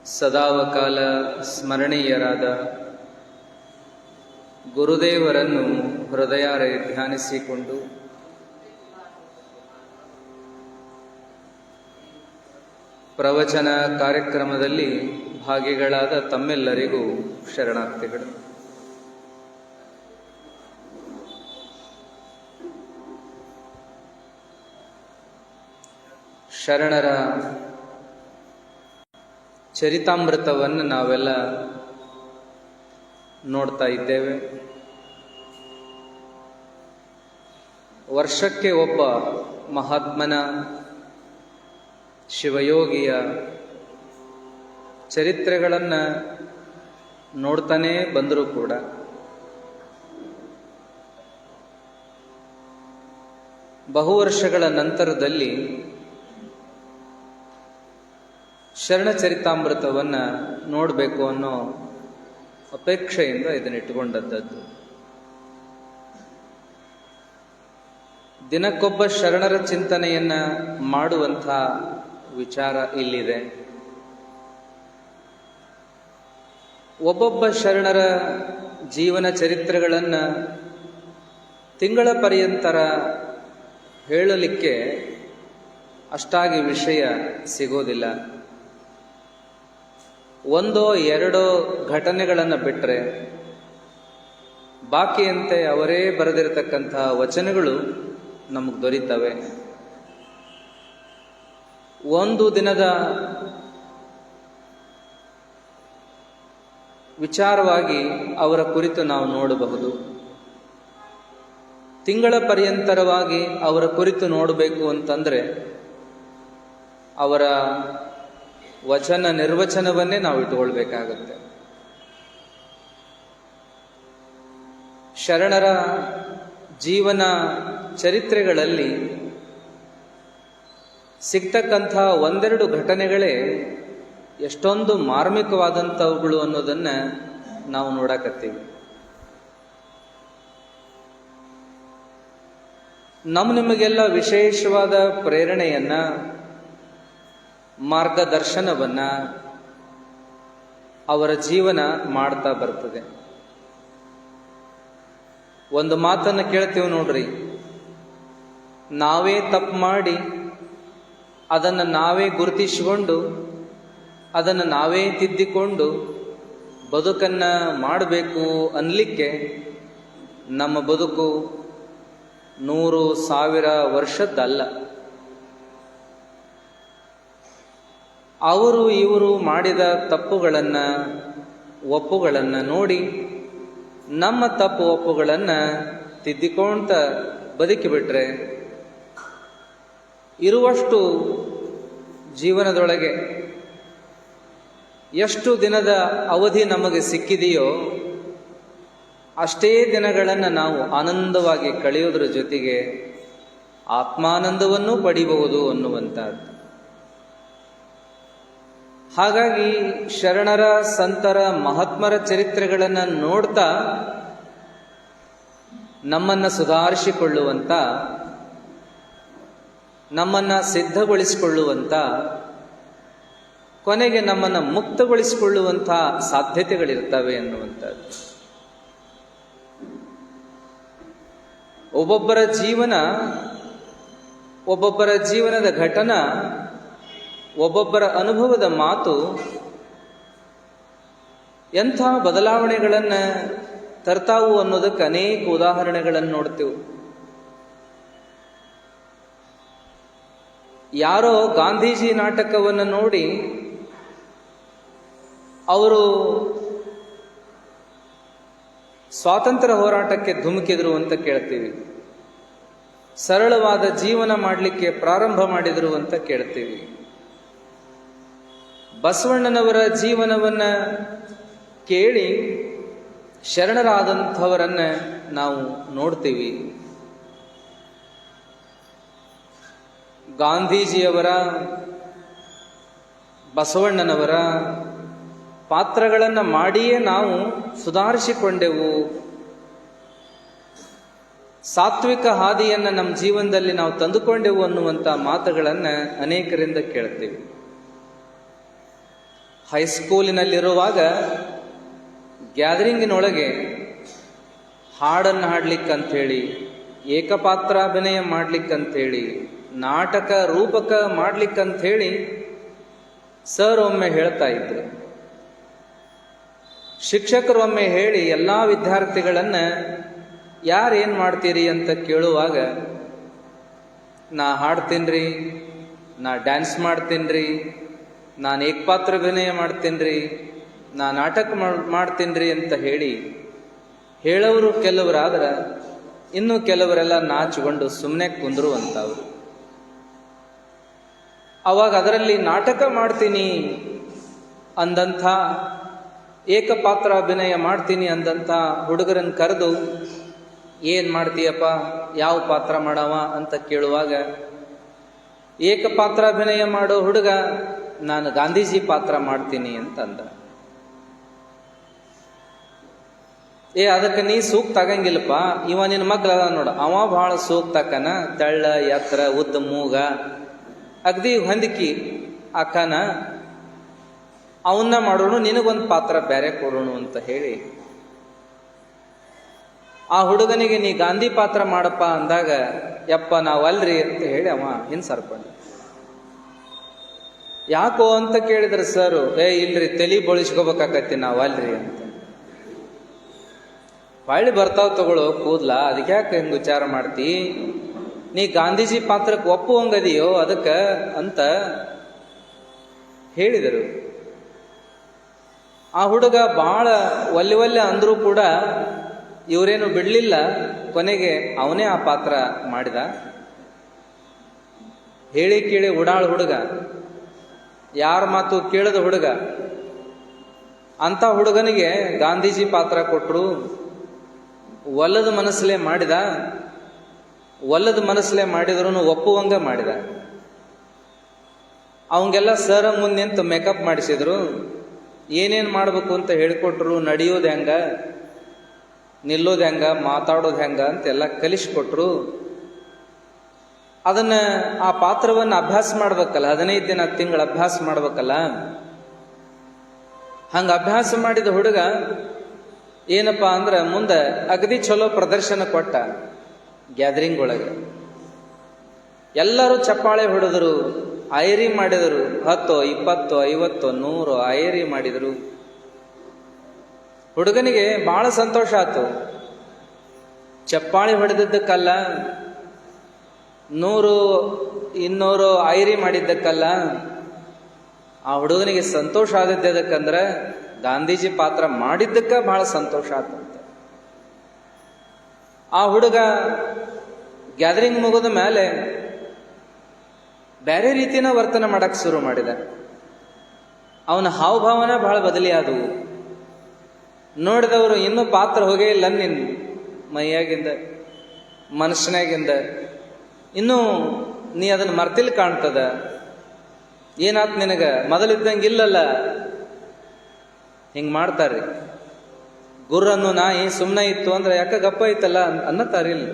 ಸದಾವಕಾಲ ಸ್ಮರಣೀಯರಾದ ಗುರುದೇವರನ್ನು ಹೃದಯಾರೆ ಧ್ಯಾನಿಸಿಕೊಂಡು ಪ್ರವಚನ ಕಾರ್ಯಕ್ರಮದಲ್ಲಿ ಭಾಗಿಗಳಾದ ತಮ್ಮೆಲ್ಲರಿಗೂ ಶರಣಾರ್ಥಿಗಳು. ಶರಣರ ಚರಿತಾಮೃತವನ್ನು ನಾವೆಲ್ಲ ನೋಡ್ತಾ ಇದ್ದೇವೆ. ವರ್ಷಕ್ಕೆ ಒಬ್ಬ ಮಹಾತ್ಮನ, ಶಿವಯೋಗಿಯ ಚರಿತ್ರೆಗಳನ್ನು ನೋಡ್ತಾನೇ ಬಂದರೂ ಕೂಡ ಬಹು ವರ್ಷಗಳ ನಂತರದಲ್ಲಿ ಶರಣ ಚರಿತಾಮೃತವನ್ನು ನೋಡಬೇಕು ಅನ್ನೋ ಅಪೇಕ್ಷೆಯಿಂದ ಇದನ್ನಿಟ್ಟುಕೊಂಡದ್ದು. ದಿನಕ್ಕೊಬ್ಬ ಶರಣರ ಚಿಂತನೆಯನ್ನ ಮಾಡುವಂಥ ವಿಚಾರ ಇಲ್ಲಿದೆ. ಒಬ್ಬೊಬ್ಬ ಶರಣರ ಜೀವನ ಚರಿತ್ರೆಗಳನ್ನು ತಿಂಗಳ ಪರ್ಯಂತರ ಹೇಳಲಿಕ್ಕೆ ಅಷ್ಟಾಗಿ ವಿಷಯ ಸಿಗೋದಿಲ್ಲ. ಒಂದೋ ಎರಡೋ ಘಟನೆಗಳನ್ನು ಬಿಟ್ಟರೆ ಬಾಕಿಯಂತೆ ಅವರೇ ಬರೆದಿರತಕ್ಕಂಥ ವಚನಗಳು ನಮಗೆ ದೊರೀತವೆ. ಒಂದು ದಿನದ ವಿಚಾರವಾಗಿ ಅವರ ಕುರಿತು ನಾವು ನೋಡಬಹುದು. ತಿಂಗಳ ಪರ್ಯಂತರವಾಗಿ ಅವರ ಕುರಿತು ನೋಡಬೇಕು ಅಂತಂದರೆ ಅವರ ವಚನ ನಿರ್ವಚನವನ್ನೇ ನಾವು ಇಟ್ಟುಕೊಳ್ಬೇಕಾಗತ್ತೆ. ಶರಣರ ಜೀವನ ಚರಿತ್ರೆಗಳಲ್ಲಿ ಸಿಗ್ತಕ್ಕಂಥ ಒಂದೆರಡು ಘಟನೆಗಳೇ ಎಷ್ಟೊಂದು ಮಾರ್ಮಿಕವಾದಂಥವುಗಳು ಅನ್ನೋದನ್ನು ನಾವು ನೋಡಕತ್ತೀವಿ. ನಿಮಗೆಲ್ಲ ವಿಶೇಷವಾದ ಪ್ರೇರಣೆಯನ್ನ, ಮಾರ್ಗದರ್ಶನವನ್ನ ಅವರ ಜೀವನ ಮಾಡ್ತಾ ಬರ್ತದೆ. ಒಂದು ಮಾತನ್ನು ಕೇಳ್ತೀವಿ ನೋಡ್ರಿ, ನಾವೇ ತಪ್ಪು ಮಾಡಿ ಅದನ್ನು ನಾವೇ ಗುರುತಿಸಿಕೊಂಡು ಅದನ್ನು ನಾವೇ ತಿದ್ದಿಕೊಂಡು ಬದುಕನ್ನು ಮಾಡಬೇಕು ಅನ್ನಲಿಕ್ಕೆ ನಮ್ಮ ಬದುಕು 100,000 ವರ್ಷದ್ದಲ್ಲ. ಅವರು ಇವರು ಮಾಡಿದ ತಪ್ಪುಗಳನ್ನು ಒಪ್ಪುಗಳನ್ನು ನೋಡಿ ನಮ್ಮ ತಪ್ಪು ಒಪ್ಪುಗಳನ್ನು ತಿದ್ದಿಕೊಂತ ಬದುಕಿಬಿಟ್ರೆ ಇರುವಷ್ಟು ಜೀವನದೊಳಗೆ ಎಷ್ಟು ದಿನದ ಅವಧಿ ನಮಗೆ ಸಿಕ್ಕಿದೆಯೋ ಅಷ್ಟೇ ದಿನಗಳನ್ನು ನಾವು ಆನಂದವಾಗಿ ಕಳೆಯೋದ್ರ ಜೊತೆಗೆ ಆತ್ಮಾನಂದವನ್ನೂ ಪಡಿಬಹುದು ಅನ್ನುವಂಥದ್ದು. ಹಾಗಾಗಿ ಶರಣರ, ಸಂತರ, ಮಹಾತ್ಮರ ಚರಿತ್ರೆಗಳನ್ನು ನೋಡ್ತಾ ನಮ್ಮನ್ನು ಸುಧಾರಿಸಿಕೊಳ್ಳುವಂಥ, ನಮ್ಮನ್ನು ಸಿದ್ಧಗೊಳಿಸಿಕೊಳ್ಳುವಂಥ, ಕೊನೆಗೆ ನಮ್ಮನ್ನು ಮುಕ್ತಗೊಳಿಸಿಕೊಳ್ಳುವಂಥ ಸಾಧ್ಯತೆಗಳಿರ್ತವೆ ಎನ್ನುವಂಥದ್ದು. ಒಬ್ಬೊಬ್ಬರ ಜೀವನದ ಘಟನಾ, ಒಬ್ಬೊಬ್ಬರ ಅನುಭವದ ಮಾತು ಎಂಥ ಬದಲಾವಣೆಗಳನ್ನು ತರ್ತಾವು ಅನ್ನೋದಕ್ಕೆ ಅನೇಕ ಉದಾಹರಣೆಗಳನ್ನು ನೋಡ್ತೇವೆ. ಯಾರೋ ಗಾಂಧೀಜಿ ನಾಟಕವನ್ನು ನೋಡಿ ಅವರು ಸ್ವಾತಂತ್ರ್ಯ ಹೋರಾಟಕ್ಕೆ ಧುಮುಕಿದ್ರು ಅಂತ ಕೇಳ್ತೀವಿ. ಸರಳವಾದ ಜೀವನ ಮಾಡಲಿಕ್ಕೆ ಪ್ರಾರಂಭ ಮಾಡಿದ್ರು ಅಂತ ಕೇಳ್ತೀವಿ. ಬಸವಣ್ಣನವರ ಜೀವನವನ್ನು ಕೇಳಿ ಶರಣರಾದಂಥವರನ್ನು ನಾವು ನೋಡ್ತೀವಿ. ಗಾಂಧೀಜಿಯವರ, ಬಸವಣ್ಣನವರ ಪಾತ್ರಗಳನ್ನು ಮಾಡಿಯೇ ನಾವು ಸುಧಾರಿಸಿಕೊಂಡೆವು, ಸಾತ್ವಿಕ ಹಾದಿಯನ್ನು ನಮ್ಮ ಜೀವನದಲ್ಲಿ ನಾವು ತಂದುಕೊಂಡೆವು ಅನ್ನುವಂಥ ಮಾತುಗಳನ್ನು ಅನೇಕರಿಂದ ಕೇಳ್ತೀವಿ. ಹೈಸ್ಕೂಲಿನಲ್ಲಿರುವಾಗ ಗ್ಯಾದರಿಂಗಿನೊಳಗೆ ಹಾಡನ್ನು ಹಾಡ್ಲಿಕ್ಕಂಥೇಳಿ, ಏಕಪಾತ್ರಾಭಿನಯ ಮಾಡ್ಲಿಕ್ಕಂಥೇಳಿ, ನಾಟಕ ರೂಪಕ ಮಾಡ್ಲಿಕ್ಕಂಥೇಳಿ ಸರ್ ಒಮ್ಮೆ ಹೇಳ್ತಾ ಇದ್ರು. ಶಿಕ್ಷಕರು ಒಮ್ಮೆ ಹೇಳಿ ಎಲ್ಲ ವಿದ್ಯಾರ್ಥಿಗಳನ್ನು ಯಾರೇನು ಮಾಡ್ತೀರಿ ಅಂತ ಕೇಳುವಾಗ, ನಾ ಹಾಡ್ತೀನ್ರಿ, ನಾ ಡ್ಯಾನ್ಸ್ ಮಾಡ್ತೀನ್ರಿ, ನಾನು ಏಕಪಾತ್ರಾಭಿನಯ ಮಾಡ್ತೀನ್ರಿ, ನಾ ನಾಟಕ ಮಾಡ್ತೀನ್ರಿ ಅಂತ ಹೇಳೋರು ಕೆಲವರಾದ್ರೆ, ಇನ್ನು ಕೆಲವರೆಲ್ಲ ನಾಚಿಕೊಂಡು ಸುಮ್ಮನೆ ಕುಂದ್ರು ಅಂತವ್ರು. ಅವಾಗ ಅದರಲ್ಲಿ ನಾಟಕ ಮಾಡ್ತೀನಿ ಅಂದಂಥ, ಏಕಪಾತ್ರಾಭಿನಯ ಮಾಡ್ತೀನಿ ಅಂದಂಥ ಹುಡುಗರನ್ನು ಕರೆದು, ಏನು ಮಾಡ್ತೀಯಪ್ಪ, ಯಾವ ಪಾತ್ರ ಮಾಡವ ಅಂತ ಕೇಳುವಾಗ, ಏಕಪಾತ್ರಾಭಿನಯ ಮಾಡೋ ಹುಡುಗ ನಾನು ಗಾಂಧೀಜಿ ಪಾತ್ರ ಮಾಡ್ತೀನಿ ಅಂತಂದ. ಅದಕ್ಕೆ ನೀ ಸೂಕ್ತ ಆಗಂಗಿಲ್ಲಪ್ಪ, ಇವ ನಿನ್ನ ಮಗ್ಳ ನೋಡ, ಅವ ಭಾಳ ಸೂಕ್ತ ಅಕ್ಕನ, ತೆಳ್ಳ ಎತ್ತರ ಉದ್ದ ಮೂಗ ಅಗ್ದಿ ಹೊಂದಿಕಿ ಅಕ್ಕನ, ಅವನ್ನ ಮಾಡೋಣ, ನಿನಗೊಂದು ಪಾತ್ರ ಬೇರೆ ಕೊಡೋಣ ಅಂತ ಹೇಳಿ ಆ ಹುಡುಗನಿಗೆ ನೀ ಗಾಂಧಿ ಪಾತ್ರ ಮಾಡಪ್ಪ ಅಂದಾಗ, ಯಪ್ಪ ನಾವಲ್ರಿ ಅಂತ ಹೇಳಿ ಅವ ಹಿಂಸರ್ಕೊಂಡ. ಯಾಕೋ ಅಂತ ಕೇಳಿದ್ರ ಸರ್, ಇಲ್ರಿ ತಲೆ ಬೋಳಿಸ್ಕೋಬೇಕಾಕತಿ ನಾವಲ್ರಿ ಅಂತ. ಹೊಳ್ಳಿ ಬರ್ತಾವ ತಗೊಳ್ಳೋ ಕೂದ್ಲ, ಅದಕ್ಕೆ ಯಾಕೆ ಹಿಂಗೆ ವಿಚಾರ ಮಾಡ್ತಿ, ನೀ ಗಾಂಧೀಜಿ ಪಾತ್ರಕ್ಕೆ ಒಪ್ಪುವಂಗದಿಯೋ ಅದಕ್ಕೆ ಅಂತ ಹೇಳಿದರು. ಆ ಹುಡುಗ ಭಾಳ ಒಲ್ಲೆ ಅಂದರೂ ಕೂಡ ಇವರೇನು ಬಿಡಲಿಲ್ಲ. ಕೊನೆಗೆ ಅವನೇ ಆ ಪಾತ್ರ ಮಾಡಿದ. ಹೇಳಿ ಕೇಳಿ ಉಡಾಳ ಹುಡುಗ, ಯಾರ ಮಾತು ಕೇಳದ ಹುಡುಗ. ಅಂಥ ಹುಡುಗನಿಗೆ ಗಾಂಧೀಜಿ ಪಾತ್ರ ಕೊಟ್ಟರು. ಒಲ್ಲದ ಮನಸ್ಸಲ್ಲೇ ಮಾಡಿದ. ಒಲ್ಲದ ಮನಸ್ಸಲ್ಲೇ ಮಾಡಿದ್ರು ಒಪ್ಪುವಂಗ ಮಾಡಿದ. ಅವಂಗೆಲ್ಲ ಸರ ಮುಂದೆ ನಿಂತು ಮೇಕಪ್ ಮಾಡಿಸಿದ್ರು. ಏನೇನು ಮಾಡಬೇಕು ಅಂತ ಹೇಳಿಕೊಟ್ರು. ನಡೆಯೋದು ಹೆಂಗ, ನಿಲ್ಲೋದು ಹೆಂಗ, ಮಾತಾಡೋದು ಹೆಂಗ ಅಂತೆಲ್ಲ ಕಲಿಸ್ಕೊಟ್ರು. ಅದನ್ನ ಆ ಪಾತ್ರವನ್ನು ಅಭ್ಯಾಸ ಮಾಡ್ಬೇಕಲ್ಲ, 15 ದಿನ ತಿಂಗಳು ಅಭ್ಯಾಸ ಮಾಡ್ಬೇಕಲ್ಲ. ಹಂಗ ಅಭ್ಯಾಸ ಮಾಡಿದ ಹುಡುಗ ಏನಪ್ಪಾ ಅಂದ್ರೆ ಮುಂದೆ ಅಗದಿ ಚಲೋ ಪ್ರದರ್ಶನ ಕೊಟ್ಟ. ಗ್ಯಾದರಿಂಗ್ ಒಳಗೆ ಎಲ್ಲರೂ ಚಪ್ಪಾಳೆ ಹೊಡೆದರು, ಐರಿ ಮಾಡಿದರು. 10, 20, 50, 100 ಐರಿ ಮಾಡಿದರು. ಹುಡುಗನಿಗೆ ಬಹಳ ಸಂತೋಷ ಆಯ್ತು. ಚಪ್ಪಾಳೆ ಹೊಡೆದಿದ್ದಕ್ಕಲ್ಲ, 100, 200 ಐರಿ ಮಾಡಿದ್ದಕ್ಕಲ್ಲ. ಆ ಹುಡುಗನಿಗೆ ಸಂತೋಷ ಆದದ್ದಕ್ಕಂದ್ರೆ ಗಾಂಧೀಜಿ ಪಾತ್ರ ಮಾಡಿದ್ದಕ್ಕ ಬಹಳ ಸಂತೋಷ ಆತಂತ. ಆ ಹುಡುಗ ಗ್ಯಾದರಿಂಗ್ ಮುಗಿದ ಮೇಲೆ ಬೇರೆ ರೀತಿನ ವರ್ತನೆ ಮಾಡಕ್ಕೆ ಶುರು ಮಾಡಿದ. ಅವನ ಹಾವಭಾವನ ಬಹಳ ಬದಲಿ ಆದವು. ನೋಡಿದವರು ಇನ್ನೂ ಪಾತ್ರ ಹೋಗೇ ಇಲ್ಲ ನಿನ್ನ ಮೈಯಾಗಿಂದ, ಮನುಷ್ಯನಾಗಿಂದ, ಇನ್ನೂ ನೀ ಅದನ್ನು ಮರ್ತಿಲ್ ಕಾಣ್ತದ. ಏನಾತ್ ನಿನಗ, ಮೊದಲಿದ್ದಂಗೆ ಇಲ್ಲಲ್ಲ. ಹಿಂಗೆ ಮಾಡ್ತಾರ್ರಿ. ಗುರ್ರನ್ನು ನಾಯಿ ಸುಮ್ಮನೆ ಇತ್ತು ಅಂದ್ರೆ ಯಾಕೆ ಗಪ್ಪ ಐತಲ್ಲ ಅನ್ನತ್ತಾರಿಲ್ಲ.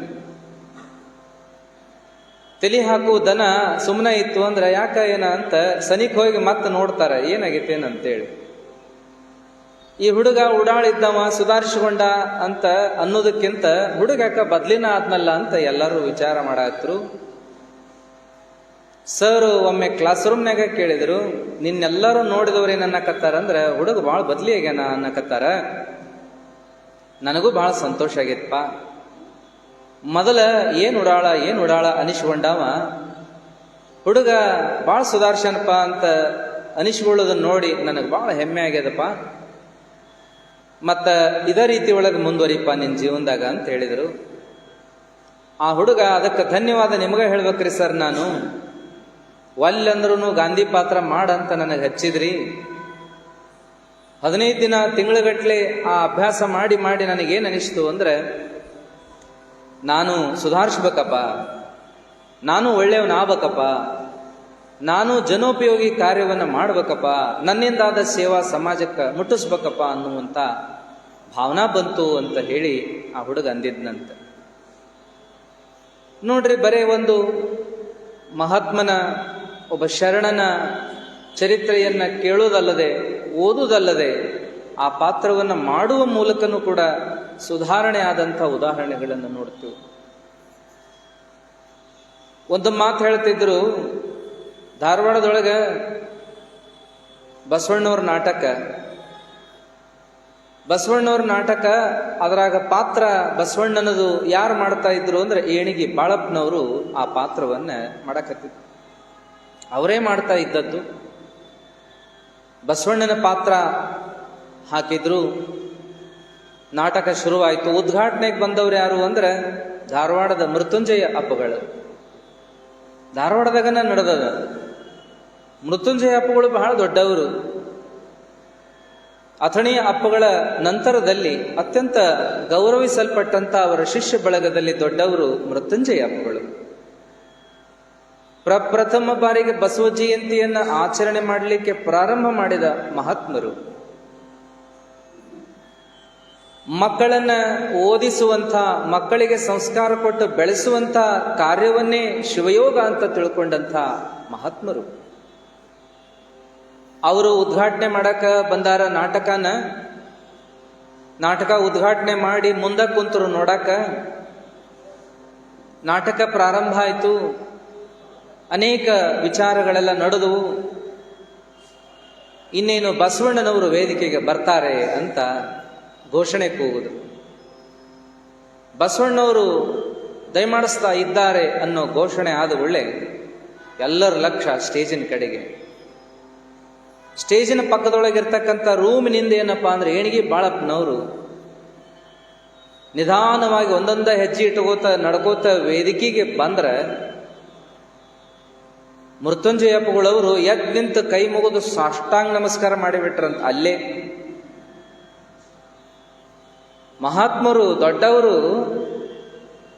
ತಲಿ ಹಾಕು ದನ ಸುಮ್ಮನೆ ಇತ್ತು ಅಂದ್ರೆ ಯಾಕ ಏನ ಅಂತ ಸನಿಕ್ ಹೋಗಿ ಮತ್ತೆ ನೋಡ್ತಾರ ಏನಾಗೈತೇನಂತೇಳಿ. ಈ ಹುಡುಗ ಉಡಾಳಿದ್ದವ ಸುಧಾರಿಸಿಕೊಂಡ ಅಂತ ಅನ್ನೋದಕ್ಕಿಂತ ಹುಡುಗ ಯಾಕ ಬದ್ಲಿನ ಆದ್ನಲ್ಲ ಅಂತ ಎಲ್ಲರೂ ವಿಚಾರ ಮಾಡಾತ್ರು. ಸರ್ ಒಮ್ಮೆ ಕ್ಲಾಸ್ ರೂಮ್ನಾಗ ಕೇಳಿದ್ರು, ನಿನ್ನೆಲ್ಲರೂ ನೋಡಿದವ್ರು ಏನ್ ಅನ್ನಕತ್ತಾರ ಅಂದ್ರೆ ಹುಡುಗ ಭಾಳ ಬದ್ಲಿ ಆಗ್ಯಾನ ಅನ್ನಕತ್ತಾರ. ನನಗೂ ಭಾಳ ಸಂತೋಷ ಆಗೈತಪ್ಪ. ಮೊದಲ ಏನು ಉಡಾಳ ಅನಿಸ್ಕೊಂಡವ ಹುಡುಗ ಭಾಳ ಸುಧಾರ್ಸನಪ್ಪ ಅಂತ ಅನಿಸ್ಕೊಳ್ಳೋದನ್ನ ನೋಡಿ ನನಗೆ ಭಾಳ ಹೆಮ್ಮೆ ಆಗ್ಯದಪ್ಪ. ಮತ್ತು ಇದೇ ರೀತಿ ಒಳಗೆ ಮುಂದುವರಿಪ್ಪ ನಿನ್ನ ಜೀವನದಾಗ ಅಂತ ಹೇಳಿದರು. ಆ ಹುಡುಗ ಅದಕ್ಕೆ ಧನ್ಯವಾದ ನಿಮಗೆ ಹೇಳ್ಬೇಕ್ರಿ ಸರ್, ನಾನು ಒಲ್ಲಂದ್ರೂ ಗಾಂಧಿ ಪಾತ್ರ ಮಾಡಂತ ನನಗೆ ಹಚ್ಚಿದ್ರಿ. 15 ದಿನ ತಿಂಗಳುಗಟ್ಟಲೆ ಆ ಅಭ್ಯಾಸ ಮಾಡಿ ನನಗೇನು ಅನಿಸ್ತು ಅಂದರೆ, ನಾನು ಸುಧಾರಿಸ್ಬೇಕಪ್ಪ, ನಾನು ಒಳ್ಳೆಯವನಾಗಬೇಕಪ್ಪ, ನಾನು ಜನೋಪಯೋಗಿ ಕಾರ್ಯವನ್ನು ಮಾಡಬೇಕಪ್ಪ, ನನ್ನಿಂದಾದ ಸೇವಾ ಸಮಾಜಕ್ಕೆ ಮುಟ್ಟಿಸ್ಬೇಕಪ್ಪ ಅನ್ನುವಂಥ ಭಾವನಾ ಬಂತು ಅಂತ ಹೇಳಿ ಆ ಹುಡುಗ ಅಂದಿದ್ನಂತೆ. ನೋಡ್ರಿ, ಬರೇ ಒಂದು ಮಹಾತ್ಮನ, ಒಬ್ಬ ಶರಣನ ಚರಿತ್ರೆಯನ್ನು ಕೇಳೋದಲ್ಲದೆ ಓದುವುದಲ್ಲದೆ ಆ ಪಾತ್ರವನ್ನು ಮಾಡುವ ಮೂಲಕನೂ ಕೂಡ ಸುಧಾರಣೆ ಆದಂಥ ಉದಾಹರಣೆಗಳನ್ನು ನೋಡ್ತೀವಿ. ಒಂದು ಮಾತು ಹೇಳ್ತಿದ್ರು, ಧಾರವಾಡದೊಳಗೆ ಬಸವಣ್ಣವ್ರ ನಾಟಕ, ಅದರಾಗ ಪಾತ್ರ ಬಸವಣ್ಣನದು ಯಾರು ಮಾಡ್ತಾ ಇದ್ರು ಅಂದ್ರೆ ಏಣಿಗೆ ಬಾಳಪ್ಪನವರು ಆ ಪಾತ್ರವನ್ನ ಮಾಡಕತ್ತಿದ್ರು. ಅವರೇ ಮಾಡ್ತಾ ಇದ್ದದ್ದು. ಬಸವಣ್ಣನ ಪಾತ್ರ ಹಾಕಿದ್ರು, ನಾಟಕ ಶುರುವಾಯಿತು. ಉದ್ಘಾಟನೆಗೆ ಬಂದವ್ರು ಯಾರು ಅಂದ್ರೆ ಧಾರವಾಡದ ಮೃತ್ಯುಂಜಯ ಅಪ್ಪಗಳು. ಧಾರವಾಡದಾಗನ ನಡೆದದ. ಮೃತ್ಯುಂಜಯ ಅಪ್ಪಗಳು ಬಹಳ ದೊಡ್ಡವರು. ಅಥಣಿಯ ಅಪ್ಪಗಳ ನಂತರದಲ್ಲಿ ಅತ್ಯಂತ ಗೌರವಿಸಲ್ಪಟ್ಟಂತ ಅವರ ಶಿಷ್ಯ ಬಳಗದಲ್ಲಿ ದೊಡ್ಡವರು ಮೃತ್ಯುಂಜಯ ಅಪ್ಪಗಳು. ಪ್ರಪ್ರಥಮ ಬಾರಿಗೆ ಬಸವ ಜಯಂತಿಯನ್ನ ಆಚರಣೆ ಮಾಡಲಿಕ್ಕೆ ಪ್ರಾರಂಭ ಮಾಡಿದ ಮಹಾತ್ಮರು. ಮಕ್ಕಳನ್ನ ಓದಿಸುವಂಥ, ಮಕ್ಕಳಿಗೆ ಸಂಸ್ಕಾರ ಕೊಟ್ಟು ಬೆಳೆಸುವಂಥ ಕಾರ್ಯವನ್ನೇ ಶಿವಯೋಗ ಅಂತ ತಿಳ್ಕೊಂಡಂಥ ಮಹಾತ್ಮರು. ಅವರು ಉದ್ಘಾಟನೆ ಮಾಡಕ ಬಂದಾರ ನಾಟಕ ಉದ್ಘಾಟನೆ ಮಾಡಿ ಮುಂದೆ ಕುಂತರು ನೋಡಾಕ. ನಾಟಕ ಪ್ರಾರಂಭ ಆಯಿತು. ಅನೇಕ ವಿಚಾರಗಳೆಲ್ಲ ನಡೆದವು. ಇನ್ನೇನು ಬಸವಣ್ಣನವರು ವೇದಿಕೆಗೆ ಬರ್ತಾರೆ ಅಂತ ಘೋಷಣೆ ಕೂಗುದು. ಬಸವಣ್ಣವರು ದಯಮಾಡಿಸ್ತಾ ಇದ್ದಾರೆ ಅನ್ನೋ ಘೋಷಣೆ ಆದ ಒಳ್ಳೆ ಎಲ್ಲರ ಲಕ್ಷ್ಯ ಸ್ಟೇಜಿನ ಕಡೆಗೆ. ಸ್ಟೇಜಿನ ಪಕ್ಕದೊಳಗಿರ್ತಕ್ಕಂಥ ರೂಮಿನಿಂದ ಏನಪ್ಪಾ ಅಂದ್ರೆ ಏಣಿಗೆ ಬಾಳಪ್ಪನವರು ನಿಧಾನವಾಗಿ ಒಂದೊಂದ ಹೆಜ್ಜೆ ಇಟ್ಕೋತ ನಡ್ಕೋತ ವೇದಿಕೆಗೆ ಬಂದ್ರೆ ಮೃತ್ಯುಂಜಯಪ್ಪಗಳವರು ಎದ್ದು ನಿಂತು ಕೈ ಮುಗಿದು ಸಾಷ್ಟಾಂಗ ನಮಸ್ಕಾರ ಮಾಡಿಬಿಟ್ರಂತ. ಅಲ್ಲೇ ಮಹಾತ್ಮರು ದೊಡ್ಡವರು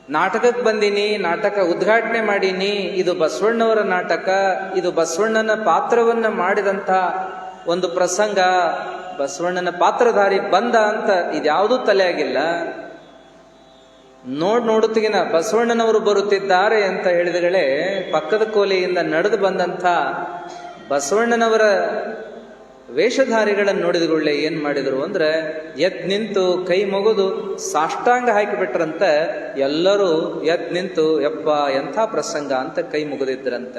ನಾಟಕಕ್ಕೆ ಬಂದೀನಿ, ನಾಟಕ ಉದ್ಘಾಟನೆ ಮಾಡೀನಿ, ಇದು ಬಸವಣ್ಣವರ ನಾಟಕ, ಇದು ಬಸವಣ್ಣನ ಪಾತ್ರವನ್ನ ಮಾಡಿದಂಥ ಒಂದು ಪ್ರಸಂಗ, ಬಸವಣ್ಣನ ಪಾತ್ರಧಾರಿ ಬಂದ ಅಂತ ಇದ್ಯಾವುದೂ ತಲೆಯಾಗಿಲ್ಲ. ನೋಡುತ್ತಿಗಿನ ಬಸವಣ್ಣನವರು ಬರುತ್ತಿದ್ದಾರೆ ಅಂತ ಹೇಳಿದಗಳೇ ಪಕ್ಕದ ಕೋಲೆಯಿಂದ ನಡೆದು ಬಂದಂಥ ಬಸವಣ್ಣನವರ ವೇಷಧಾರಿಗಳನ್ನು ನೋಡಿದಗೊಳ್ಳೆ ಏನ್ ಮಾಡಿದ್ರು ಅಂದ್ರೆ ಎದ್ ನಿಂತು ಕೈ ಮುಗಿದು ಸಾಷ್ಟಾಂಗ ಹಾಕಿಬಿಟ್ರಂತ. ಎಲ್ಲರೂ ಎದ್ ನಿಂತು ಯಪ್ಪ ಎಂಥ ಪ್ರಸಂಗ ಅಂತ ಕೈ ಮುಗಿದಿದ್ರಂತ.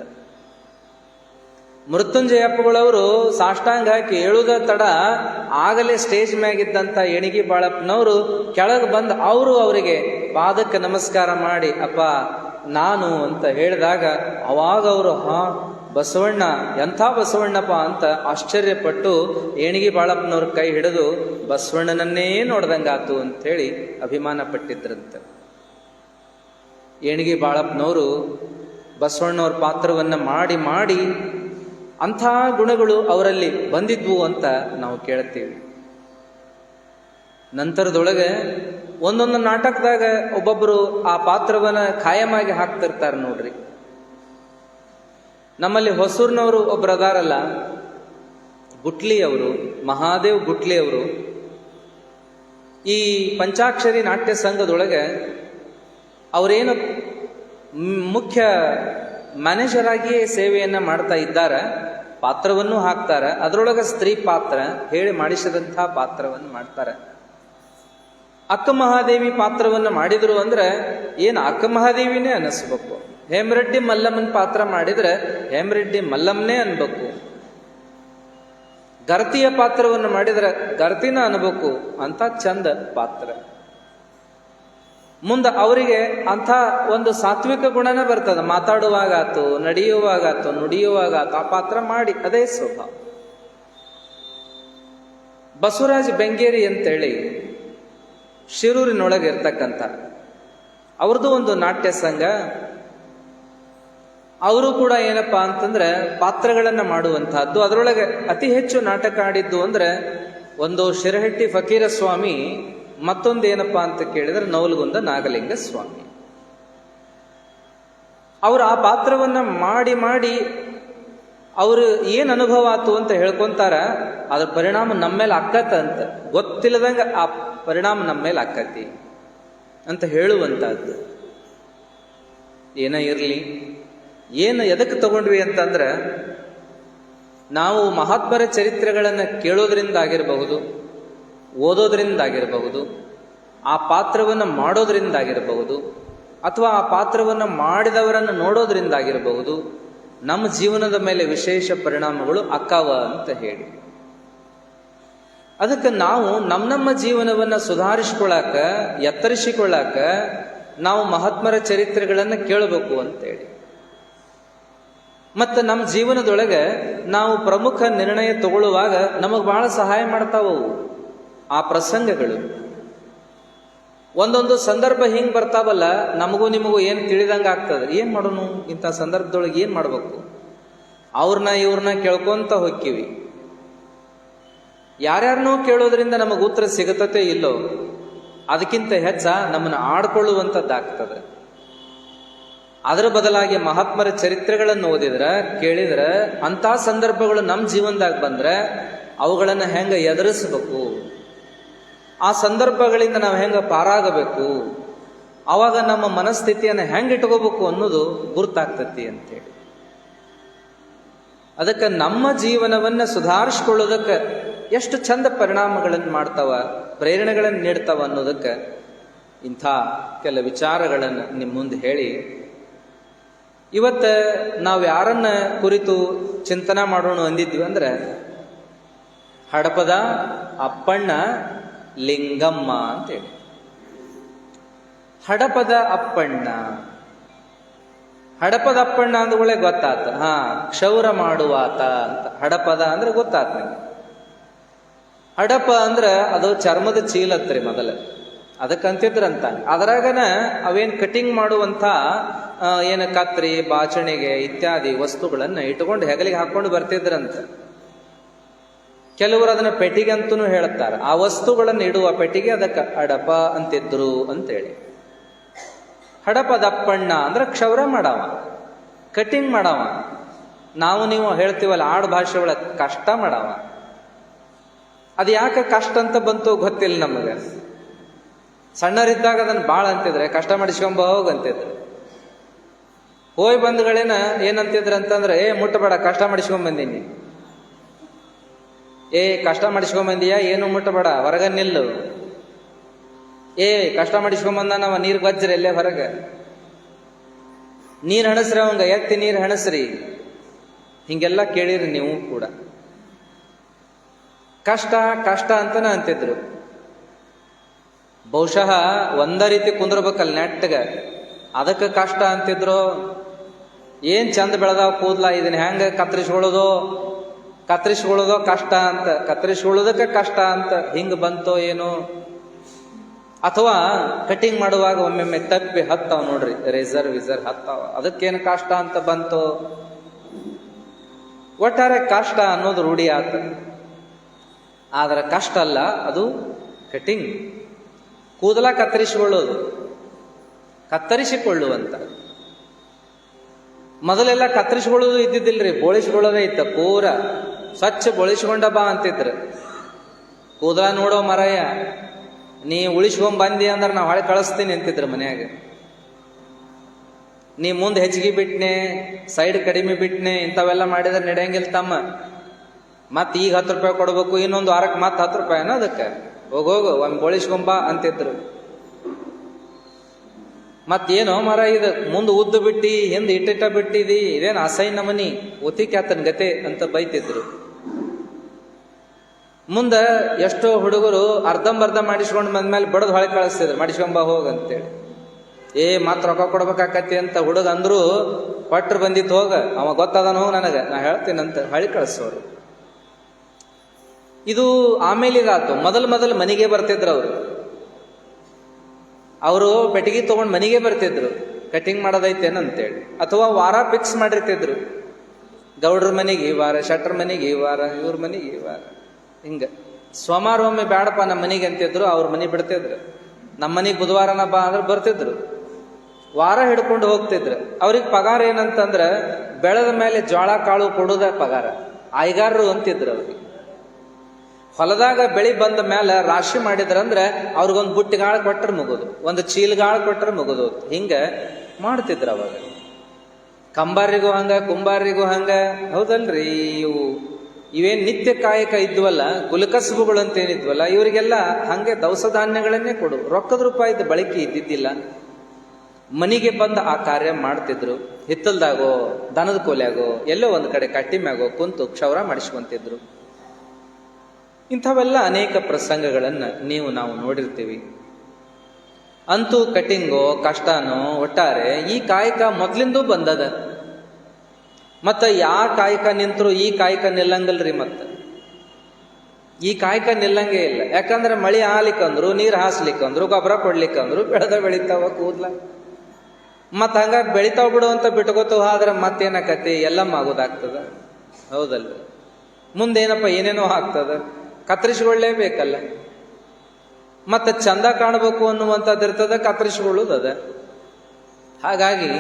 ಮೃತ್ಯುಂಜಯಪ್ಪಗಳವರು ಸಾಷ್ಟಾಂಗ ಹಾಕಿ ಹೇಳುವುದ ತಡ ಆಗಲೇ ಸ್ಟೇಜ್ ಮ್ಯಾಗಿದ್ದಂಥ ಏಣಿಗೆ ಬಾಳಪ್ಪನವರು ಕೆಳಗೆ ಬಂದು ಅವರಿಗೆ ಪಾದಕ್ಕೆ ನಮಸ್ಕಾರ ಮಾಡಿ ಅಪ್ಪ ನಾನು ಅಂತ ಹೇಳಿದಾಗ ಅವಾಗ ಅವರು ಬಸವಣ್ಣ ಎಂಥ ಬಸವಣ್ಣಪ್ಪ ಅಂತ ಆಶ್ಚರ್ಯಪಟ್ಟು ಏಣಿಗೆ ಬಾಳಪ್ಪನವ್ರ ಕೈ ಹಿಡಿದು ಬಸವಣ್ಣನನ್ನೇ ನೋಡ್ದಂಗಾತು ಅಂಥೇಳಿ ಅಭಿಮಾನ ಪಟ್ಟಿದ್ರಂತೆ. ಏಣಿಗೆ ಬಾಳಪ್ಪನವರು ಬಸವಣ್ಣವ್ರ ಪಾತ್ರವನ್ನ ಮಾಡಿ ಅಂಥ ಗುಣಗಳು ಅವರಲ್ಲಿ ಬಂದಿದ್ವು ಅಂತ ನಾವು ಕೇಳ್ತೀವಿ. ನಂತರದೊಳಗೆ ಒಂದೊಂದು ನಾಟಕದಾಗ ಒಬ್ಬೊಬ್ಬರು ಆ ಪಾತ್ರವನ್ನ ಖಾಯಮಾಗಿ ಹಾಕ್ತಿರ್ತಾರೆ ನೋಡ್ರಿ. ನಮ್ಮಲ್ಲಿ ಹೊಸೂರಿನವರು ಒಬ್ರು ಅದಾರಲ್ಲ, ಗುಟ್ಲಿ ಅವರು, ಮಹಾದೇವ್ ಗುಟ್ಲಿ ಅವರು, ಈ ಪಂಚಾಕ್ಷರಿ ನಾಟ್ಯ ಸಂಘದೊಳಗೆ ಅವರೇನು ಮುಖ್ಯ ಮ್ಯಾನೇಜರ್ ಆಗಿಯೇ ಸೇವೆಯನ್ನ ಮಾಡ್ತಾ ಇದ್ದಾರೆ. ಪಾತ್ರವನ್ನು ಹಾಕ್ತಾರೆ. ಅದರೊಳಗೆ ಸ್ತ್ರೀ ಪಾತ್ರ ಹೇಳಿ ಮಾಡಿಸಿದಂಥ ಪಾತ್ರವನ್ನು ಮಾಡ್ತಾರೆ. ಅಕ್ಕ ಮಹಾದೇವಿ ಪಾತ್ರವನ್ನು ಮಾಡಿದ್ರು ಅಂದ್ರೆ ಏನು ಅಕ್ಕ ಮಹಾದೇವಿನೇ ಅನ್ನಿಸ್ಬೇಕು. ಹೇಮರೆಡ್ಡಿ ಮಲ್ಲಮ್ಮನ ಪಾತ್ರ ಮಾಡಿದ್ರೆ ಹೇಮರೆಡ್ಡಿ ಮಲ್ಲಮ್ಮನೇ ಅನ್ಬೇಕು. ಗರ್ತಿಯ ಪಾತ್ರವನ್ನು ಮಾಡಿದ್ರೆ ಗರ್ತಿನ ಅನ್ಬೇಕು. ಅಂತ ಚಂದ ಪಾತ್ರ. ಮುಂದೆ ಅವರಿಗೆ ಅಂಥ ಒಂದು ಸಾತ್ವಿಕ ಗುಣನೇ ಬರ್ತದೆ. ಮಾತಾಡುವಾಗಾತು, ನಡೆಯುವಾಗಾತು, ನುಡಿಯುವಾಗಾತು ಆ ಪಾತ್ರ ಮಾಡಿ ಅದೇ ಸ್ವಭಾವ. ಬಸವರಾಜ್ ಬೆಂಗೇರಿ ಅಂತೇಳಿ ಶಿರೂರಿನೊಳಗೆ ಇರ್ತಕ್ಕಂಥ ಅವ್ರದ್ದು ಒಂದು ನಾಟ್ಯ ಸಂಘ. ಅವರು ಕೂಡ ಏನಪ್ಪಾ ಅಂತಂದ್ರೆ ಪಾತ್ರಗಳನ್ನ ಮಾಡುವಂತಹದ್ದು. ಅದರೊಳಗೆ ಅತಿ ಹೆಚ್ಚು ನಾಟಕ ಆಡಿದ್ದು ಅಂದ್ರೆ ಒಂದು ಶಿರಹಟ್ಟಿ ಫಕೀರ ಸ್ವಾಮಿ, ಮತ್ತೊಂದು ಏನಪ್ಪಾ ಅಂತ ಕೇಳಿದ್ರೆ ನವಲಗುಂದ ನಾಗಲಿಂಗ ಸ್ವಾಮಿ. ಅವರು ಆ ಪಾತ್ರವನ್ನ ಮಾಡಿ ಅವರು ಏನ್ ಅನುಭವ ಆತು ಅಂತ ಹೇಳ್ಕೊಂತಾರ. ಅದ್ರ ಪರಿಣಾಮ ನಮ್ಮ ಮೇಲೆ ಆಕ್ಕತ್ತ ಅಂತ ಗೊತ್ತಿಲ್ಲದಂಗ ಆ ಪರಿಣಾಮ ನಮ್ಮ ಮೇಲೆ ಆಕ್ಕತಿ ಅಂತ ಹೇಳುವಂತಹದ್ದು. ಏನ ಇರ್ಲಿ, ಏನು ಎದಕ್ಕೆ ತಗೊಂಡ್ವಿ ಅಂತಂದ್ರೆ ನಾವು ಮಹಾತ್ಮರ ಚರಿತ್ರೆಗಳನ್ನು ಕೇಳೋದ್ರಿಂದಾಗಿರಬಹುದು, ಓದೋದ್ರಿಂದಾಗಿರಬಹುದು, ಆ ಪಾತ್ರವನ್ನು ಮಾಡೋದ್ರಿಂದಾಗಿರಬಹುದು, ಅಥವಾ ಆ ಪಾತ್ರವನ್ನು ಮಾಡಿದವರನ್ನು ನೋಡೋದ್ರಿಂದಾಗಿರಬಹುದು, ನಮ್ಮ ಜೀವನದ ಮೇಲೆ ವಿಶೇಷ ಪರಿಣಾಮಗಳು ಅಕ್ಕಾವ ಅಂತ ಹೇಳಿ. ಅದಕ್ಕೆ ನಾವು ನಮ್ಮ ಜೀವನವನ್ನು ಸುಧಾರಿಸ್ಕೊಳ್ಳಾಕ, ಎತ್ತರಿಸಿಕೊಳ್ಳಾಕ ನಾವು ಮಹಾತ್ಮರ ಚರಿತ್ರೆಗಳನ್ನು ಕೇಳಬೇಕು ಅಂತೇಳಿ. ಮತ್ತು ನಮ್ಮ ಜೀವನದೊಳಗೆ ನಾವು ಪ್ರಮುಖ ನಿರ್ಣಯ ತಗೊಳ್ಳುವಾಗ ನಮಗೆ ಬಹಳ ಸಹಾಯ ಮಾಡ್ತಾವವು ಆ ಪ್ರಸಂಗಗಳು. ಒಂದೊಂದು ಸಂದರ್ಭ ಹಿಂಗೆ ಬರ್ತಾವಲ್ಲ, ನಮಗೂ ನಿಮಗೂ ಏನು ತಿಳಿದಂಗೆ ಆಗ್ತದೆ. ಏನು ಮಾಡೋನು ಇಂಥ ಸಂದರ್ಭದೊಳಗೆ, ಏನು ಮಾಡ್ಬೇಕು? ಇವ್ರನ್ನ ಕೇಳ್ಕೊಂತ ಹೋಗ್ತೀವಿ. ಯಾರ್ಯಾರನ್ನೋ ಕೇಳೋದ್ರಿಂದ ನಮಗೆ ಉತ್ತರ ಸಿಗತತೆ ಇಲ್ಲೋ, ಅದಕ್ಕಿಂತ ಹೆಚ್ಚ ನಮ್ಮನ್ನು ಆಡ್ಕೊಳ್ಳುವಂಥದ್ದಾಗ್ತದೆ. ಅದರ ಬದಲಾಗಿ ಮಹಾತ್ಮರ ಚರಿತ್ರೆಗಳನ್ನು ಓದಿದ್ರೆ, ಕೇಳಿದ್ರೆ, ಅಂಥ ಸಂದರ್ಭಗಳು ನಮ್ಮ ಜೀವನದಾಗ ಬಂದ್ರೆ ಅವುಗಳನ್ನು ಹೆಂಗೆ ಎದುರಿಸ್ಬೇಕು, ಆ ಸಂದರ್ಭಗಳಿಂದ ನಾವು ಹೆಂಗೆ ಪಾರಾಗಬೇಕು, ಆವಾಗ ನಮ್ಮ ಮನಸ್ಥಿತಿಯನ್ನು ಹೆಂಗೆ ಇಟ್ಕೋಬೇಕು ಅನ್ನೋದು ಗುರ್ತಾಗ್ತತಿ ಅಂತೇಳಿ. ಅದಕ್ಕೆ ನಮ್ಮ ಜೀವನವನ್ನು ಸುಧಾರಿಸ್ಕೊಳ್ಳೋದಕ್ಕೆ ಎಷ್ಟು ಚಂದ ಪರಿಣಾಮಗಳನ್ನು ಮಾಡ್ತಾವ, ಪ್ರೇರಣೆಗಳನ್ನು ನೀಡ್ತಾವ ಅನ್ನೋದಕ್ಕೆ ಇಂಥ ಕೆಲ ವಿಚಾರಗಳನ್ನು ನಿಮ್ಮ ಮುಂದೆ ಹೇಳಿ, ಇವತ್ತು ನಾವು ಯಾರನ್ನ ಕುರಿತು ಚಿಂತನೆ ಮಾಡೋಣ ಅಂದಿದ್ವಿ ಅಂದ್ರೆ ಹಡಪದ ಅಪ್ಪಣ್ಣ ಲಿಂಗಮ್ಮ ಅಂತೇಳಿ. ಹಡಪದ ಅಪ್ಪಣ್ಣ ಅಂದ್ಗಳೇ ಗೊತ್ತಾತ. ಕ್ಷೌರ ಮಾಡುವಾತ ಅಂತ ಹಡಪದ ಅಂದ್ರೆ ಗೊತ್ತಾತ ನಿಮ್ಗೆ. ಹಡಪ ಅಂದ್ರೆ ಅದು ಚರ್ಮದ ಚೀಲತ್ರಿ ಮೊದಲ, ಅದಕ್ಕಂತಿದ್ರಂತ. ಅದರಾಗನ ಅವೇನು ಕಟಿಂಗ್ ಮಾಡುವಂಥ ಏನು ಕತ್ರಿ, ಬಾಚಣಿಗೆ ಇತ್ಯಾದಿ ವಸ್ತುಗಳನ್ನು ಇಟ್ಕೊಂಡು ಹೆಗಲಿಗೆ ಹಾಕೊಂಡು ಬರ್ತಿದ್ರಂತ. ಕೆಲವರು ಅದನ್ನ ಪೆಟ್ಟಿಗೆ ಅಂತೂ ಹೇಳ್ತಾರೆ. ಆ ವಸ್ತುಗಳನ್ನು ಇಡುವ ಪೆಟ್ಟಿಗೆ ಅದಕ್ಕೆ ಹಡಪ ಅಂತಿದ್ರು ಅಂತೇಳಿ. ಹಡಪದಪ್ಪಣ್ಣ ಅಂದ್ರೆ ಕ್ಷೌರ ಮಾಡವ, ಕಟಿಂಗ್ ಮಾಡವ. ನಾವು ನೀವು ಹೇಳ್ತೀವಲ್ಲ ಆಡು ಭಾಷೆ ಒಳಗೆ ಕಷ್ಟ ಮಾಡವ. ಅದು ಯಾಕೆ ಕಷ್ಟ ಅಂತ ಬಂತು ಗೊತ್ತಿಲ್ಲ ನಮಗೆ. ಸಣ್ಣರಿದ್ದಾಗ ಅದನ್ನು ಭಾಳ ಅಂತಿದ್ರೆ, ಕಷ್ಟ ಮಾಡಿಸ್ಕೊಂಬ ಹೋಗಂತಿದ್ರು. ಹೋಯ್ ಬಂದ್ಗಳೇನ ಏನಂತಿದ್ರು ಅಂತಂದ್ರೆ, ಮುಟ್ಟಬೇಡ, ಕಷ್ಟ ಮಾಡಿಸ್ಕೊಂಬಂದೀನಿ. ಕಷ್ಟ ಮಾಡಿಸ್ಕೊಂಬಂದೀಯ, ಏನು ಮುಟ್ಟಬೇಡ, ಹೊರಗ ನಿಲ್ಲು. ಕಷ್ಟ ಮಾಡಿಸ್ಕೊಂಬಂದ ನಾವ ನೀರು ಗಜ್ಜ್ರಿ ಎಲ್ಲೇ ಹೊರಗೆ. ನೀರು ಹಣಸ್ರಿ ಅವಂಗ, ಎತ್ತಿ ನೀರು ಹಣಸ್ರಿ. ಹಿಂಗೆಲ್ಲ ಕೇಳಿರಿ ನೀವು ಕೂಡ. ಕಷ್ಟ ಕಷ್ಟ ಅಂತನ ಅಂತಿದ್ರು. ಬಹುಶಃ ಒಂದ ರೀತಿ ಕುಂದ್ರಬೇಕಲ್ಲ ನೆಟ್ಟಗ, ಅದಕ್ಕೆ ಕಷ್ಟ ಅಂತಿದ್ರು. ಏನ್ ಚಂದ ಬೆಳೆದಾವ ಕೂದ್ಲ, ಇದನ್ನ ಹೆಂಗ ಕತ್ತರಿಸ್ಕೊಳ್ಳೋದೋ ಕಷ್ಟ ಅಂತ, ಕತ್ತರಿಸ್ಕೊಳ್ಳೋದಕ್ಕೆ ಕಷ್ಟ ಅಂತ ಹಿಂಗ ಬಂತೋ ಏನೋ. ಅಥವಾ ಕಟಿಂಗ್ ಮಾಡುವಾಗ ಒಮ್ಮೊಮ್ಮೆ ತಪ್ಪಿ ಹತ್ತಾವ ನೋಡ್ರಿ, ರೇಸರ್ ಹತ್ತಾವ, ಅದಕ್ಕೇನು ಕಷ್ಟ ಅಂತ ಬಂತೋ. ಒಟ್ಟಾರೆ ಕಷ್ಟ ಅನ್ನೋದು ರೂಢಿ ಆತ. ಆದ್ರೆ ಕಷ್ಟ ಅಲ್ಲ ಅದು ಕಟಿಂಗ್, ಕೂದಲ ಕತ್ತರಿಸಿಕೊಳ್ಳುವಂತ. ಮೊದಲೆಲ್ಲ ಕತ್ತರಿಸಿಕೊಳ್ಳೋದು ಇದ್ದಿದ್ದಿಲ್ರಿ, ಬೋಳಿಸ್ಕೊಳ್ಳೋದೇ ಇತ್ತ. ಪೂರ ಸ್ವಚ್ಛ ಬೋಳಿಸ್ಕೊಂಡ ಬಾ ಅಂತಿದ್ರು. ಕೂದಲ ನೋಡೋ ಮರಯ್ಯ, ನೀ ಉಳಿಸ್ಕೊಂಡ್ ಬಂದಿ ಅಂದ್ರೆ ನಾವು ಹೊಳೆ ಕಳಿಸ್ತೀನಿ ಅಂತಿದ್ರು ಮನ್ಯಾಗ. ನೀ ಮುಂದೆ ಹೆಚ್ಚಿಗೆ ಬಿಟ್ನೆ, ಸೈಡ್ ಕಡಿಮೆ ಬಿಟ್ನೆ, ಇಂಥವೆಲ್ಲ ಮಾಡಿದ್ರೆ ನಡೆಯಂಗಿಲ್ಲ ತಮ್ಮ. ಮತ್ ಈಗ 10 ರೂಪಾಯಿ ಕೊಡ್ಬೇಕು, ಇನ್ನೊಂದು ವಾರಕ್ಕೆ ಮತ್ತೆ 10 ರೂಪಾಯಿನ ಅದಕ್ಕೆ. ಹೋಗೋಗು ಒಮ್ಮೆ ಬೋಳಿಸ್ಕೊಂಬ ಅಂತಿದ್ರು. ಮತ್ತೇನೋ ಮರ ಇದು ಮುಂದೆ ಉದ್ದು ಬಿಟ್ಟಿ, ಹಿಂದೆ ಇಟ್ಟಿಟ್ಟ ಬಿಟ್ಟಿದಿ, ಇದೇನು ಅಸಹ್ಯ ನಮನಿ, ಒತಿಕ್ಯಾತನ್ ಗತೆ ಅಂತ ಬೈತಿದ್ರು. ಮುಂದೆ ಎಷ್ಟೋ ಹುಡುಗರು ಅರ್ಧಂಬರ್ಧ ಮಾಡಿಸ್ಕೊಂಡು ಬಂದ್ಮೇಲೆ ಬಡದ್ ಹೊಳೆ ಕಳಿಸ್ತಿದ್ರು, ಮಾಡಿಸ್ಕೊಂಬ ಹೋಗಂತೇಳಿ. ಮತ್ ರೊಕ್ಕ ಕೊಡ್ಬೇಕಾಕತಿ ಅಂತ ಹುಡುಗ ಅಂದ್ರು, ಕೊಟ್ರು ಬಂದಿತ್ತು ಹೋಗ, ಅವ ಗೊತ್ತದನೋ ನನಗೆ, ನಾ ಹೇಳ್ತೀನಂತ ಹೊಳಿ ಕಳಿಸೋರು. ಇದು ಆಮೇಲೆ ಇದಾತು. ಮೊದಲು ಮನೆಗೆ ಬರ್ತಿದ್ರು ಅವರು ಪೆಟ್ಟಿಗೆ ತಗೊಂಡು ಮನೆಗೆ ಬರ್ತಿದ್ರು, ಕಟಿಂಗ್ ಮಾಡೋದೈತೇನಂತೇಳಿ. ಅಥವಾ ವಾರ ಫಿಕ್ಸ್ ಮಾಡಿರ್ತಿದ್ರು, ಗೌಡ್ರ ಮನೆಗೆ ಈ ವಾರ, ಶೆಟ್ರ ಮನೆಗೆ ಈ ವಾರ, ಇವ್ರ ಮನೆಗೆ ಈ ವಾರ. ಹಿಂಗ ಸೋಮವಾರ ಒಮ್ಮೆ ಬೇಡಪ್ಪ ನಮ್ಮ ಮನೆಗೆ ಅಂತಿದ್ರು, ಅವ್ರ ಮನೆ ಬಿಡ್ತಿದ್ರು. ನಮ್ಮ ಮನೆಗೆ ಬುಧವಾರನ ಬಾ ಅಂದ್ರೆ ಬರ್ತಿದ್ರು. ವಾರ ಹಿಡ್ಕೊಂಡು ಹೋಗ್ತಿದ್ರು. ಅವ್ರಿಗೆ ಪಗಾರ ಏನಂತಂದ್ರೆ ಬೆಳೆದ ಮೇಲೆ ಜೋಳ ಕಾಳು ಕೊಡುದ ಪಗಾರ, ಆಯ್ಗಾರರು ಅಂತಿದ್ರು. ಅವ್ರಿಗೆ ಹೊಲದಾಗ ಬೆಳಿ ಬಂದ ಮೇಲೆ ರಾಶಿ ಮಾಡಿದ್ರಂದ್ರೆ ಅವ್ರಿಗೊಂದು ಬುಟ್ಟಿಗಾಳು ಕೊಟ್ಟರೆ ಮುಗೋದು, ಒಂದು ಚೀಲಗಾಳು ಕೊಟ್ಟರೆ ಮುಗೋದು. ಹಿಂಗ ಮಾಡ್ತಿದ್ರು ಅವಾಗ. ಕಂಬಾರಿಗೂ ಹಂಗ ಕುಂಬಾರಿಗೂ ಹಂಗ. ಹೌದಲ್ರಿ? ಇವೇನ್ ನಿತ್ಯ ಕಾಯಕ ಇದ್ವಲ್ಲ, ಕುಲಕಸಬುಗಳು ಅಂತ ಏನಿದ್ವಲ್ಲ, ಇವರಿಗೆಲ್ಲ ಹಂಗೆ ದವಸ ಧಾನ್ಯಗಳನ್ನೇ ಕೊಡು. ರೊಕ್ಕದ ರೂಪಾಯಿದ ಬಳಕೆ ಇದ್ದಿದ್ದಿಲ್ಲ. ಮನೆಗೆ ಬಂದು ಆ ಕಾರ್ಯ ಮಾಡ್ತಿದ್ರು. ಹಿತ್ತಲ್ದಾಗೋ ದನದ ಕೋಲ್ಯಾಗೋ ಎಲ್ಲೋ ಒಂದು ಕಡೆ ಕಟ್ಟಿ ಮ್ಯಾಗೋ ಕುಂತು ಕ್ಷೌರ ಮಾಡಿಸ್ಕೊಂತಿದ್ರು. ಇಂಥವೆಲ್ಲ ಅನೇಕ ಪ್ರಸಂಗಗಳನ್ನ ನಾವು ನೋಡಿರ್ತೀವಿ. ಅಂತೂ ಕಟಿಂಗೋ ಕಷ್ಟನೋ ಒಟ್ಟಾರೆ ಈ ಕಾಯಕ ಮೊದ್ಲಿಂದೂ ಬಂದದ. ಮತ್ತ ಯಾವ ಕಾಯಕ ನಿಂತರು ಈ ಕಾಯಕ ನಿಲ್ಲಂಗಲ್ರಿ. ಮತ್ತ ಈ ಕಾಯಕ ನಿಲ್ಲಂಗೇ ಇಲ್ಲ. ಯಾಕಂದ್ರೆ ಮಳಿ ಆಲಿಕ್ಕಂದ್ರು, ನೀರು ಹಾಸ್ಲಿಕ್ಕಂದ್ರು, ಗೊಬ್ಬರ ಕೊಡ್ಲಿಕ್ಕಂದ್ರು ಬೆಳಿತಾವ ಕೂದ್ಲ. ಮತ್ತ ಹಂಗ ಬೆಳಿತಾವ್ ಬಿಡು ಅಂತ ಬಿಟ್ಕೋತಾವ. ಆದ್ರೆ ಮತ್ತೇನಾಕತಿ, ಎಲ್ಲ ಆಗೋದಾಗ್ತದ. ಹೌದಲ್ರಿ? ಮುಂದೇನಪ್ಪ ಏನೇನೋ ಆಗ್ತದ, ಕತ್ತರಿಸಿಕೊಳ್ಳೇಬೇಕಲ್ಲ. ಮತ್ತೆ ಚಂದ ಕಾಣಬೇಕು ಅನ್ನುವಂಥದ್ದು ಇರ್ತದ, ಕತ್ತರಿಸಿಕೊಳ್ಳುವುದದ. ಹಾಗಾಗಿ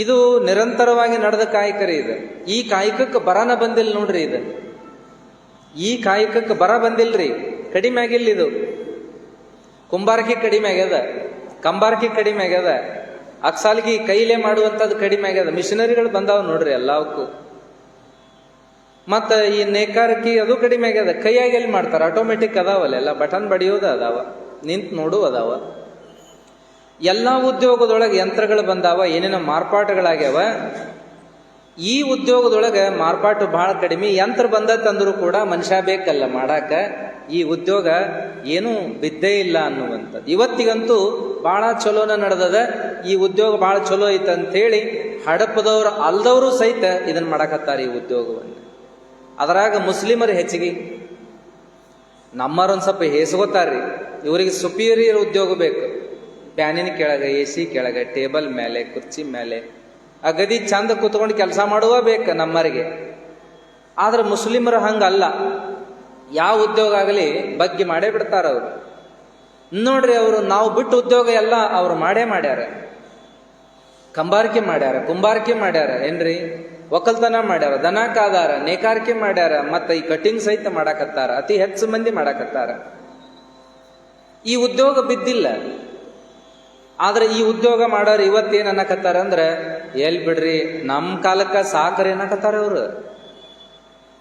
ಇದು ನಿರಂತರವಾಗಿ ನಡೆದ ಕಾಯಕರಿ ಇದು. ಈ ಕಾಯಕಕ್ಕೆ ಬರನ ಬಂದಿಲ್ಲ ನೋಡ್ರಿ. ಇದು ಈ ಕಾಯಕಕ್ಕೆ ಬರ ಬಂದಿಲ್ರಿ, ಕಡಿಮೆ ಆಗಿಲ್ಲ. ಇದು ಕುಂಬಾರಕಿ ಕಡಿಮೆ ಆಗ್ಯದ, ಕಂಬಾರಕಿ ಕಡಿಮೆ ಆಗ್ಯದ, ಅಕ್ಸಾಲ್ಗಿ ಕೈಲೇ ಮಾಡುವಂಥದ್ದು ಕಡಿಮೆ ಆಗ್ಯದ. ಮಿಷನರಿಗಳು ಬಂದಾವ ನೋಡ್ರಿ ಎಲ್ಲವಕ್ಕೂ. ಮತ್ತ ಈ ನೇಕಾರಕಿ ಅದು ಕಡಿಮೆ ಆಗ್ಯದ. ಕೈಯಾಗಿ ಎಲ್ಲಿ ಮಾಡ್ತಾರ? ಆಟೋಮೆಟಿಕ್ ಅದಾವಲ್ಲ, ಎಲ್ಲ ಬಟನ್ ಬಡಿಯೋದು ಅದಾವ, ನಿಂತು ನೋಡು ಅದಾವ. ಎಲ್ಲ ಉದ್ಯೋಗದೊಳಗೆ ಯಂತ್ರಗಳು ಬಂದಾವ, ಏನೇನೋ ಮಾರ್ಪಾಟುಗಳಾಗ್ಯಾವ. ಈ ಉದ್ಯೋಗದೊಳಗೆ ಮಾರ್ಪಾಟು ಬಹಳ ಕಡಿಮೆ. ಯಂತ್ರ ಬಂದತ್ತಂದ್ರೂ ಕೂಡ ಮನುಷ್ಯ ಬೇಕಲ್ಲ ಮಾಡಾಕ. ಈ ಉದ್ಯೋಗ ಏನೂ ಬಿದ್ದೇ ಇಲ್ಲ ಅನ್ನುವಂಥದ್ದು. ಇವತ್ತಿಗಂತೂ ಬಹಳ ಚಲೋನ ನಡೆದದ. ಈ ಉದ್ಯೋಗ ಬಹಳ ಚಲೋ ಐತೆ ಅಂತೇಳಿ ಹಡಪದವ್ರು ಅಲ್ದವರು ಸಹಿತ ಇದನ್ನ ಮಾಡಕತ್ತಾರೆ ಈ ಉದ್ಯೋಗವನ್ನು. ಅದರಾಗ ಮುಸ್ಲಿಮರು ಹೆಚ್ಚಿಗೆ, ನಮ್ಮರೊಂದು ಸ್ವಲ್ಪ ಹೇಸ್ಕೋತಾರ್ರಿ. ಇವರಿಗೆ ಸುಪೀರಿಯರ್ ಉದ್ಯೋಗ ಬೇಕು. ಫ್ಯಾನಿನ ಕೆಳಗೆ, AC ಕೆಳಗೆ, ಟೇಬಲ್ ಮೇಲೆ, ಕುರ್ಚಿ ಮೇಲೆ, ಆ ಗದಿ ಚಂದ ಕುತ್ಕೊಂಡು ಕೆಲಸ ಮಾಡುವ ಬೇಕು ನಮ್ಮರಿಗೆ. ಆದ್ರೆ ಮುಸ್ಲಿಮರು ಹಂಗಲ್ಲ. ಯಾವ ಉದ್ಯೋಗ ಆಗಲಿ ಬಗ್ಗೆ ಮಾಡೇ ಬಿಡ್ತಾರ ಅವರು. ನೋಡ್ರಿ, ಅವರು ನಾವು ಬಿಟ್ಟು ಉದ್ಯೋಗ ಎಲ್ಲ ಅವ್ರು ಮಾಡೇ ಮಾಡ್ಯಾರ. ಕಂಬಾರಿಕೆ ಮಾಡ್ಯಾರ, ಕುಂಬಾರಿಕೆ ಮಾಡ್ಯಾರ, ಏನ್ರಿ ಒಕ್ಕಲ್ತನ ಮಾಡ್ಯಾರ, ದನ ಕಾದಾರ, ನೇಕಾರಿಕೆ ಮಾಡ್ಯಾರ, ಮತ್ತ ಈ ಕಟಿಂಗ್ ಸಹಿತ ಮಾಡಾಕತ್ತಾರ. ಅತಿ ಹೆಚ್ಚು ಮಂದಿ ಮಾಡಾಕತ್ತಾರ. ಈ ಉದ್ಯೋಗ ಬಿದ್ದಿಲ್ಲ. ಆದ್ರೆ ಈ ಉದ್ಯೋಗ ಮಾಡೋರು ಇವತ್ತೇನ್ ಅನ್ನಕತ್ತಾರ ಅಂದ್ರೆ, ಎಲ್ ಬಿಡ್ರಿ ನಮ್ ಕಾಲಕ್ಕ ಸಾಕರಿ ಅನ್ನಕತ್ತಾರ ಅವ್ರು.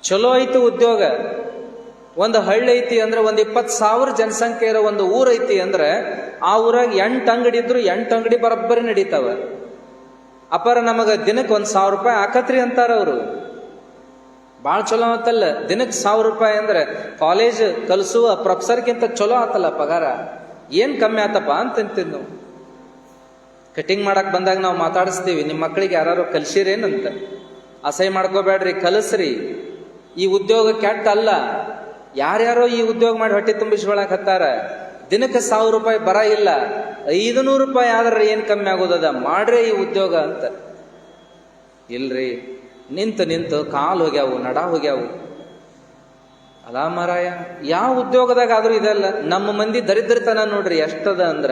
ಚಲೋ ಐತಿ ಉದ್ಯೋಗ. ಒಂದು ಹಳ್ಳಿ ಐತಿ ಅಂದ್ರೆ, ಒಂದು 20,000 ಜನಸಂಖ್ಯೆ ಇರೋ ಒಂದು ಊರ್ ಐತಿ ಅಂದ್ರೆ, ಆ ಊರಾಗ 8 ಅಂಗಡಿ ಇದ್ರು 8 ಅಂಗಡಿ ಬರೋಬ್ಬರಿ ನಡೀತಾವ. ಅಪರ ನಮಗ ದಿನಕ್ಕೆ 1,000 ರೂಪಾಯಿ ಆಕತ್ರಿ ಅಂತಾರ ಅವರು. ಭಾಳ ಚಲೋ ಆತಲ್ಲ. ದಿನಕ್ಕೆ 1,000 ರೂಪಾಯಿ ಅಂದ್ರೆ ಕಾಲೇಜ್ ಕಲಿಸುವ ಪ್ರೊಫೆಸರ್ಗಿಂತ ಚಲೋ ಆತಲ್ಲ ಪಗಾರ. ಏನ್ ಕಮ್ಮಿ ಆತಪ್ಪ ಅಂತೀವಿ ನಾವು. ಕಟಿಂಗ್ ಮಾಡಕ್ ಬಂದಾಗ ನಾವು ಮಾತಾಡಿಸ್ತೀವಿ, ನಿಮ್ಮ ಮಕ್ಕಳಿಗೆ ಯಾರು ಕಲ್ಸಿರೇನಂತ. ಅಸಹ್ಯ ಮಾಡ್ಕೋಬೇಡ್ರಿ, ಕಲಿಸ್ರಿ. ಈ ಉದ್ಯೋಗ ಕೆಟ್ಟ ಅಲ್ಲ. ಯಾರ್ಯಾರೋ ಈ ಉದ್ಯೋಗ ಮಾಡಿ ಹೊಟ್ಟೆ ತುಂಬಿಸ್ಕೊಳಕ್ ಹತ್ತಾರ. ದಿನಕ್ಕೆ 1,000 ರೂಪಾಯಿ ಬರ ಇಲ್ಲ, 500 ರೂಪಾಯಿ ಆದ್ರೆ ಏನ್ ಕಮ್ಮಿ ಆಗೋದದ, ಮಾಡ್ರೆ ಈ ಉದ್ಯೋಗ ಅಂತ. ಇಲ್ರಿ, ನಿಂತು ಕಾಲು ಹೋಗ್ಯಾವು, ನಡ ಹೋಗ್ಯಾವು. ಅಲ್ಲ ಮಾರಾಯ, ಯಾವ ಉದ್ಯೋಗದಾಗ ಆದ್ರೂ ಇದೆಲ್ಲ. ನಮ್ಮ ಮಂದಿ ದರಿದ್ರತನ ನೋಡ್ರಿ ಎಷ್ಟದ ಅಂದ್ರ,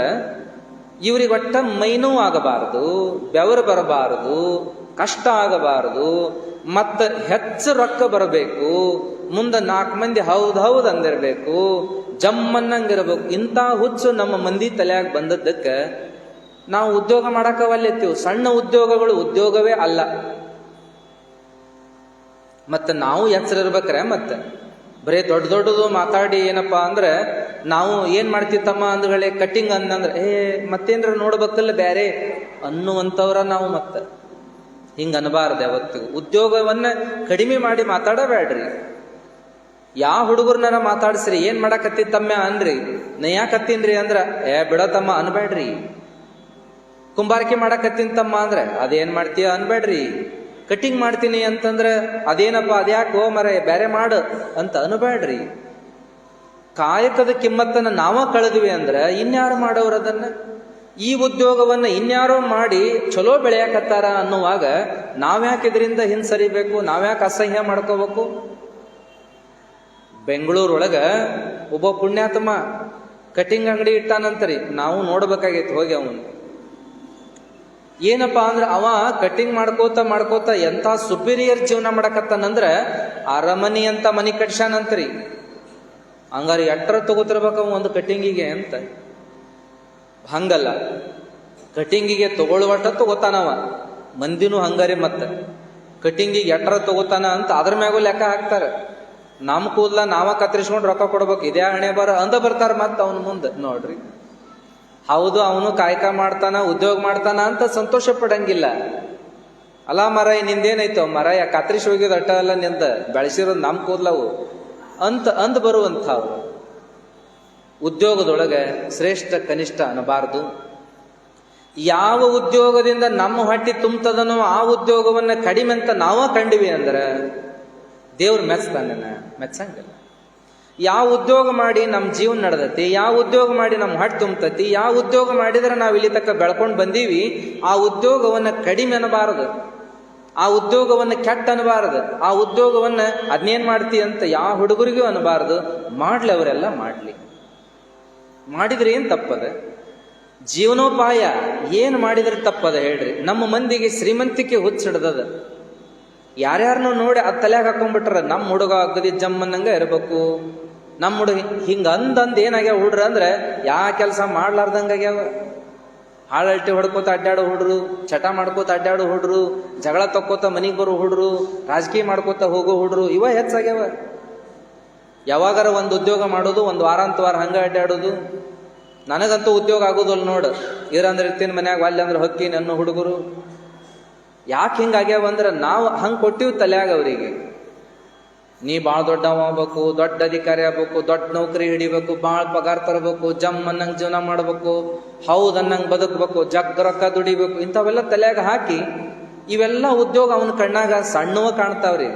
ಇವ್ರಿಗೆ ಒಟ್ಟ ಮೈನೂ ಆಗಬಾರದು, ಬೆವರು ಬರಬಾರದು, ಕಷ್ಟ ಆಗಬಾರದು, ಮತ್ತ ಹೆಚ್ಚು ರೊಕ್ಕ ಬರಬೇಕು, ಮುಂದೆ 4 ಮಂದಿ ಹೌದ್ ಅಂದಿರ್ಬೇಕು, ಜಮ್ಮನ್ನಂಗಿರ್ಬೇಕು. ಇಂಥ ಹುಚ್ಚು ನಮ್ಮ ಮಂದಿ ತಲೆಯಾಗ ಬಂದದ್ದಕ್ಕೆ ನಾವು ಉದ್ಯೋಗ ಮಾಡಾಕವಲ್ಲೆತ್ತೀವಿ. ಸಣ್ಣ ಉದ್ಯೋಗಗಳು ಉದ್ಯೋಗವೇ ಅಲ್ಲ. ಮತ್ತೆ ನಾವು ಎಚ್ಚರಿರ್ಬೇಕ್ರೆ. ಮತ್ತೆ ಬರೀ ದೊಡ್ಡದು ಮಾತಾಡಿ ಏನಪ್ಪಾ ಅಂದ್ರೆ, ನಾವು ಏನ್ ಮಾಡ್ತೀವಿ ತಮ್ಮ ಅಂದ್ಗಳೇ ಕಟ್ಟಿಂಗ್ ಅಂದಂದ್ರೆ ಮತ್ತೇನ್ರ ನೋಡ್ಬೇಕಲ್ಲ ಬ್ಯಾರೆ ಅನ್ನುವಂಥವ್ರ ನಾವು. ಮತ್ತೆ ಹಿಂಗ ಅನ್ಬಾರ್ದು ಯಾವತ್ತಿಗೂ. ಉದ್ಯೋಗವನ್ನ ಕಡಿಮೆ ಮಾಡಿ ಮಾತಾಡಬೇಡ್ರಿ. ಯಾವ ಹುಡುಗರ್ನಾರ ಮಾತಾಡ್ಸ್ರಿ, ಏನ್ ಮಾಡಕತ್ತಿ ತಮ್ಮ ಅನ್ರಿ, ನಯ್ಯಾಕತ್ತೀನ್ರಿ ಅಂದ್ರ ಬಿಡತಮ್ಮ ಅನ್ಬೇಡ್ರಿ. ಕುಂಬಾರಿಕೆ ಮಾಡಕತ್ತೀನಿ ತಮ್ಮ ಅಂದ್ರೆ ಅದೇನ್ ಮಾಡ್ತೀಯ ಅನ್ಬೇಡ್ರಿ. ಕಟಿಂಗ್ ಮಾಡ್ತೀನಿ ಅಂತಂದ್ರೆ ಅದೇನಪ್ಪ ಅದ್ಯಾಕೋ ಮರೆ ಬೇರೆ ಮಾಡು ಅಂತ ಅನ್ಬೇಡ್ರಿ. ಕಾಯಕದ ಕಿಮ್ಮತ್ತನ್ನ ನಾವ ಕಳೆದ್ವಿ ಅಂದ್ರೆ ಇನ್ಯಾರು ಮಾಡೋರು ಅದನ್ನ? ಈ ಉದ್ಯೋಗವನ್ನ ಇನ್ಯಾರೋ ಮಾಡಿ ಚಲೋ ಬೆಳೆಯಕತ್ತಾರ ಅನ್ನುವಾಗ ನಾವ್ಯಾಕೆ ಇದರಿಂದ ಹಿಂಸರಿಬೇಕು? ನಾವ್ಯಾಕೆ ಅಸಹ್ಯ ಮಾಡ್ಕೋಬೇಕು? ಬೆಂಗಳೂರೊಳಗ ಒಬ್ಬ ಪುಣ್ಯಾತ್ಮ ಕಟಿಂಗ್ ಅಂಗಡಿ ಇಟ್ಟಾನಂತರಿ. ನಾವು ನೋಡ್ಬೇಕಾಗೈತಿ ಹೋಗಿ ಅವನು. ಏನಪ್ಪಾ ಅಂದ್ರೆ ಅವ ಕಟಿಂಗ್ ಮಾಡ್ಕೋತ ಎಂತ ಸುಪೀರಿಯರ್ ಜೀವನ ಮಾಡಕತ್ತಾನಂದ್ರ ಅರಮನಿ ಅಂತ ಮನಿ ಕಟ್ಸಾನಂತ್ರಿ. ಹಂಗಾರೆ ಎಟ್ರ ತಗೋತಿರ್ಬೇಕ ಒಂದು ಕಟಿಂಗಿಗೆ ಅಂತ. ಹಂಗಲ್ಲ, ಕಟಿಂಗಿಗೆ ತಗೊಳ್ಳುವಟ್ಟ ತಗೋತಾನವ. ಮಂದಿನೂ ಹಂಗಾರಿ ಮತ್ತೆ ಕಟಿಂಗಿಗೆ ಎಟ್ರ ತಗೋತಾನ ಅಂತ ಅದ್ರ ಮ್ಯಾಗೂ ಲೆಕ್ಕ ಹಾಕ್ತಾರೆ. ನಮ್ಮ ಕೂದಲ ನಾವ ಕತ್ತರಿಸ್ಕೊಂಡು ರೊಕ್ಕ ಕೊಡ್ಬೇಕು, ಇದೇ ಹಣೆ ಬರ ಅಂದ ಬರ್ತಾರ ಮತ್ತೆ ಅವನ ಮುಂದೆ. ನೋಡ್ರಿ, ಹೌದು ಅವನು ಕಾಯಕ ಮಾಡ್ತಾನ, ಉದ್ಯೋಗ ಮಾಡ್ತಾನ ಅಂತ ಸಂತೋಷ ಪಡಂಗಿಲ್ಲ. ಅಲ್ಲ ಮರಾಯ ನಿಂದೇನಾಯ್ತು ಮರಾಯ, ಕತ್ತರಿಸಿ ಹೋಗಿದ್ ಅಟ್ಟ ಅಲ್ಲ ನಿಂದ, ಬೆಳೆಸಿರೋದು ನಮ್ಮ ಕೂದಲವು ಅಂದ್ ಬರುವಂಥವು. ಉದ್ಯೋಗದೊಳಗೆ ಶ್ರೇಷ್ಠ ಕನಿಷ್ಠ ಅನ್ನಬಾರದು. ಯಾವ ಉದ್ಯೋಗದಿಂದ ನಮ್ಮ ಹೊಟ್ಟಿ ತುಂಬ್ತದನೋ ಆ ಉದ್ಯೋಗವನ್ನ ಕಡಿಮೆ ಅಂತ ನಾವ ಕಂಡಿವಿ ಅಂದ್ರೆ ದೇವ್ರು ಮೆಚ್ತಾನೆ? ಮೆಚ್ಚಂಗಿಲ್ಲ. ಯಾವ ಉದ್ಯೋಗ ಮಾಡಿ ನಮ್ಮ ಜೀವನ ನಡೆದತಿ, ಯಾವ ಉದ್ಯೋಗ ಮಾಡಿ ನಮ್ಮ ಹೊಟ್ಟೆ ತುಂಬತತಿ, ಯಾವ ಉದ್ಯೋಗ ಮಾಡಿದ್ರೆ ನಾವು ಇಲ್ಲಿ ತಕ್ಕ ಬೆಳ್ಕೊಂಡು ಬಂದೀವಿ, ಆ ಉದ್ಯೋಗವನ್ನ ಕಡಿಮೆ ಅನ್ನಬಾರದು, ಆ ಉದ್ಯೋಗವನ್ನ ಕೆಟ್ಟ ಅನ್ನಬಾರದು, ಆ ಉದ್ಯೋಗವನ್ನ ಅದನ್ನೇನ್ ಮಾಡ್ತಿ ಅಂತ ಯಾವ ಹುಡುಗರಿಗೂ ಅನ್ನಬಾರದು. ಮಾಡ್ಲಿ, ಅವರೆಲ್ಲ ಮಾಡ್ಲಿ. ಮಾಡಿದ್ರೆ ಏನ್ ತಪ್ಪದ? ಜೀವನೋಪಾಯ ಏನು ಮಾಡಿದ್ರೆ ತಪ್ಪದ ಹೇಳ್ರಿ? ನಮ್ಮ ಮಂದಿಗೆ ಶ್ರೀಮಂತಿಕೆ ಹುಚ್ಚಿಡ್ದದ. ಯಾರ್ಯಾರನ್ನೂ ನೋಡಿ ಅದು ತಲೆಯಾಗ ಹಾಕೊಂಡ್ಬಿಟ್ರ ನಮ್ಮ ಹುಡುಗ ಅಗದಿ ಜಮ್ಮನ್ನಂಗ ಇರ್ಬೇಕು, ನಮ್ಮ ಹುಡುಗ ಹಿಂಗ ಅಂದಂದ್ ಏನಾಗ್ಯಾವ ಹುಡ್ರ ಅಂದ್ರೆ ಯಾ ಕೆಲಸ ಮಾಡ್ಲಾರ್ದಂಗಾಗ್ಯಾವ. ಹಾಳಲ್ಟಿ ಹೊಡ್ಕೋತ ಅಡ್ಡಾಡೋ ಹುಡ್ರು, ಚಟ ಮಾಡ್ಕೋತ ಅಡ್ಡಾಡೋ ಹುಡ್ರು, ಜಗಳ ತಕ್ಕೋತ ಮನಿಗೆ ಬರೋ ಹುಡ್ರು, ರಾಜಕೀಯ ಮಾಡ್ಕೋತ ಹೋಗೋ ಹುಡ್ರು, ಇವ ಹೆಚ್ಚಾಗ್ಯಾವ. ಯಾವಾಗಾರ ಒಂದು ಉದ್ಯೋಗ ಮಾಡೋದು, ಒಂದು ವಾರಾಂತವಾರ ಹಂಗ ಅಡ್ಡಾಡೋದು. ನನಗಂತೂ ಉದ್ಯೋಗ ಆಗೋದಿಲ್ಲ ನೋಡು, ಇರಂದ್ರೆ ಇರ್ತೀನಿ ಮನ್ಯಾಗ, ಅಲ್ಲಿ ಅಂದ್ರೆ ಹೊಕ್ಕಿ ನನ್ನ ಹುಡುಗರು. ಯಾಕೆ ಹಿಂಗಾಗ್ಯಾವ ಅಂದ್ರೆ ನಾವು ಹಂಗೆ ಕೊಟ್ಟಿವ್ ತಲೆಯಾಗ ಅವರಿಗೆ. ನೀ ಭಾಳ ದೊಡ್ಡವ ಆಗ್ಬೇಕು, ದೊಡ್ಡ ಅಧಿಕಾರಿ ಆಗ್ಬೇಕು, ದೊಡ್ಡ ನೌಕರಿ ಹಿಡಿಬೇಕು, ಭಾಳ ಪಗಾರ ತರಬೇಕು, ಜಮ್ ಅನ್ನಂಗೆ ಜೀವನ ಮಾಡ್ಬೇಕು, ಹೌದ್ ಅನ್ನಂಗೆ ಬದುಕಬೇಕು, ಜಗ್ ರೊಕ್ಕ ದುಡಿಬೇಕು, ಇಂಥವೆಲ್ಲ ತಲೆಯಾಗ ಹಾಕಿ ಇವೆಲ್ಲ ಉದ್ಯೋಗ ಅವನ ಕಣ್ಣಾಗ ಸಣ್ಣವ ಕಾಣ್ತಾವ್ರಿ.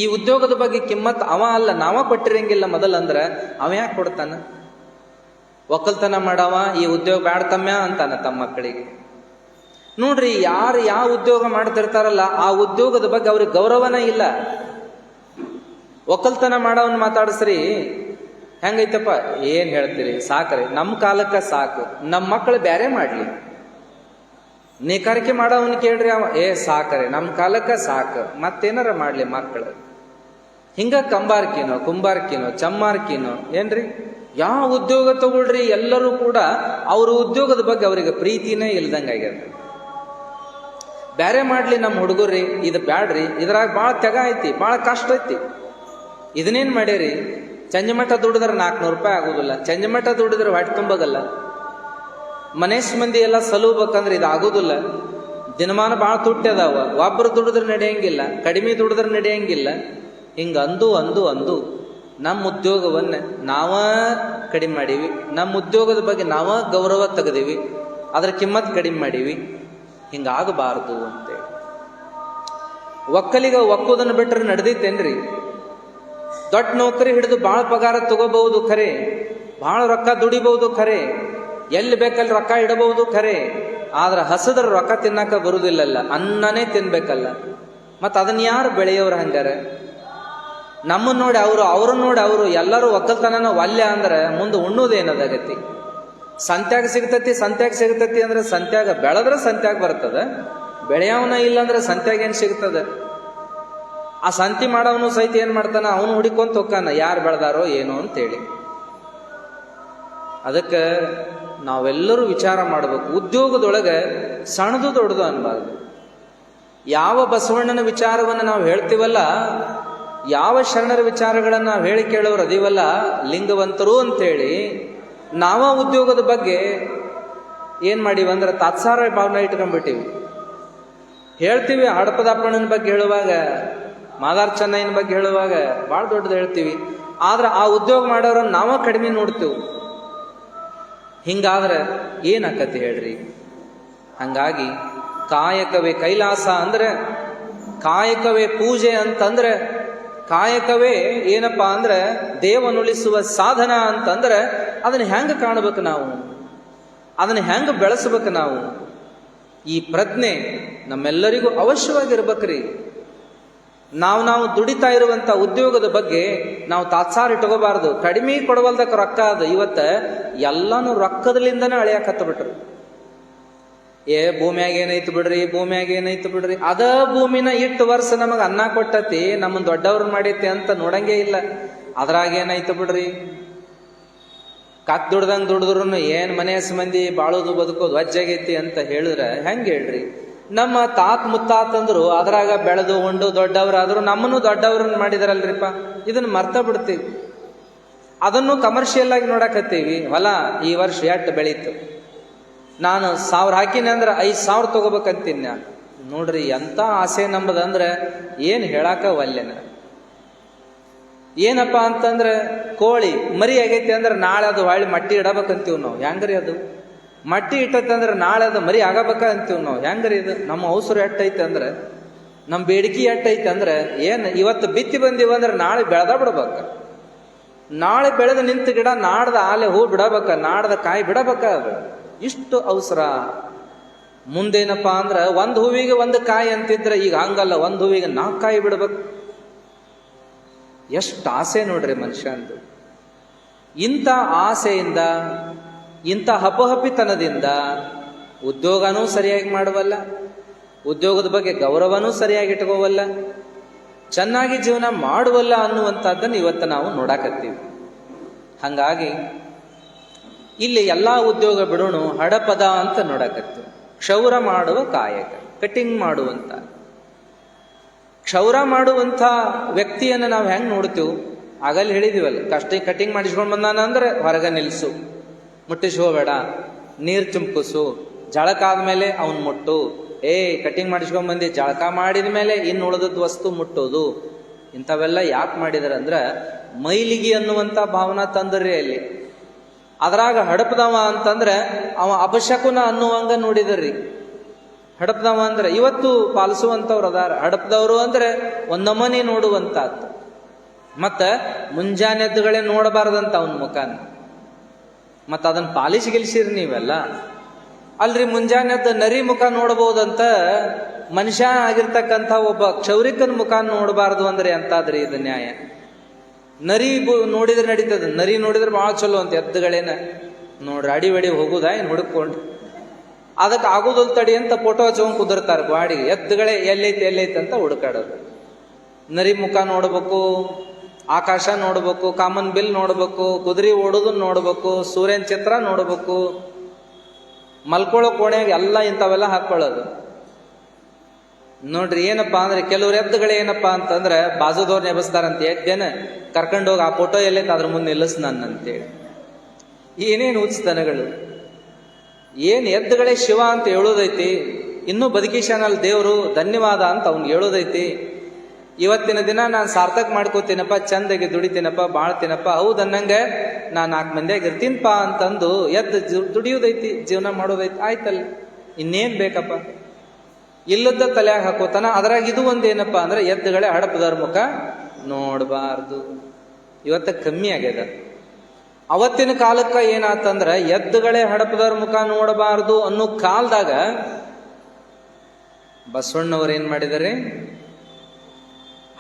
ಈ ಉದ್ಯೋಗದ ಬಗ್ಗೆ ಕಿಮ್ಮತ್ ಅವ ಅಲ್ಲ, ನಾವ ಕೊಟ್ಟಿರಂಗಿಲ್ಲ ಮೊದಲಂದ್ರ ಅವ ಯಾಕೆ ಕೊಡ್ತಾನ? ಒಕ್ಕಲ್ತನ ಮಾಡವ ಈ ಉದ್ಯೋಗ ಬ್ಯಾಡ್ತಮ್ಯ ಅಂತಾನ ತಮ್ಮ ಮಕ್ಕಳಿಗೆ. ನೋಡ್ರಿ, ಯಾರು ಯಾವ ಉದ್ಯೋಗ ಮಾಡ್ತಿರ್ತಾರಲ್ಲ ಆ ಉದ್ಯೋಗದ ಬಗ್ಗೆ ಅವ್ರಿಗೆ ಗೌರವನ ಇಲ್ಲ. ಒಕ್ಕಲ್ತನ ಮಾಡವನ್ ಮಾತಾಡಿಸ್ರಿ, ಹೆಂಗೈತಪ್ಪ, ಏನ್ ಹೇಳ್ತೀರಿ, ಸಾಕ್ರಿ, ನಮ್ಮ ಕಾಲಕ್ಕ ಸಾಕು, ನಮ್ಮ ಮಕ್ಕಳು ಬ್ಯಾರೆ ಮಾಡ್ಲಿ. ನೇಕಾರಿಕೆ ಮಾಡವನ್ ಕೇಳ್ರಿ, ಅವ ಸಾಕ್ರಿ, ನಮ್ಮ ಕಾಲಕ್ಕ ಸಾಕು, ಮತ್ತೇನಾರ ಮಾಡ್ಲಿ ಮಕ್ಕಳು. ಹಿಂಗ ಕಂಬಾರ್ಕಿನೋ, ಕುಂಬಾರ್ಕಿನೋ, ಚಮ್ಮಾರ್ಕಿನೋ, ಏನ್ರಿ ಯಾವ ಉದ್ಯೋಗ ತಗೊಳ್ರಿ, ಎಲ್ಲರೂ ಕೂಡ ಅವ್ರ ಉದ್ಯೋಗದ ಬಗ್ಗೆ ಅವರಿಗೆ ಪ್ರೀತಿನೇ ಇಲ್ದಂಗಾಗ್ಯದ. ಬ್ಯಾರೆ ಮಾಡ್ಲಿ ನಮ್ಮ ಹುಡುಗರ್ರಿ, ಇದು ಬ್ಯಾಡ್ರಿ, ಇದ್ರಾಗ ಭಾಳ ತೆಗ ಐತಿ, ಭಾಳ ಕಷ್ಟ ಐತಿ, ಇದನ್ನೇನ್ ಮಾಡ್ಯಾರಿ? ಚಂಜಮಠ ದುಡಿದ್ರೆ 400 ರೂಪಾಯಿ ಆಗೋದಿಲ್ಲ, ಚಂಜಮಠ ದುಡಿದ್ರೆ ಹೊಟ್ಟೆ ತುಂಬಗಲ್ಲ, ಮನೇಶ್ ಮಂದಿ ಎಲ್ಲ ಸಲುಬೇಕಂದ್ರೆ ಇದು ಆಗೋದಿಲ್ಲ. ದಿನಮಾನ ಭಾಳ ತುಟ್ಟಿ ಅದಾವ, ಒಬ್ಬರು ದುಡಿದ್ರೆ ನಡೆಯಂಗಿಲ್ಲ, ಕಡಿಮೆ ದುಡಿದ್ರೆ ನಡೆಯಂಗಿಲ್ಲ. ಹಿಂಗ ಅಂದು ನಮ್ಮ ಉದ್ಯೋಗವನ್ನ ನಾವ ಕಡಿಮೆ ಮಾಡೀವಿ, ನಮ್ಮ ಉದ್ಯೋಗದ ಬಗ್ಗೆ ನಾವ ಗೌರವ ತೆಗೆದೀವಿ, ಅದ್ರ ಕಿಮ್ಮತ್ ಕಡಿಮೆ ಮಾಡೀವಿ. ಹಿಂಗಾಗಬಾರದು ಅಂತೇಳಿ ಒಕ್ಕಲಿಗ ಒಕ್ಕುದನ್ನು ಬಿಟ್ರೆ ನಡೆದೈತೇನ್ರಿ? ದೊಡ್ಡ ನೌಕರಿ ಹಿಡಿದು ಭಾಳ ಪಗಾರ ತಗೋಬಹುದು ಖರೆ, ಭಾಳ ರೊಕ್ಕ ದುಡಿಬಹುದು ಖರೆ, ಎಲ್ಲಿ ಬೇಕಲ್ಲಿ ರೊಕ್ಕ ಇಡಬಹುದು ಖರೆ, ಆದ್ರೆ ಹಸದ್ರ ರೊಕ್ಕ ತಿನ್ನಕ ಬರುದಿಲ್ಲಲ್ಲ, ಅನ್ನನೇ ತಿನ್ಬೇಕಲ್ಲ. ಮತ್ತ ಅದನ್ನ ಯಾರು ಬೆಳೆಯೋರು ಹಂಗಾರ? ನಮ್ಮನ್ನ ನೋಡಿ ಅವರು, ಅವ್ರನ್ನ ನೋಡಿ ಅವರು, ಎಲ್ಲರೂ ಒಕ್ಕಲ್ತನ ಒಲ್ಲೆ ಅಂದ್ರೆ ಮುಂದೆ ಉಣ್ಣುದೇನದಾಗತಿ? ಸಂತ್ಯಾಗ ಸಿಗ್ತತಿ ಅಂದ್ರೆ ಸಂತ್ಯಾಗ ಬೆಳೆದ್ರೆ ಸಂತ್ಯಾಗ ಬರ್ತದ, ಬೆಳೆಯವನ ಇಲ್ಲಂದ್ರೆ ಸಂತ್ಯಾಗ ಏನ್ ಸಿಗ್ತದ? ಆ ಸಂತಿ ಮಾಡವನು ಸಹಿತ ಏನ್ ಮಾಡ್ತಾನ, ಅವನು ಹುಡಿಕೊಂತ ಹೋಗ್ತಾನ, ಯಾರು ಬೆಳೆದಾರೋ ಏನೋ ಅಂತೇಳಿ. ಅದಕ್ಕೆ ನಾವೆಲ್ಲರೂ ವಿಚಾರ ಮಾಡಬೇಕು, ಉದ್ಯೋಗದೊಳಗೆ ಸಣ್ಣದು ದೊಡ್ಡದು ಅನ್ಬಾರ್ದು. ಯಾವ ಬಸವಣ್ಣನ ವಿಚಾರವನ್ನು ನಾವು ಹೇಳ್ತೀವಲ್ಲ, ಯಾವ ಶರಣರ ವಿಚಾರಗಳನ್ನ ನಾವು ಹೇಳಿ ಕೇಳೋರು ಅದೀವಲ್ಲ, ಲಿಂಗವಂತರು ಅಂತೇಳಿ, ನಾವ ಉದ್ಯೋಗದ ಬಗ್ಗೆ ಏನ್ ಮಾಡೀವಿ ಅಂದ್ರೆ ತಾತ್ಸಾರ ಭಾವನೆ ಇಟ್ಕೊಂಡ್ಬಿಟ್ಟಿವಿ. ಹೇಳ್ತೀವಿ ಹಡಪದಪ್ಪಣ್ಣನ ಬಗ್ಗೆ ಹೇಳುವಾಗ, ಮಾದಾರ್ ಚೆನ್ನೈನ ಬಗ್ಗೆ ಹೇಳುವಾಗ ಭಾಳ ದೊಡ್ಡದು ಹೇಳ್ತೀವಿ, ಆದ್ರೆ ಆ ಉದ್ಯೋಗ ಮಾಡೋರನ್ನ ನಾವ ಕಡಿಮೆ ನೋಡ್ತೀವಿ. ಹಿಂಗಾದ್ರೆ ಏನಾಕತಿ ಹೇಳ್ರಿ? ಹಂಗಾಗಿ ಕಾಯಕವೇ ಕೈಲಾಸ ಅಂದ್ರೆ, ಕಾಯಕವೇ ಪೂಜೆ ಅಂತಂದ್ರೆ, ಕಾಯಕವೇ ಏನಪ್ಪಾ ಅಂದ್ರೆ ದೇವನುಳಿಸುವ ಸಾಧನ ಅಂತಂದ್ರೆ ಅದನ್ನ ಹೆಂಗ ಕಾಣಬೇಕು ನಾವು, ಅದನ್ನ ಹೆಂಗ ಬೆಳೆಸ್ಬೇಕು ನಾವು? ಈ ಪ್ರಜ್ಞೆ ನಮ್ಮೆಲ್ಲರಿಗೂ ಅವಶ್ಯವಾಗಿರ್ಬೇಕ್ರಿ. ನಾವು ದುಡಿತಾ ಇರುವಂತ ಉದ್ಯೋಗದ ಬಗ್ಗೆ ನಾವು ತಾತ್ಸಾರ ಇಟ್ಕೋಬಾರ್ದು. ಕಡಿಮೆ ಕೊಡವಲ್ದಕ್ಕೆ ರೊಕ್ಕ ಅದು, ಇವತ್ತ ಎಲ್ಲಾನು ರೊಕ್ಕದಲ್ಲಿಂದನೇ ಅಳೆಯಕತ್ತ ಬಿಟ್ರು. ಭೂಮಿಯಾಗ ಏನೈತು ಬಿಡ್ರಿ, ಅದ ಭೂಮಿನ ಇಟ್ಟು ವರ್ಷ ನಮಗ ಅನ್ನ ಕೊಟ್ಟತಿ, ನಮ್ಮನ್ ದೊಡ್ಡವ್ರ ಮಾಡೈತಿ ಅಂತ ನೋಡಂಗೇ ಇಲ್ಲ. ಅದ್ರಾಗ ಏನಾಯ್ತು ಬಿಡ್ರಿ, ಕತ್ ದುಡ್ದಂಗ್ ದುಡಿದ್ರು ಏನ್ ಮನೆಯಸ್ ಮಂದಿ ಬಾಳೋದು ಬದುಕೋದು ವಜ್ಜಾಗೈತಿ ಅಂತ ಹೇಳಿದ್ರೆ ಹೆಂಗೆ ಹೇಳ್ರಿ? ನಮ್ಮ ತಾತ್ ಮುತ್ತಾತಂದ್ರು ಅದ್ರಾಗ ಬೆಳೆದು ಉಂಡು ದೊಡ್ಡವರಾದ್ರು ನಮ್ಮನ್ನು ದೊಡ್ಡವ್ರನ್ನ ಮಾಡಿದಾರಲ್ರಿಪ್ಪ, ಇದನ್ನ ಮರ್ತ ಬಿಡ್ತೀವಿ. ಅದನ್ನು ಕಮರ್ಷಿಯಲ್ ಆಗಿ ನೋಡಕತ್ತೀವಿ. ಹೊಲ ಈ ವರ್ಷ ಎಟ್ಟು ಬೆಳೀತು, ನಾನು 1000 ಹಾಕಿನಿ ಅಂದ್ರೆ 5000 ತಗೋಬೇಕಂತೀನಿ ನಾನು. ನೋಡ್ರಿ ಎಂತ ಆಸೆ ನಮ್ಮದಂದ್ರೆ ಏನು ಹೇಳಾಕ ಒಲ್ಲೆನ. ಏನಪ್ಪ ಅಂತಂದ್ರೆ ಕೋಳಿ ಮರಿ ಆಗೈತಿ ಅಂದ್ರೆ ನಾಳೆ ಅದು ಹೊಳ್ಳಿ ಮಟ್ಟಿ ಇಡಬೇಕಂತೀವಿ ನಾವು. ಹೆಂಗ್ರಿ ಅದು ಮಟ್ಟಿ ಇಟ್ಟೈತೆ ಅಂದ್ರೆ ನಾಳೆ ಅದು ಮರಿ ಆಗಬೇಕ ಅಂತೀವಿ ನಾವು. ಹೆಂಗ್ರಿ ಇದು ನಮ್ಮ ಅವಸರ ಎಟ್ಟೈತೆ ಅಂದ್ರೆ, ನಮ್ಮ ಬೇಡಿಕೆ ಎಟ್ಟೈತೆ ಅಂದ್ರೆ, ಏನು ಇವತ್ತು ಬಿತ್ತಿ ಬಂದೀವಿ ಅಂದ್ರೆ ನಾಳೆ ಬೆಳೆದ ಬಿಡ್ಬೇಕ. ನಾಳೆ ಬೆಳೆದ ನಿಂತ ಗಿಡ ನಾಡ್ದ ಆಲೆ ಹೂ ಬಿಡಬೇಕ, ನಾಡ್ದ ಕಾಯಿ ಬಿಡಬೇಕ. ಅದು ಇಷ್ಟು ಅವಸರ. ಮುಂದೇನಪ್ಪಾ ಅಂದ್ರೆ 1 ಹೂವಿಗೆ 1 ಕಾಯಿ ಅಂತಿದ್ರೆ ಈಗ ಹಂಗಲ್ಲ, 1 ಹೂವಿಗೆ 4 ಕಾಯಿ ಬಿಡ್ಬೇಕು. ಎಷ್ಟು ಆಸೆ ನೋಡ್ರಿ ಮನುಷ್ಯಂದು. ಇಂಥ ಆಸೆಯಿಂದ, ಇಂಥ ಹಪಹಪಿತನದಿಂದ ಉದ್ಯೋಗನೂ ಸರಿಯಾಗಿ ಮಾಡುವಲ್ಲ, ಉದ್ಯೋಗದ ಬಗ್ಗೆ ಗೌರವನೂ ಸರಿಯಾಗಿ ಇಟ್ಕೋವಲ್ಲ, ಚೆನ್ನಾಗಿ ಜೀವನ ಮಾಡುವಲ್ಲ ಅನ್ನುವಂಥದ್ದನ್ನು ಇವತ್ತು ನಾವು ನೋಡಾಕತ್ತೀವಿ. ಹಾಗಾಗಿ ಇಲ್ಲಿ ಎಲ್ಲ ಉದ್ಯೋಗ ಬಿಡೋಣ, ಹಡಪದ ಅಂತ ನೋಡಾಕತ್ತೀವಿ. ಕ್ಷೌರ ಮಾಡುವ ಕಾಯಕ, ಕಟಿಂಗ್ ಮಾಡುವಂತ. ಕ್ಷೌರ ಮಾಡುವಂಥ ವ್ಯಕ್ತಿಯನ್ನು ನಾವು ಹೆಂಗೆ ನೋಡ್ತೀವಿ? ಆಗಲ್ಲಿ ಹೇಳಿದೀವಲ್ಲ, ಕಟಿಂಗ್ ಮಾಡಿಸ್ಕೊಂಡು ಬಂದಾನ ಅಂದ್ರೆ ಹೊರಗೆ ನಿಲ್ಲಿಸು, ಮುಟ್ಟಿಸ್ಕೋಬೇಡ, ನೀರು ಚುಮ್ಕಿಸು, ಜಳಕ ಆದ್ಮೇಲೆ ಅವನ್ ಮುಟ್ಟು. ಕಟಿಂಗ್ ಮಾಡಿಸ್ಕೊಂಡ್ ಬಂದು ಜಳಕ ಮಾಡಿದ ಮೇಲೆ ಇನ್ನು ಉಳಿದದ್ದು ವಸ್ತು ಮುಟ್ಟೋದು. ಇಂಥವೆಲ್ಲ ಯಾಕೆ ಮಾಡಿದಾರಂದ್ರೆ ಮೈಲಿಗೆ ಅನ್ನುವಂಥ ಭಾವನಾ ತಂದ್ರಿ ಅಲ್ಲಿ. ಅದ್ರಾಗ ಹಡಪದವ ಅಂತಂದ್ರೆ ಅವ ಅಪಶಕುನ ಅನ್ನುವಂಗ ನೋಡಿದ್ರಿ. ಹಡಪದವ ಅಂದ್ರೆ ಇವತ್ತು ಪಾಲಿಸುವಂಥವ್ರು ಅದಾರ. ಹಡಪದವರು ಅಂದ್ರೆ ಒಂದಮನಿ ನೋಡುವಂಥದ್ದು. ಮತ್ತ ಮುಂಜಾನೆ ಎದ್ದುಗಳೇ ನೋಡಬಾರ್ದಂತ ಅವನ ಮುಖಾನ. ಮತ್ತ ಅದನ್ನ ಪಾಲಿಸಿ ಗೆಲ್ಸಿರಿ ನೀವೆಲ್ಲ. ಅಲ್ರಿ ಮುಂಜಾನೆ ಎದ್ದು ನರಿ ಮುಖ ನೋಡ್ಬೋದಂತ ಮನುಷ್ಯ ಆಗಿರ್ತಕ್ಕಂಥ ಒಬ್ಬ ಕ್ಷೌರಿಕನ ಮುಖ ನೋಡಬಾರ್ದು ಅಂದ್ರೆ ಎಂತಾದ್ರಿ ಇದು ನ್ಯಾಯ? ನರಿ ನೋಡಿದ್ರೆ ನಡೀತದ, ನರಿ ನೋಡಿದ್ರೆ ಭಾಳ ಚಲೋ ಅಂತ. ಎದ್ದುಗಳೇನ ನೋಡ್ರಿ ಅಡಿವಡಿ ಹೋಗುದಾ ಏನು ಹುಡುಕೊಂಡು, ಅದಕ್ಕೆ ಆಗುದಲ್ ತಡಿ ಅಂತ ಫೋಟೋ ಹಚ್ಕೊಂಡ್ ಕುದುರ್ತಾರೆ ಗಾಡಿಗೆ. ಎದ್ದುಗಳೇ ಎಲ್ಲೈತಿ ಅಂತ ಹುಡುಕಾಡೋದು. ನರಿ ಮುಖ ನೋಡ್ಬೇಕು, ಆಕಾಶ ನೋಡ್ಬೇಕು, ಕಾಮನ್ ಬಿಲ್ ನೋಡ್ಬೇಕು, ಕುದುರೆ ಓಡೋದನ್ನ ನೋಡ್ಬೇಕು, ಸೂರ್ಯನ ಚಿತ್ರ ನೋಡ್ಬೇಕು, ಮಲ್ಕೊಳ್ಳೋ ಕೋಣೆಗೆ ಎಲ್ಲ ಇಂಥವೆಲ್ಲ ಹಾಕೊಳ್ಳೋದು. ನೋಡ್ರಿ ಏನಪ್ಪಾ ಅಂದ್ರೆ ಕೆಲವ್ರು ಎದ್ದುಗಳು ಏನಪ್ಪಾ ಅಂತಂದ್ರೆ ಬಾಜುದವ್ರು ನೆಬಸ್ತಾರಂತ. ಎದ್ದೇನ ಕರ್ಕೊಂಡೋಗಿ ಆ ಫೋಟೋ ಎಲ್ಲೈತೆ ಅದ್ರ ಮುಂದೆ ನಿಲ್ಲಿಸ್ ನನ್ನ ಅಂತೇಳಿ. ಏನೇನು ಉತ್ಸ್ತನಗಳು. ಏನ್ ಎದ್ದುಗಳೇ ಶಿವ ಅಂತ ಹೇಳೋದೈತಿ, ಇನ್ನೂ ಬದುಕಿಶಾನಲ್ ದೇವರು ಧನ್ಯವಾದ ಅಂತ ಅವ್ನಿಗೆ ಹೇಳೋದೈತಿ. ಇವತ್ತಿನ ದಿನ ನಾನು ಸಾರ್ಥಕ್ ಮಾಡ್ಕೋತೀನಪ್ಪ, ಚಂದಾಗಿ ದುಡಿತೀನಪ್ಪ, ಬಾಳ್ತೀನಪ್ಪ, ಹೌದು ಅನ್ನಂಗೆ ನಾನು 4 ಮಂದಿಯಾಗಿ ಇರ್ತೀನಪ್ಪ ಅಂತಂದು ಎದ್ದು ದುಡಿಯೋದೈತಿ, ಜೀವನ ಮಾಡೋದೈತಿ. ಆಯ್ತಲ್ಲ, ಇನ್ನೇನ್ ಬೇಕಪ್ಪ? ಇಲ್ಲದ ತಲೆಯಾಗ ಹಾಕೋತಾನ. ಅದ್ರಾಗ ಇದು ಒಂದೇನಪ್ಪ ಅಂದ್ರೆ ಎದ್ದುಗಳೇ ಹಡಪದವ್ರ ಮುಖ ನೋಡಬಾರ್ದು. ಇವತ್ತ ಕಮ್ಮಿ ಆಗ್ಯದ. ಅವತ್ತಿನ ಕಾಲಕ್ಕ ಏನಾತಂದ್ರ ಎದ್ದುಗಳೇ ಹಡಪದವ್ರ ಮುಖ ನೋಡಬಾರ್ದು ಅನ್ನೋ ಕಾಲದಾಗ ಬಸವಣ್ಣವ್ರು ಏನ್ ಮಾಡಿದಾರೆ?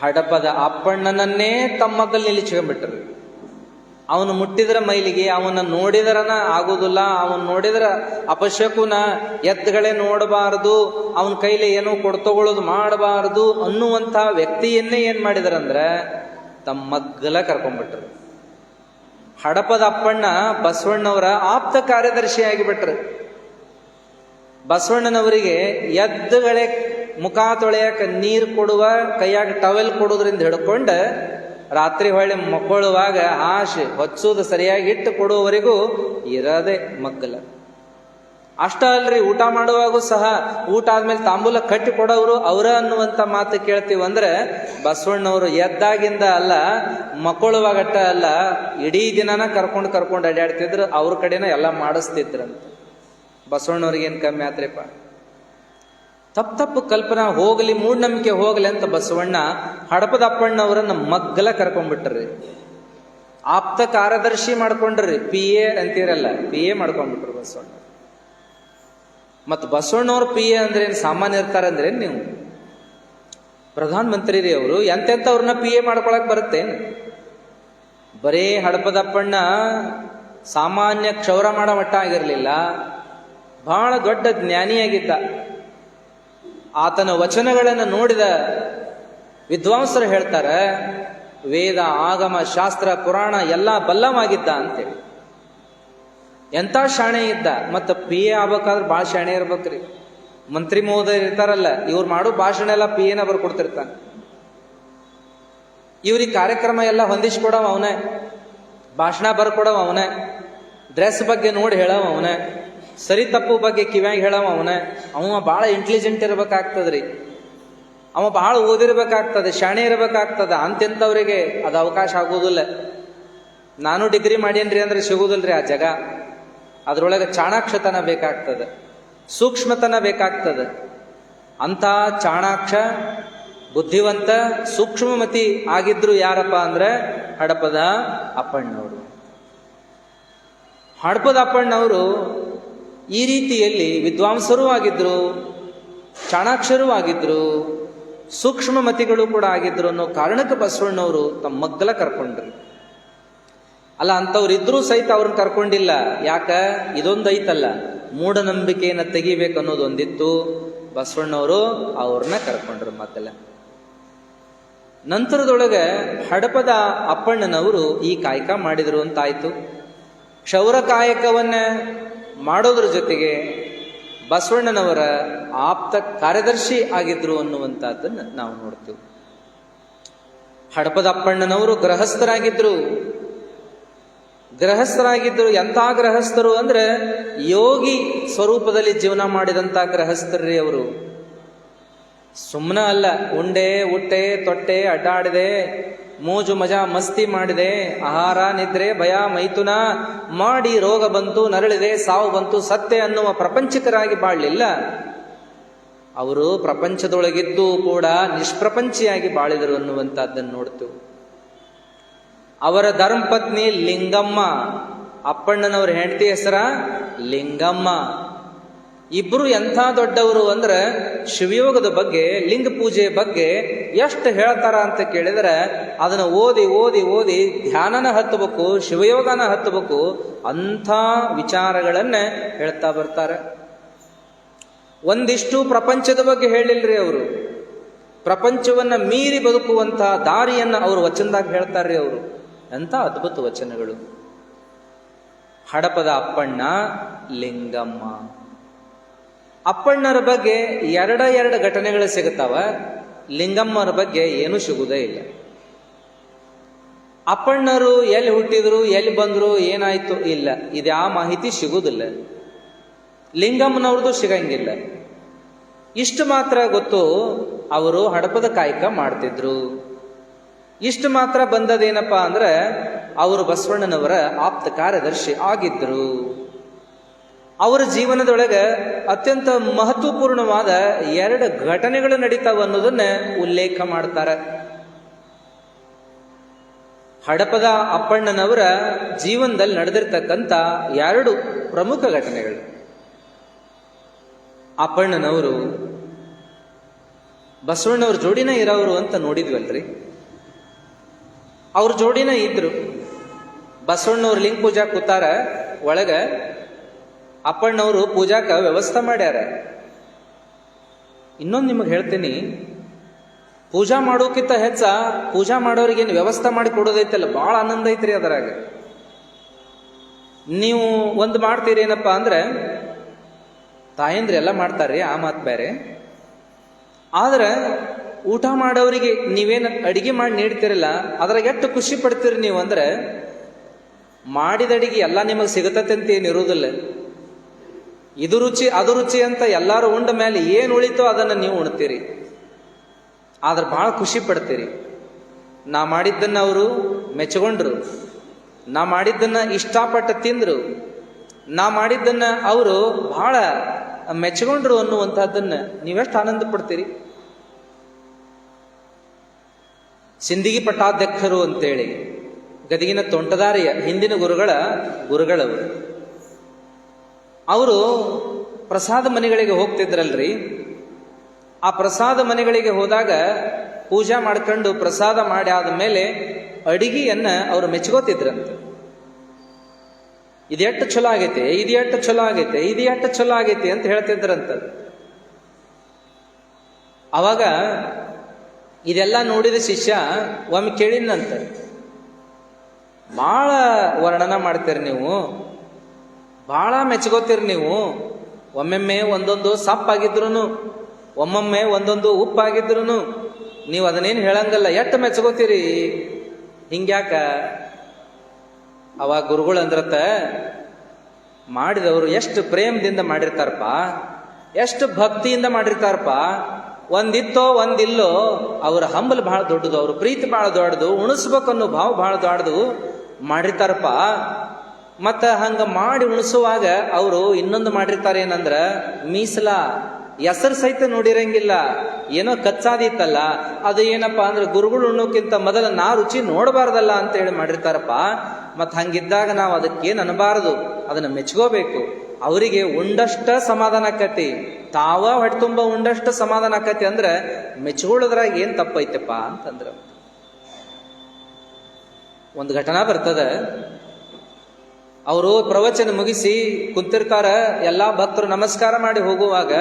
ಹಡಪದ ಅಪ್ಪಣ್ಣನನ್ನೇ ತಮ್ಮಗಲ್ ನಿಲ್ಲಿಸ್ಕೊಂಡ್ಬಿಟ್ರು. ಅವನು ಮುಟ್ಟಿದ್ರ ಮೈಲಿಗೆ, ಅವನ ನೋಡಿದ್ರನ ಆಗುದಿಲ್ಲ, ಅವನ್ ನೋಡಿದ್ರ ಅಪಶಕುನ, ಎದ್ದುಗಳೇ ನೋಡಬಾರದು, ಅವನ ಕೈಲಿ ಏನೋ ಕೊಡ್ತಗೊಳ್ಳೋದು ಮಾಡಬಾರದು ಅನ್ನುವಂಥ ವ್ಯಕ್ತಿಯನ್ನೇ ಏನ್ ಮಾಡಿದಾರಂದ್ರ ತಮ್ಮಗ್ಗಲ ಕರ್ಕೊಂಡ್ಬಿಟ್ರು. ಹಡಪದ ಅಪ್ಪಣ್ಣ ಬಸವಣ್ಣವರ ಆಪ್ತ ಕಾರ್ಯದರ್ಶಿ ಆಗಿಬಿಟ್ರು. ಬಸವಣ್ಣನವರಿಗೆ ಎದ್ದುಗಳೇ ಮುಖ ತೊಳೆಯಕ್ಕೆ ನೀರು ಕೊಡುವ, ಕೈಯಾಗ ಟವೆಲ್ ಕೊಡೋದ್ರಿಂದ ಹಿಡ್ಕೊಂಡ ರಾತ್ರಿ ಹೊಳ್ಳಿ ಮಕ್ಕಳುವಾಗ ಆಶೆ ಹೊಚ್ಚೋದು ಸರಿಯಾಗಿ ಇಟ್ಟು ಕೊಡುವವರೆಗೂ ಇರದೆ ಮಗ್ಗಲ. ಅಷ್ಟ ಅಲ್ರಿ, ಊಟ ಮಾಡುವಾಗೂ ಸಹ ಊಟ ಆದ್ಮೇಲೆ ತಾಂಬೂಲ ಕಟ್ಟಿ ಕೊಡೋರು ಅವರ ಅನ್ನುವಂಥ ಮಾತು ಕೇಳ್ತೀವಂದ್ರೆ ಬಸವಣ್ಣವರು ಎದ್ದಾಗಿಂದ ಅಲ್ಲ, ಮಕ್ಕಳುವಾಗಟ್ಟ ಅಲ್ಲ, ಇಡೀ ದಿನನ ಕರ್ಕೊಂಡು ಅಡ್ಯಾಡ್ತಿದ್ರು. ಅವ್ರ ಕಡೆನ ಎಲ್ಲ ಮಾಡಿಸ್ತಿದ್ರಂತ. ಬಸವಣ್ಣವ್ರಿಗೆ ಏನ್ ಕಮ್ಮಿ ಆತ್ರಿಪ್ಪ? ತಪ್ಪು ಕಲ್ಪನಾ ಹೋಗಲಿ, ಮೂಢನಂಬಿಕೆ ಹೋಗಲಿ ಅಂತ ಬಸವಣ್ಣ ಹಡಪದ ಅಪ್ಪಣ್ಣವರನ್ನ ಮಗ್ಗಲ ಕರ್ಕೊಂಡ್ಬಿಟ್ರಿ. ಆಪ್ತ ಕಾರ್ಯದರ್ಶಿ ಮಾಡ್ಕೊಂಡ್ರಿ. PA ಅಂತೀರಲ್ಲ, PA ಮಾಡ್ಕೊಂಡ್ಬಿಟ್ರು Basavanna. ಮತ್ ಬಸವಣ್ಣವ್ರ PA ಅಂದ್ರೆ ಏನ್ ಸಾಮಾನ್ಯ ಇರ್ತಾರಂದ್ರೆ ನೀವು? ಪ್ರಧಾನ ಮಂತ್ರಿ ರೀ ಅವರು. ಎಂತೆಂಥವ್ರನ್ನ PA ಮಾಡ್ಕೊಳಕ್ ಬರುತ್ತೇನು? ಬರೇ ಹಡಪದಪ್ಪಣ್ಣ ಸಾಮಾನ್ಯ ಕ್ಷೌರ ಮಾಡೋ ಮಟ್ಟ ಆಗಿರ್ಲಿಲ್ಲ, ಬಹಳ ದೊಡ್ಡ ಜ್ಞಾನಿಯಾಗಿದ್ದ. ಆತನ ವಚನಗಳನ್ನು ನೋಡಿದ ವಿದ್ವಾಂಸರು ಹೇಳ್ತಾರೆ, ವೇದ, ಆಗಮ, ಶಾಸ್ತ್ರ, ಪುರಾಣ ಎಲ್ಲ ಬಲ್ಲವಾಗಿದ್ದ ಅಂತೇಳಿ. ಎಂಥ ಶಾಣೆ ಇದ್ದ. ಮತ್ತು PA ಆಗ್ಬೇಕಾದ್ರೆ ಭಾಳ ಶಾಣೆ ಇರ್ಬೇಕ್ರಿ. ಮಂತ್ರಿ ಮಹೋದಯರು ಇರ್ತಾರಲ್ಲ, ಇವ್ರು ಮಾಡೋ ಭಾಷಣ ಎಲ್ಲ PA ಬರ್ಕೊಡ್ತಿರ್ತಾನೆ. ಇವ್ರಿಗೆ ಕಾರ್ಯಕ್ರಮ ಎಲ್ಲ ಹೊಂದಿಸ್ಕೊಡವ ಅವನೇ, ಭಾಷಣ ಬರ್ಕೊಡವ ಅವನೇ, ಡ್ರೆಸ್ ಬಗ್ಗೆ ನೋಡಿ ಹೇಳವ ಅವನೇ, ಸರಿ ತಪ್ಪು ಬಗ್ಗೆ ಕಿವ್ಯಾಗ ಹೇಳವ ಅವನೇ. ಅವ ಭಾಳ ಇಂಟೆಲಿಜೆಂಟ್ ಇರ್ಬೇಕಾಗ್ತದ್ರಿ, ಅವ ಭಾಳ ಓದಿರ್ಬೇಕಾಗ್ತದೆ, ಶಾಣೆ ಇರ್ಬೇಕಾಗ್ತದೆ. ಅಂತೆಂಥವ್ರಿಗೆ ಅದು ಅವಕಾಶ ಆಗೋದಿಲ್ಲ. ನಾನು ಡಿಗ್ರಿ ಮಾಡೇನ್ರಿ ಅಂದ್ರೆ ಸಿಗೋದಿಲ್ರಿ ಆ ಜಗ. ಅದ್ರೊಳಗೆ ಚಾಣಾಕ್ಷತನ ಬೇಕಾಗ್ತದೆ, ಸೂಕ್ಷ್ಮತನ ಬೇಕಾಗ್ತದೆ. ಅಂಥ ಚಾಣಾಕ್ಷ, ಬುದ್ಧಿವಂತ, ಸೂಕ್ಷ್ಮಮತಿ ಆಗಿದ್ರು ಯಾರಪ್ಪ ಅಂದ್ರೆ ಹಡಪದ ಅಪ್ಪಣ್ಣವರು. ಹಡಪದ ಅಪ್ಪಣ್ಣವರು ಈ ರೀತಿಯಲ್ಲಿ ವಿದ್ವಾಂಸರೂ ಆಗಿದ್ರು, ಚಾಣಾಕ್ಷರೂ ಆಗಿದ್ರು, ಸೂಕ್ಷ್ಮಮತಿಗಳು ಕೂಡ ಆಗಿದ್ರು ಅನ್ನೋ ಕಾರಣಕ್ಕೆ ಬಸವಣ್ಣವರು ತಮ್ಮ ಮಗ್ಗಲ ಕರ್ಕೊಂಡ್ರು. ಅಲ್ಲ, ಅಂಥವ್ರು ಇದ್ರೂ ಸಹಿತ ಅವ್ರನ್ನ ಕರ್ಕೊಂಡಿಲ್ಲ. ಯಾಕ? ಇದೊಂದು ಐತಲ್ಲ, ಮೂಢನಂಬಿಕೆಯನ್ನು ತೆಗಿಬೇಕು ಅನ್ನೋದೊಂದಿತ್ತು. ಬಸವಣ್ಣವರು ಅವ್ರನ್ನ ಕರ್ಕೊಂಡ್ರು ಮೊದಲ. ನಂತರದೊಳಗೆ ಹಡಪದ ಅಪ್ಪಣ್ಣನವರು ಈ ಕಾಯಕ ಮಾಡಿದ್ರು ಅಂತಾಯ್ತು. ಕ್ಷೌರ ಕಾಯಕವನ್ನ ಮಾಡೋದ್ರ ಜೊತೆಗೆ ಬಸವಣ್ಣನವರ ಆಪ್ತ ಕಾರ್ಯದರ್ಶಿ ಆಗಿದ್ರು ಅನ್ನುವಂಥದ್ದನ್ನು ನಾವು ನೋಡ್ತೀವಿ. ಹಡಪದ ಅಪ್ಪಣ್ಣನವರು ಗೃಹಸ್ಥರಾಗಿದ್ರು. ಎಂಥ ಗೃಹಸ್ಥರು ಅಂದ್ರೆ ಯೋಗಿ ಸ್ವರೂಪದಲ್ಲಿ ಜೀವನ ಮಾಡಿದಂಥ ಗೃಹಸ್ಥರ್ರಿ ಅವರು. ಸುಮ್ಮನೆ ಅಲ್ಲ, ಉಂಡೆ ಉಟ್ಟೆ ತೊಟ್ಟೆ ಅಡ್ಡಾಡಿದೆ, ಮೋಜು ಮಜಾ ಮಸ್ತಿ ಮಾಡಿದೆ, ಆಹಾರ ನಿದ್ರೆ ಭಯ ಮೈಥುನ ಮಾಡಿ ರೋಗ ಬಂತು, ನರಳಿದೆ, ಸಾವು ಬಂತು, ಸತ್ಯ ಅನ್ನುವ ಪ್ರಪಂಚಿಕರಾಗಿ ಬಾಳಲಿಲ್ಲ. ಅವರು ಪ್ರಪಂಚದೊಳಗಿದ್ದು ಕೂಡ ನಿಷ್ಪ್ರಪಂಚಿಯಾಗಿ ಬಾಳಿದರು ಅನ್ನುವಂಥದ್ದನ್ನು ನೋಡ್ತೀವಿ. ಅವರ ಧರ್ಮಪತ್ನಿ ಲಿಂಗಮ್ಮ, ಅಪ್ಪಣ್ಣನವರ ಹೆಂಡತಿ ಹೆಸರ ಲಿಂಗಮ್ಮ. ಇಬ್ರು ಎಂಥ ದೊಡ್ಡವರು ಅಂದ್ರೆ ಶಿವಯೋಗದ ಬಗ್ಗೆ, ಲಿಂಗ ಪೂಜೆಯ ಬಗ್ಗೆ ಎಷ್ಟು ಹೇಳ್ತಾರ ಅಂತ ಕೇಳಿದ್ರೆ ಅದನ್ನು ಓದಿ ಓದಿ ಓದಿ ಧ್ಯಾನನ ಹತ್ತಬೇಕು, ಶಿವಯೋಗನ ಹತ್ತಬೇಕು, ಅಂಥ ವಿಚಾರಗಳನ್ನ ಹೇಳ್ತಾ ಬರ್ತಾರೆ. ಒಂದಿಷ್ಟು ಪ್ರಪಂಚದ ಬಗ್ಗೆ ಹೇಳಿಲ್ರಿ ಅವರು. ಪ್ರಪಂಚವನ್ನ ಮೀರಿ ಬದುಕುವಂಥ ದಾರಿಯನ್ನ ಅವರು ವಚನದಾಗ ಹೇಳ್ತಾರ್ರಿ ಅವರು. ಎಂಥ ಅದ್ಭುತ ವಚನಗಳು. ಹಡಪದ ಅಪ್ಪಣ್ಣ, ಲಿಂಗಮ್ಮ. ಅಪ್ಪಣ್ಣರ ಬಗ್ಗೆ ಎರಡು ಘಟನೆಗಳು ಸಿಗುತ್ತಾವ. ಲಿಂಗಮ್ಮರ ಬಗ್ಗೆ ಏನೂ ಸಿಗುವುದೇ ಇಲ್ಲ. ಅಪ್ಪಣ್ಣರು ಎಲ್ಲಿ ಹುಟ್ಟಿದ್ರು, ಎಲ್ಲಿ ಬಂದ್ರು, ಏನಾಯ್ತು ಇಲ್ಲ, ಇದ್ಯಾ ಮಾಹಿತಿ ಸಿಗುವುದಿಲ್ಲ. ಲಿಂಗಮ್ಮನವ್ರದ್ದು ಸಿಗಂಗಿಲ್ಲ. ಇಷ್ಟು ಮಾತ್ರ ಗೊತ್ತು, ಅವರು ಹಡಪದ ಕಾಯಕ ಮಾಡ್ತಿದ್ರು. ಇಷ್ಟು ಮಾತ್ರ ಬಂದದೇನಪ್ಪ ಅಂದ್ರೆ ಅವರು ಬಸವಣ್ಣನವರ ಆಪ್ತ ಕಾರ್ಯದರ್ಶಿ ಆಗಿದ್ರು. ಅವರ ಜೀವನದೊಳಗೆ ಅತ್ಯಂತ ಮಹತ್ವಪೂರ್ಣವಾದ 2 ಘಟನೆಗಳು ನಡೀತಾವ ಅನ್ನೋದನ್ನ ಉಲ್ಲೇಖ ಮಾಡ್ತಾರೆ. ಹಡಪದ ಅಪ್ಪಣ್ಣನವರ ಜೀವನದಲ್ಲಿ ನಡೆದಿರ್ತಕ್ಕಂಥ 2 ಪ್ರಮುಖ ಘಟನೆಗಳು. ಅಪ್ಪಣ್ಣನವರು ಬಸವಣ್ಣವ್ರ ಜೋಡಿನ ಇರೋರು ಅಂತ ನೋಡಿದ್ವಲ್ರಿ. ಅವ್ರ ಜೋಡಿನ ಇದ್ರು. ಬಸವಣ್ಣವ್ರ ಲಿಂಗ ಪೂಜಾ ಕೂತಾರ ಒಳಗ, ಅಪ್ಪಣ್ಣವರು ಪೂಜಾಕ ವ್ಯವಸ್ಥೆ ಮಾಡ್ಯಾರ. ಇನ್ನೊಂದು ನಿಮಗೆ ಹೇಳ್ತೀನಿ, ಪೂಜಾ ಮಾಡೋಕ್ಕಿಂತ ಹೆಚ್ಚ ಪೂಜಾ ಮಾಡೋರಿಗೇನು ವ್ಯವಸ್ಥೆ ಮಾಡಿ ಕೊಡೋದೈತಲ್ಲ, ಭಾಳ ಆನಂದ ಐತ್ರಿ ಅದರಾಗ. ನೀವು ಒಂದು ಮಾಡ್ತೀರಿ ಏನಪ್ಪಾ ಅಂದ್ರೆ, ತಾಯಂದ್ರಿ ಎಲ್ಲ ಮಾಡ್ತಾರ್ರಿ, ಆ ಮಾತು ಬೇರೆ. ಆದ್ರೆ ಊಟ ಮಾಡೋರಿಗೆ ನೀವೇನು ಅಡಿಗೆ ಮಾಡಿ ನೀಡ್ತಿರಲ್ಲ, ಅದ್ರಾಗ ಎಷ್ಟು ಖುಷಿ ಪಡ್ತೀರಿ ನೀವು ಅಂದ್ರೆ, ಮಾಡಿದ ಅಡಿಗೆ ಎಲ್ಲ ನಿಮಗೆ ಸಿಗತತೆ ಅಂತ ಏನು ಇರುವುದಿಲ್ಲ. ಇದು ರುಚಿ ಅದು ರುಚಿ ಅಂತ ಎಲ್ಲರೂ ಉಂಡ ಮೇಲೆ ಏನು ಉಳಿತೋ ಅದನ್ನು ನೀವು ಉಣ್ತೀರಿ. ಆದ್ರೆ ಭಾಳ ಖುಷಿ ಪಡ್ತೀರಿ. ನಾ ಮಾಡಿದ್ದನ್ನು ಅವರು ಮೆಚ್ಕೊಂಡ್ರು, ನಾ ಮಾಡಿದ್ದನ್ನು ಇಷ್ಟಪಟ್ಟು ತಿಂದ್ರು, ನಾ ಮಾಡಿದ್ದನ್ನು ಅವರು ಬಹಳ ಮೆಚ್ಕೊಂಡ್ರು ಅನ್ನುವಂಥದ್ದನ್ನ ನೀವೆಷ್ಟು ಆನಂದ ಪಡ್ತೀರಿ. ಸಿಂದಗಿ ಪಟ್ಟಾಧ್ಯಕ್ಷರು ಅಂತೇಳಿ ಗದಗಿನ ತೋಂಟದಾರಿಯ ಹಿಂದಿನ ಗುರುಗಳವರು. ಅವರು ಪ್ರಸಾದ ಮನೆಗಳಿಗೆ ಹೋಗ್ತಿದ್ರಲ್ರಿ. ಆ ಪ್ರಸಾದ ಮನೆಗಳಿಗೆ ಹೋದಾಗ ಪೂಜಾ ಮಾಡ್ಕೊಂಡು ಪ್ರಸಾದ ಮಾಡಿ ಆದ ಮೇಲೆ ಅಡಿಗೆಯನ್ನ ಅವರು ಮೆಚ್ಕೋತಿದ್ರಂತೆ. ಇದೆಷ್ಟು ಚಲೋ ಆಗೈತೆ, ಇದು ಎಷ್ಟು ಚಲೋ ಆಗೈತೆ, ಇದು ಎಷ್ಟು ಚಲೋ ಆಗೈತೆ ಅಂತ ಹೇಳ್ತಿದ್ರಂತ. ಅವಾಗ ಇದೆಲ್ಲ ನೋಡಿದ ಶಿಷ್ಯ ಒಮ್ಮೆ ಕೇಳಿನಂತ, ಭಾಳ ವರ್ಣನ ಮಾಡ್ತೀರಿ ನೀವು, ಭಾಳ ಮೆಚ್ಕೋತೀರಿ ನೀವು, ಒಮ್ಮೆಮ್ಮೆ ಒಂದೊಂದು ಸಪ್ಪಾಗಿದ್ರು, ಒಮ್ಮೊಮ್ಮೆ ಒಂದೊಂದು ಉಪ್ಪಾಗಿದ್ರು ನೀವು ಅದನ್ನೇನು ಹೇಳಂಗಲ್ಲ, ಎಷ್ಟು ಮೆಚ್ಕೋತೀರಿ, ಹಿಂಗ್ಯಾಕ? ಅವಾಗ ಗುರುಗಳು ಅಂದ್ರತ್ತ, ಮಾಡಿದವರು ಎಷ್ಟು ಪ್ರೇಮದಿಂದ ಮಾಡಿರ್ತಾರಪ್ಪ, ಎಷ್ಟು ಭಕ್ತಿಯಿಂದ ಮಾಡಿರ್ತಾರಪ್ಪ. ಒಂದಿತ್ತೋ ಒಂದಿಲ್ಲೋ ಅವ್ರ ಹಂಬಲ್ ಬಹಳ ದೊಡ್ಡದು, ಅವ್ರ ಪ್ರೀತಿ ಬಹಳ ದೊಡ್ಡದು, ಉಣಿಸ್ಬೇಕನ್ನೋ ಭಾವ ಬಹಳ ದೊಡ್ಡದು ಮಾಡಿರ್ತಾರಪ್ಪ. ಮತ್ತ ಹಂಗ ಮಾಡಿ ಉಣಿಸುವಾಗ ಅವರು ಇನ್ನೊಂದು ಮಾಡಿರ್ತಾರೆ, ಏನಂದ್ರ ಮೀಸಲ ಹೆಸರು ಸಹಿತ ನೋಡಿರಂಗಿಲ್ಲ, ಏನೋ ಕಚ್ಚಾದಿತ್ತಲ್ಲ, ಅದು ಏನಪ್ಪಾ ಅಂದ್ರೆ ಗುರುಗಳು ಉಣ್ಣೋಕ್ಕಿಂತ ಮೊದಲ ನಾ ರುಚಿ ನೋಡಬಾರ್ದಲ್ಲ ಅಂತ ಹೇಳಿ ಮಾಡಿರ್ತಾರಪ್ಪ. ಮತ್ ಹಂಗಿದ್ದಾಗ ನಾವು ಅದಕ್ಕೇನು ಅನ್ಬಾರದು, ಅದನ್ನ ಮೆಚ್ಕೋಬೇಕು. ಅವರಿಗೆ ಉಂಡಷ್ಟ ಸಮಾಧಾನ ಆಕತಿ, ತಾವ ಹೊಟ್ಟೆ ತುಂಬ ಉಂಡಷ್ಟ ಸಮಾಧಾನ ಆಕತಿ ಅಂದ್ರೆ ಮೆಚ್ಕೊಳ್ಳೋದ್ರಾಗ ಏನ್ ತಪ್ಪೈತಪ್ಪ ಅಂತಂದ್ರ. ಒಂದು ಘಟನಾ ಬರ್ತದ. ಅವರು ಪ್ರವಚನ ಮುಗಿಸಿ ಕುಂತಿರ್ತಾರ, ಎಲ್ಲಾ ಭಕ್ತರು ನಮಸ್ಕಾರ ಮಾಡಿ ಹೋಗುವಾಗ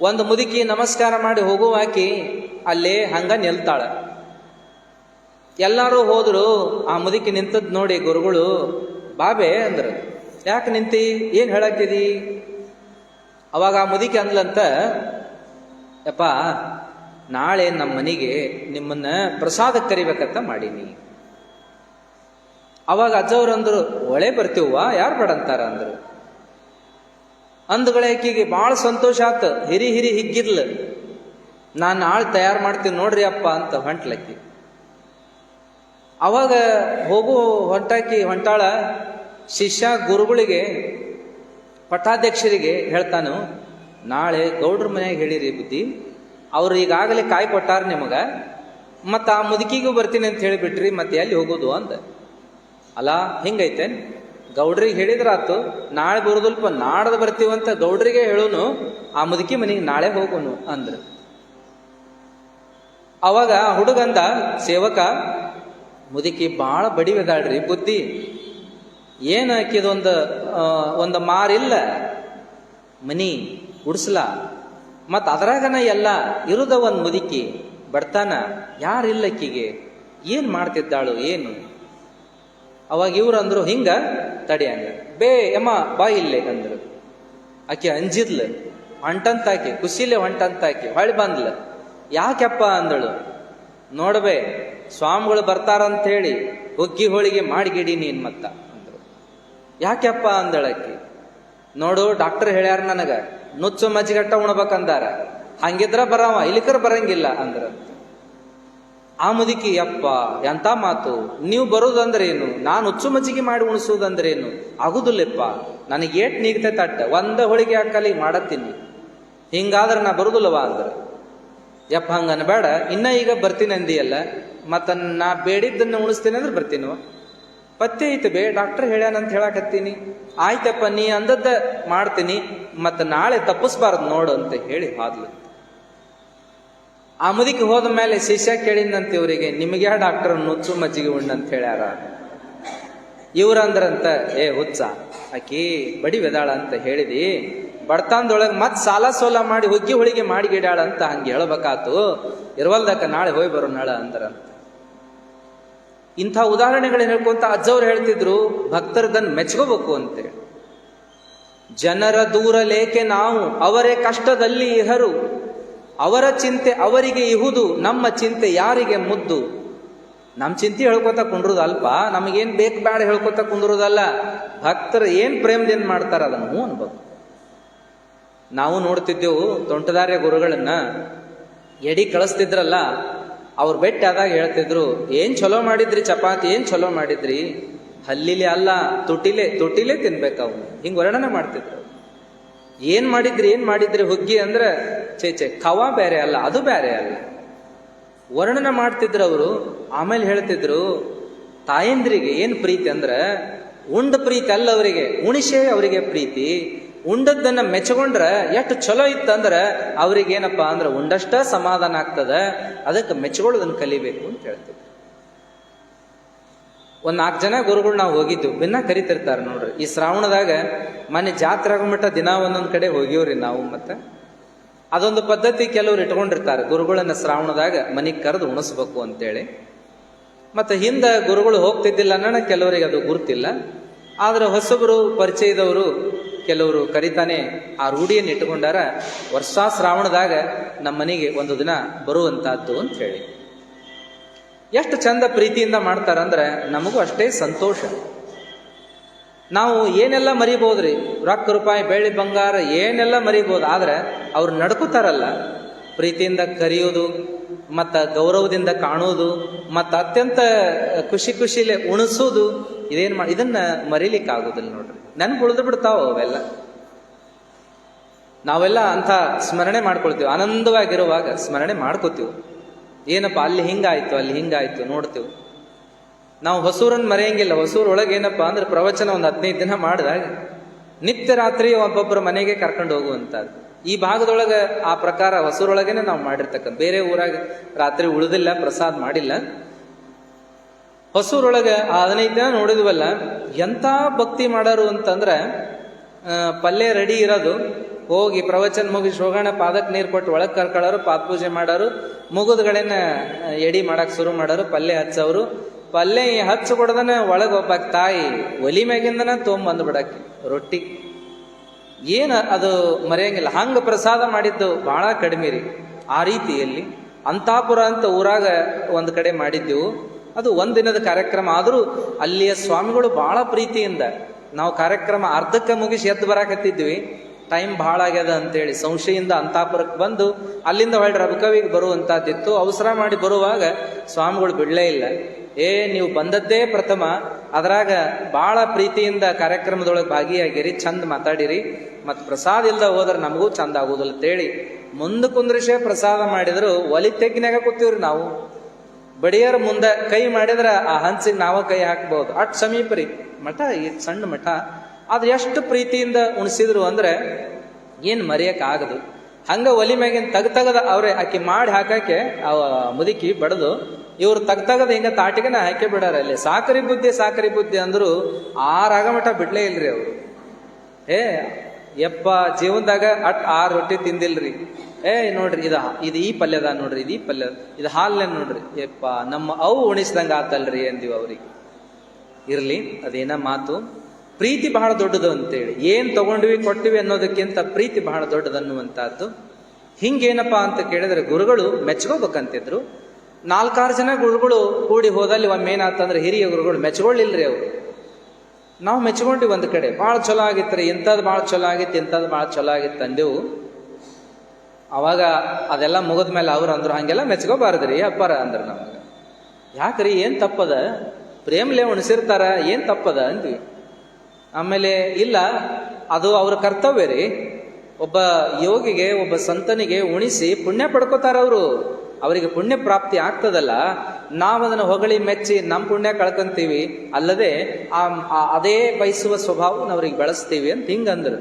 ಒಂದು ಮುದುಕಿ ನಮಸ್ಕಾರ ಮಾಡಿ ಹೋಗುವಾಕಿ ಅಲ್ಲೇ ಹಂಗ ನಿಲ್ತಾಳ. ಎಲ್ಲಾರು ಹೋದ್ರು, ಆ ಮುದುಕಿ ನಿಂತದ್ ನೋಡಿ ಗುರುಗಳು ಬಾಬೆ ಅಂದ್ರ, ಯಾಕೆ ನಿಂತಿ, ಏನ್ ಹೇಳಾಕಿದಿ? ಅವಾಗ ಆ ಮುದುಕಿ ಅಂದ್ಲಂತ, ಯಪ್ಪ ನಾಳೆ ನಮ್ಮ ಮನೆಗೆ ನಿಮ್ಮನ್ನ ಪ್ರಸಾದಕ್ಕೆ ಕರಿಬೇಕಂತ ಮಾಡೀನಿ. ಅವಾಗ ಅಜ್ಜವ್ರು ಅಂದ್ರು, ಒಳ್ಳೆ ಬರ್ತೀವ, ಯಾರು ಬೇಡಂತಾರ ಅಂದ್ರು. ಅಂದ್ಗಳ ಆಕಿಗೆ ಭಾಳ ಸಂತೋಷ ಆತ, ಹಿರಿ ಹಿಗ್ಗಿದ್ಲು. ನಾನು ನಾಳೆ ತಯಾರು ಮಾಡ್ತೀನಿ ನೋಡ್ರಿ ಅಪ್ಪ ಅಂತ ಹೊಂಟ್ಲಕ್ಕಿ. ಅವಾಗ ಹೊಂಟಾಳ ಶಿಷ್ಯ ಗುರುಗಳಿಗೆ ಪಟ್ಟಾಧ್ಯಕ್ಷರಿಗೆ ಹೇಳ್ತಾನು, ನಾಳೆ ಗೌಡ್ರ ಮನೆಯಾಗ ಹೇಳಿರಿ ಬುದ್ಧಿ, ಅವ್ರು ಈಗಾಗಲೇ ಕಾಯಿ ಕೊಟ್ಟಾರ ನಿಮಗ, ಮತ್ತ ಆ ಮುದುಕಿಗೂ ಬರ್ತೀನಿ ಅಂತ ಹೇಳಿಬಿಟ್ರಿ, ಮತ್ತೆ ಎಲ್ಲಿ ಹೋಗೋದು ಅಂದ. ಅಲ್ಲ ಹಿಂಗೈತೆ, ಗೌಡ್ರಿಗೆ ಹೇಳಿದ್ರಾತು, ನಾಳೆ ಬರೋದಲ್ಪ ನಾಡದ ಬರ್ತೀವಂತ ಗೌಡ್ರಿಗೆ ಹೇಳೋನು, ಆ ಮುದುಕಿ ಮನೆಗೆ ನಾಳೆ ಹೋಗೋನು ಅಂದ್ರ. ಅವಾಗ ಹುಡುಗಂದ ಸೇವಕ, ಮುದುಕಿ ಬಾಳ ಬಡಿವೆದಾಳ್ರಿ ಬುದ್ಧಿ, ಏನ್ ಹಾಕಿದೊಂದು ಮಾರಿಲ್ಲ, ಮನಿ ಗುಡ್ಸ್ಲ, ಮತ್ ಅದ್ರಾಗನ ಎಲ್ಲ ಇರುದ ಒಂದ್ ಮುದುಕಿ ಬಡ್ತಾನ, ಯಾರಿಲ್ಲಕ್ಕಿಗೆ ಏನ್ ಮಾಡ್ತಿದ್ದಾಳು ಏನು? ಅವಾಗ ಇವ್ರು ಅಂದ್ರು, ಹಿಂಗ ತಡಿಯಂಗ ಬೇ ಯಮ್ಮ ಬಾ ಇಲ್ಲೇ ಅಂದ್ರು. ಆಕೆ ಅಂಜಿದ್ಲು, ಹೊಂಟಂತಾಕಿ ಖುಷಿಲೆ ಹೊಂಟಂತಾಕಿ ಹೊಳ್ಳಿ ಬಂದ್ಲ. ಯಾಕೆಪ್ಪ ಅಂದಳು. ನೋಡ್ಬೇ ಸ್ವಾಮಿಗಳು ಬರ್ತಾರಂತ ಹೇಳಿ ಹುಗ್ಗಿ ಹೋಳಿಗೆ ಮಾಡಿಗಿಡಿ ನೀನ್ ಮತ್ತ ಅಂದ್ರು. ಯಾಕೆಪ್ಪ ಅಂದಳಕ್ಕಿ. ನೋಡು ಡಾಕ್ಟರ್ ಹೇಳ್ಯಾರ ನನಗ ನುಚ್ಚು ಮಜ್ಜಿಗಟ್ಟ ಉಣ್ಬೇಕಂದಾರ, ಹಂಗಿದ್ರ ಬರವ, ಇಲ್ಲಿಕರ ಬರಂಗಿಲ್ಲ ಅಂದ್ರ. ಆ ಮುದುಕಿ, ಯಪ್ಪ ಎಂತ ಮಾತು, ನೀವು ಬರುದಂದ್ರೇನು, ನಾನು ಹುಚ್ಚು ಮಜ್ಜಿಗೆ ಮಾಡಿ ಉಣಿಸೋದಂದ್ರೇನು, ಆಗುದಿಲ್ಲಪ್ಪ, ನನಗೆ ಏಟ್ ನೀಗ್ತೆ ತಟ್ಟ, ಒಂದ ಹೋಳಿಗೆ ಹಾಕಲಿ ಮಾಡತ್ತೀನಿ, ಹಿಂಗಾದ್ರೆ ನಾ ಬರುದಿಲ್ಲವಾ ಅಂದ್ರ. ಯಪ್ಪ ಹಂಗ ಅನ್ಬೇಡ, ಇನ್ನ ಈಗ ಬರ್ತೀನಿ ಅಂದಿಯಲ್ಲ, ಮತ್ತ ನಾ ಬೇಡಿದ್ದನ್ನ ಉಣಿಸ್ತೀನಿ ಅಂದ್ರೆ ಬರ್ತೀನವ, ಪತ್ತೆ ಐತೆ ಬೇ ಡಾಕ್ಟರ್ ಹೇಳ್ಯಾನಂತ ಹೇಳಾಕತ್ತೀನಿ, ಆಯ್ತಪ್ಪ ನೀ ಅಂದದ್ದ ಮಾಡ್ತೀನಿ, ಮತ್ತ ನಾಳೆ ತಪ್ಪಿಸ್ಬಾರ್ದು ನೋಡು ಅಂತ ಹೇಳಿ ಹಾದ್ಲು. ಆ ಮುದುಕಿ ಹೋದ ಮೇಲೆ ಶಿಷ್ಯ ಕೇಳಿದಂತ ಇವರಿಗೆ, ನಿಮಗೆ ಯಾವ ಡಾಕ್ಟರ್ ನುಚ್ಚು ಮಜ್ಜಿಗೆ ಉಣ್ಣಂತ ಹೇಳ್ಯಾರ? ಇವ್ರಂದ್ರಂತ, ಏ ಹುಚ್ಚ, ಆಕಿ ಬಡಿ ವೆದಾಳ ಅಂತ ಹೇಳಿದಿ, ಬಡತಾಂದೊಳಗೆ ಮತ್ ಸಾಲ ಸೋಲ ಮಾಡಿ ಹುಗ್ಗಿ ಹೋಳಿಗೆ ಮಾಡಿ ಗಿಡ್ಯಾಳ ಅಂತ ಹಂಗೆ ಹೇಳ್ಬೇಕಾತು, ಇರ್ವಲ್ದಕ್ಕ ನಾಳೆ ಹೋಗಿ ಬರೋನಾಳ ಅಂದ್ರಂತ. ಇಂಥ ಉದಾಹರಣೆಗಳನ್ನ ಹೇಳ್ಕೊಂತ ಅಜ್ಜವ್ರು ಹೇಳ್ತಿದ್ರು, ಭಕ್ತರದನ್ನ ಮೆಚ್ಕೋಬೇಕು ಅಂತೇಳಿ. ಜನರ ದೂರ ಲೇಕೆ ನಾವು, ಅವರೇ ಕಷ್ಟದಲ್ಲಿ ಇಹರು, ಅವರ ಚಿಂತೆ ಅವರಿಗೆ ಇಹುದು, ನಮ್ಮ ಚಿಂತೆ ಯಾರಿಗೆ ಮುದ್ದು. ನಮ್ಮ ಚಿಂತೆ ಹೇಳ್ಕೊತ ಕುಂಡ್ರುದಲ್ಪ, ನಮಗೇನ್ ಬೇಕು ಬೇಡ ಹೇಳ್ಕೊತ ಕುಂದ್ರುದಲ್ಲ. ಭಕ್ತರು ಏನ್ ಪ್ರೇಮದಿಂದ ಮಾಡ್ತಾರ ಅದನ್ನು ಹ್ಞೂ ಅನ್ಬೇಕು. ನಾವು ನೋಡ್ತಿದ್ದೆವು ತೋಂಟದಾರ್ಯ ಗುರುಗಳನ್ನ ಎಡಿ ಕಳಿಸ್ತಿದ್ರಲ್ಲ, ಅವ್ರು ಬೆಟ್ಟ ಆದಾಗ ಹೇಳ್ತಿದ್ರು, ಏನ್ ಚಲೋ ಮಾಡಿದ್ರಿ ಚಪಾತಿ, ಏನ್ ಚಲೋ ಮಾಡಿದ್ರಿ, ಹಲ್ಲಿಲೆ ಅಲ್ಲ ತುಟಿಲೆ ತಿನ್ಬೇಕು ಅವನು, ಹಿಂಗ್ ವರ್ಣನೆ ಮಾಡ್ತಿದ್ರು. ಏನ್ ಮಾಡಿದ್ರಿ ಹುಗ್ಗಿ ಅಂದ್ರೆ ಚೇಚೆ ಖವಾ ಬೇರೆ ಅಲ್ಲ, ಅದು ಬೇರೆ ಅಲ್ಲ, ವರ್ಣನೆ ಮಾಡ್ತಿದ್ರು ಅವರು. ಆಮೇಲೆ ಹೇಳ್ತಿದ್ರು, ತಾಯಂದ್ರಿಗೆ ಏನ್ ಪ್ರೀತಿ ಅಂದ್ರ ಉಂಡ ಪ್ರೀತಿ ಅಲ್ಲ ಅವರಿಗೆ, ಉಣಿಸೇ ಅವರಿಗೆ ಪ್ರೀತಿ. ಉಂಡದ್ದನ್ನ ಮೆಚ್ಕೊಂಡ್ರ ಎಷ್ಟು ಚಲೋ ಇತ್ತಂದ್ರ ಅವ್ರಿಗೆ ಏನಪ್ಪಾ ಅಂದ್ರ ಉಂಡಷ್ಟ ಸಮಾಧಾನ ಆಗ್ತದ, ಅದಕ್ಕೆ ಮೆಚ್ಕೊಳ್ಳೋದನ್ನ ಕಲಿಬೇಕು ಅಂತ ಹೇಳ್ತಿದ್ರು. ಒಂದ್ 4 ಜನ ಗುರುಗಳು ನಾವು ಹೋಗಿದ್ದು, ಭಿನ್ನ ಕರಿತಿರ್ತಾರ ನೋಡ್ರಿ. ಈ ಶ್ರಾವಣದಾಗ ಮನೆ ಜಾತ್ರೆ ಆಗಮಟ್ಟ ದಿನ ಒಂದೊಂದ್ ಕಡೆ ಹೋಗಿವ್ರಿ ನಾವು. ಮತ್ತೆ ಅದೊಂದು ಪದ್ಧತಿ ಕೆಲವ್ರು ಇಟ್ಕೊಂಡಿರ್ತಾರೆ, ಗುರುಗಳನ್ನ ಶ್ರಾವಣದಾಗ ಮನೆಗ್ ಕರೆದು ಉಣಿಸ್ಬೇಕು ಅಂತೇಳಿ. ಮತ್ತೆ ಹಿಂದ ಗುರುಗಳು ಹೋಗ್ತಿದ್ದಿಲ್ಲ ಅನ್ನೋಣ ಕೆಲವರಿಗೆ ಅದು ಗುರ್ತಿಲ್ಲ. ಆದ್ರೆ ಹೊಸಬರು ಪರಿಚಯದವರು ಕೆಲವರು ಕರಿತಾನೆ ಆ ರೂಢಿಯನ್ನು ಇಟ್ಟುಕೊಂಡಾರ ವರ್ಷಾ ಶ್ರಾವಣದಾಗ ನಮ್ಮ ಮನೆಗೆ ಒಂದು ದಿನ ಬರುವಂತಹದ್ದು ಅಂತ ಹೇಳಿ. ಎಷ್ಟು ಚಂದ ಪ್ರೀತಿಯಿಂದ ಮಾಡ್ತಾರಂದ್ರೆ ನಮಗೂ ಅಷ್ಟೇ ಸಂತೋಷ. ನಾವು ಏನೆಲ್ಲ ಮರಿಬೋದ್ರಿ, ರೊಕ್ಕ ರೂಪಾಯಿ ಬೆಳ್ಳಿ ಬಂಗಾರ ಏನೆಲ್ಲ ಮರಿಬೋದು, ಆದ್ರೆ ಅವ್ರು ನಡ್ಕೋತಾರಲ್ಲ ಪ್ರೀತಿಯಿಂದ ಕರೆಯೋದು, ಮತ್ತು ಗೌರವದಿಂದ ಕಾಣೋದು, ಮತ್ತು ಅತ್ಯಂತ ಖುಷಿಲೇ ಉಣಿಸೋದು, ಇದನ್ನ ಮರೀಲಿಕ್ಕೆ ಆಗೋದಿಲ್ಲ ನೋಡ್ರಿ. ನೆನಪು ಉಳಿದು ಬಿಡ್ತಾವ ಅವೆಲ್ಲ. ನಾವೆಲ್ಲ ಅಂಥ ಸ್ಮರಣೆ ಮಾಡ್ಕೊಳ್ತೀವಿ, ಆನಂದವಾಗಿರುವಾಗ ಸ್ಮರಣೆ ಮಾಡ್ಕೋತೀವಿ. ಏನಪ್ಪ ಅಲ್ಲಿ ಹಿಂಗಾಯ್ತು ಅಲ್ಲಿ ಹಿಂಗಾಯ್ತು ನೋಡ್ತೀವಿ. ನಾವು ಹೊಸೂರನ್ನು ಮರೆಯಂಗಿಲ್ಲ. ಹೊಸೂರೊಳಗೆ ಏನಪ್ಪ ಅಂದ್ರೆ ಪ್ರವಚನ ಒಂದು 15 ದಿನ ಮಾಡಿದಾಗ ನಿತ್ಯ ರಾತ್ರಿ ಒಬ್ಬೊಬ್ಬರ ಮನೆಗೆ ಕರ್ಕೊಂಡು ಹೋಗುವಂಥದ್ದು. ಈ ಭಾಗದೊಳಗೆ ಆ ಪ್ರಕಾರ ಹೊಸೂರೊಳಗೇನೆ ನಾವು ಮಾಡಿರ್ತಕ್ಕಂಥ, ಬೇರೆ ಊರಾಗ ರಾತ್ರಿ ಉಳಿದಿಲ್ಲ, ಪ್ರಸಾದ ಮಾಡಿಲ್ಲ. ಹೊಸೂರೊಳಗೆ 15 ದಿನ ನೋಡಿದ್ವಲ್ಲ, ಎಂಥ ಭಕ್ತಿ ಮಾಡೋರು ಅಂತಂದ್ರೆ ಪಲ್ಯ ರೆಡಿ ಇರೋದು, ಹೋಗಿ ಪ್ರವಚನ ಮುಗಿಸಿ ಹೋಗೋಣ, ಪಾದಕ್ಕೆ ನೀರು ಕೊಟ್ಟು ಒಳಗೆ ಕರ್ಕೊಳ್ಳೋರು, ಪಾದ ಪೂಜೆ ಮಾಡೋರು, ಮುಗಿದ್ಗಳೇನ ಎಡಿ ಮಾಡಕ್ಕೆ ಶುರು ಮಾಡೋರು, ಪಲ್ಯ ಹಚ್ಚೋರು. ಪಲ್ಯ ಹಚ್ಚು ಕೊಡದನ ಒಳಗೆ ಒಬ್ಬಾಕಿ ತಾಯಿ ಒಲಿ ಮ್ಯಾಗಿಂದನ ತೊಗೊಂಬಂದ್ಬಿಡಕ್ಕೆ ರೊಟ್ಟಿ. ಏನು ಅದು ಮರೆಯಂಗಿಲ್ಲ. ಹಂಗೆ ಪ್ರಸಾದ ಮಾಡಿದ್ದು ಬಹಳ ಕಡಿಮೆ ರೀ. ಆ ರೀತಿಯಲ್ಲಿ ಅಂತಾಪುರ ಅಂತ ಊರಾಗ ಒಂದು ಕಡೆ ಮಾಡಿದ್ದೆವು. ಅದು ಒಂದಿನದ ಕಾರ್ಯಕ್ರಮ. ಆದರೂ ಅಲ್ಲಿಯ ಸ್ವಾಮಿಗಳು ಬಹಳ ಪ್ರೀತಿಯಿಂದ, ನಾವು ಕಾರ್ಯಕ್ರಮ ಅರ್ಧಕ್ಕೆ ಮುಗಿಸಿ ಎದ್ದು ಬರಾಕತ್ತಿದ್ವಿ, ಟೈಮ್ ಭಾಳ ಆಗ್ಯದ ಅಂತೇಳಿ ಸಂಶಯಿಂದ ಅಂತಾಪುರಕ್ಕೆ ಬಂದು ಅಲ್ಲಿಂದ ಹೊಳ್ಳಿ ರಬಕವಿಗೆ ಬರುವಂತಹದ್ದಿತ್ತು. ಅವಸರ ಮಾಡಿ ಬರುವಾಗ ಸ್ವಾಮಿಗಳು ಬಿಡಲೇ ಇಲ್ಲ. ನೀವು ಬಂದದ್ದೇ ಪ್ರಥಮ, ಅದ್ರಾಗ ಭಾಳ ಪ್ರೀತಿಯಿಂದ ಕಾರ್ಯಕ್ರಮದೊಳಗೆ ಭಾಗಿಯಾಗಿರಿ, ಚಂದ ಮಾತಾಡಿರಿ, ಮತ್ತು ಪ್ರಸಾದ ಇಲ್ದ ಹೋದ್ರೆ ನಮಗೂ ಚಂದ ಆಗೋದಿಲ್ಲ ಅಂತೇಳಿ ಮುಂದೆ ಕುಂದ್ರಿಸೇ ಪ್ರಸಾದ ಮಾಡಿದ್ರು. ಒಲಿ ತೆಗ್ಗಿನಾಗ ಕೂತೀವ್ರಿ ನಾವು. ಬಡಿಯರ ಮುಂದೆ ಕೈ ಮಾಡಿದ್ರ ಆ ಹಂಚಿಗೆ ನಾವ ಕೈ ಹಾಕ್ಬಹುದು, ಅಟ್ ಸಮೀಪ ರೀ ಮಠ, ಈ ಸಣ್ಣ ಮಠ. ಆದ್ರೆ ಎಷ್ಟು ಪ್ರೀತಿಯಿಂದ ಉಣಿಸಿದ್ರು ಅಂದ್ರೆ ಏನ್ ಮರೆಯಕ್ ಆಗದು. ಹಂಗ ಒಲಿ ಮ್ಯಾಗಿನ ತಗದ ಅವ್ರೆ ಆಕಿ ಮಾಡಿ ಹಾಕಕ್ಕೆ ಮುದುಕಿ ಬಡದು, ಇವ್ರು ತಗದ ಹಿಂಗ ತಾಟಿಗೆನ ಹಾಕಿ ಬಿಡಾರ. ಅಲ್ಲಿ ಸಾಕರಿ ಬುದ್ಧಿ ಅಂದ್ರು 6 ಆಗಮಠ ಬಿಡ್ಲೇ ಇಲ್ರಿ ಅವರು. ಯಪ್ಪ ಜೀವನದಾಗ 6 ರೊಟ್ಟಿ ತಿಂದಿಲ್ರಿ. ನೋಡ್ರಿ ಇದು ಈ ಪಲ್ಯದ ನೋಡ್ರಿ, ಇದು ಈ ಪಲ್ಯ, ಇದು ಹಾಲ್ನ ನೋಡ್ರಿ. ಯಪ್ಪ ನಮ್ಮ ಅವು ಉಣಿಸ್ದಂಗ ಆತಲ್ರಿ ಅಂದಿವ್ ಅವ್ರಿಗೆ. ಇರ್ಲಿ, ಅದೇನ ಮಾತು. ಪ್ರೀತಿ ಬಹಳ ದೊಡ್ಡದು ಅಂತೇಳಿ, ಏನ್ ತಗೊಂಡ್ವಿ ಕೊಟ್ಟಿವಿ ಅನ್ನೋದಕ್ಕಿಂತ ಪ್ರೀತಿ ಬಹಳ ದೊಡ್ಡದನ್ನುವಂತಹದ್ದು. ಹಿಂಗೇನಪ್ಪಾ ಅಂತ ಕೇಳಿದ್ರೆ ಗುರುಗಳು ಮೆಚ್ಕೋಬೇಕಂತಿದ್ರು. 4-6 ಜನ ಗುರುಗಳು ಕೂಡಿ ಹೋದಲ್ಲಿ ಒಮ್ಮೇನಾತಂದ್ರೆ ಹಿರಿಯ ಗುರುಗಳು ಮೆಚ್ಕೊಳ್ಳಿಲ್ರಿ ಅವರು. ನಾವು ಮೆಚ್ಕೊಂಡ್ವಿ ಒಂದ್ ಕಡೆ, ಭಾಳ ಚಲೋ ಆಗಿತ್ರಿ, ಇಂಥದ್ದು ಭಾಳ ಚಲೋ ಆಗಿತ್ತು, ಇಂಥದ್ದು ಭಾಳ ಚಲೋ ಆಗಿತ್ತು ಅಂದೆವು. ಅವಾಗ ಅದೆಲ್ಲ ಮುಗಿದ ಮೇಲೆ ಅವ್ರು ಅಂದ್ರು, ಹಂಗೆಲ್ಲ ಮೆಚ್ಕೋಬಾರ್ದ್ರಿ ಅಪ್ಪಾರ ಅಂದ್ರು ನಮ್ಗೆ. ಯಾಕ್ರಿ ಏನ್ ತಪ್ಪದ, ಪ್ರೇಮ್ಲೆ ಉಣಿಸಿರ್ತಾರ, ಏನ್ ತಪ್ಪದ ಅಂದ್ವಿ. ಆಮೇಲೆ ಇಲ್ಲ, ಅದು ಅವ್ರ ಕರ್ತವ್ಯ ರೀ. ಒಬ್ಬ ಯೋಗಿಗೆ, ಒಬ್ಬ ಸಂತನಿಗೆ ಉಣಿಸಿ ಪುಣ್ಯ ಪಡ್ಕೋತಾರ ಅವರು. ಅವರಿಗೆ ಪುಣ್ಯ ಪ್ರಾಪ್ತಿ ಆಗ್ತದಲ್ಲ, ನಾವದನ್ನು ಹೊಗಳಿ ಮೆಚ್ಚಿ ನಮ್ಮ ಪುಣ್ಯ ಕಳ್ಕೊಂತೀವಿ, ಅಲ್ಲದೆ ಅದೇ ಬಯಸುವ ಸ್ವಭಾವನ ಅವ್ರಿಗೆ ಬೆಳೆಸ್ತೀವಿ ಅಂತ ಹಿಂಗಂದ್ರು.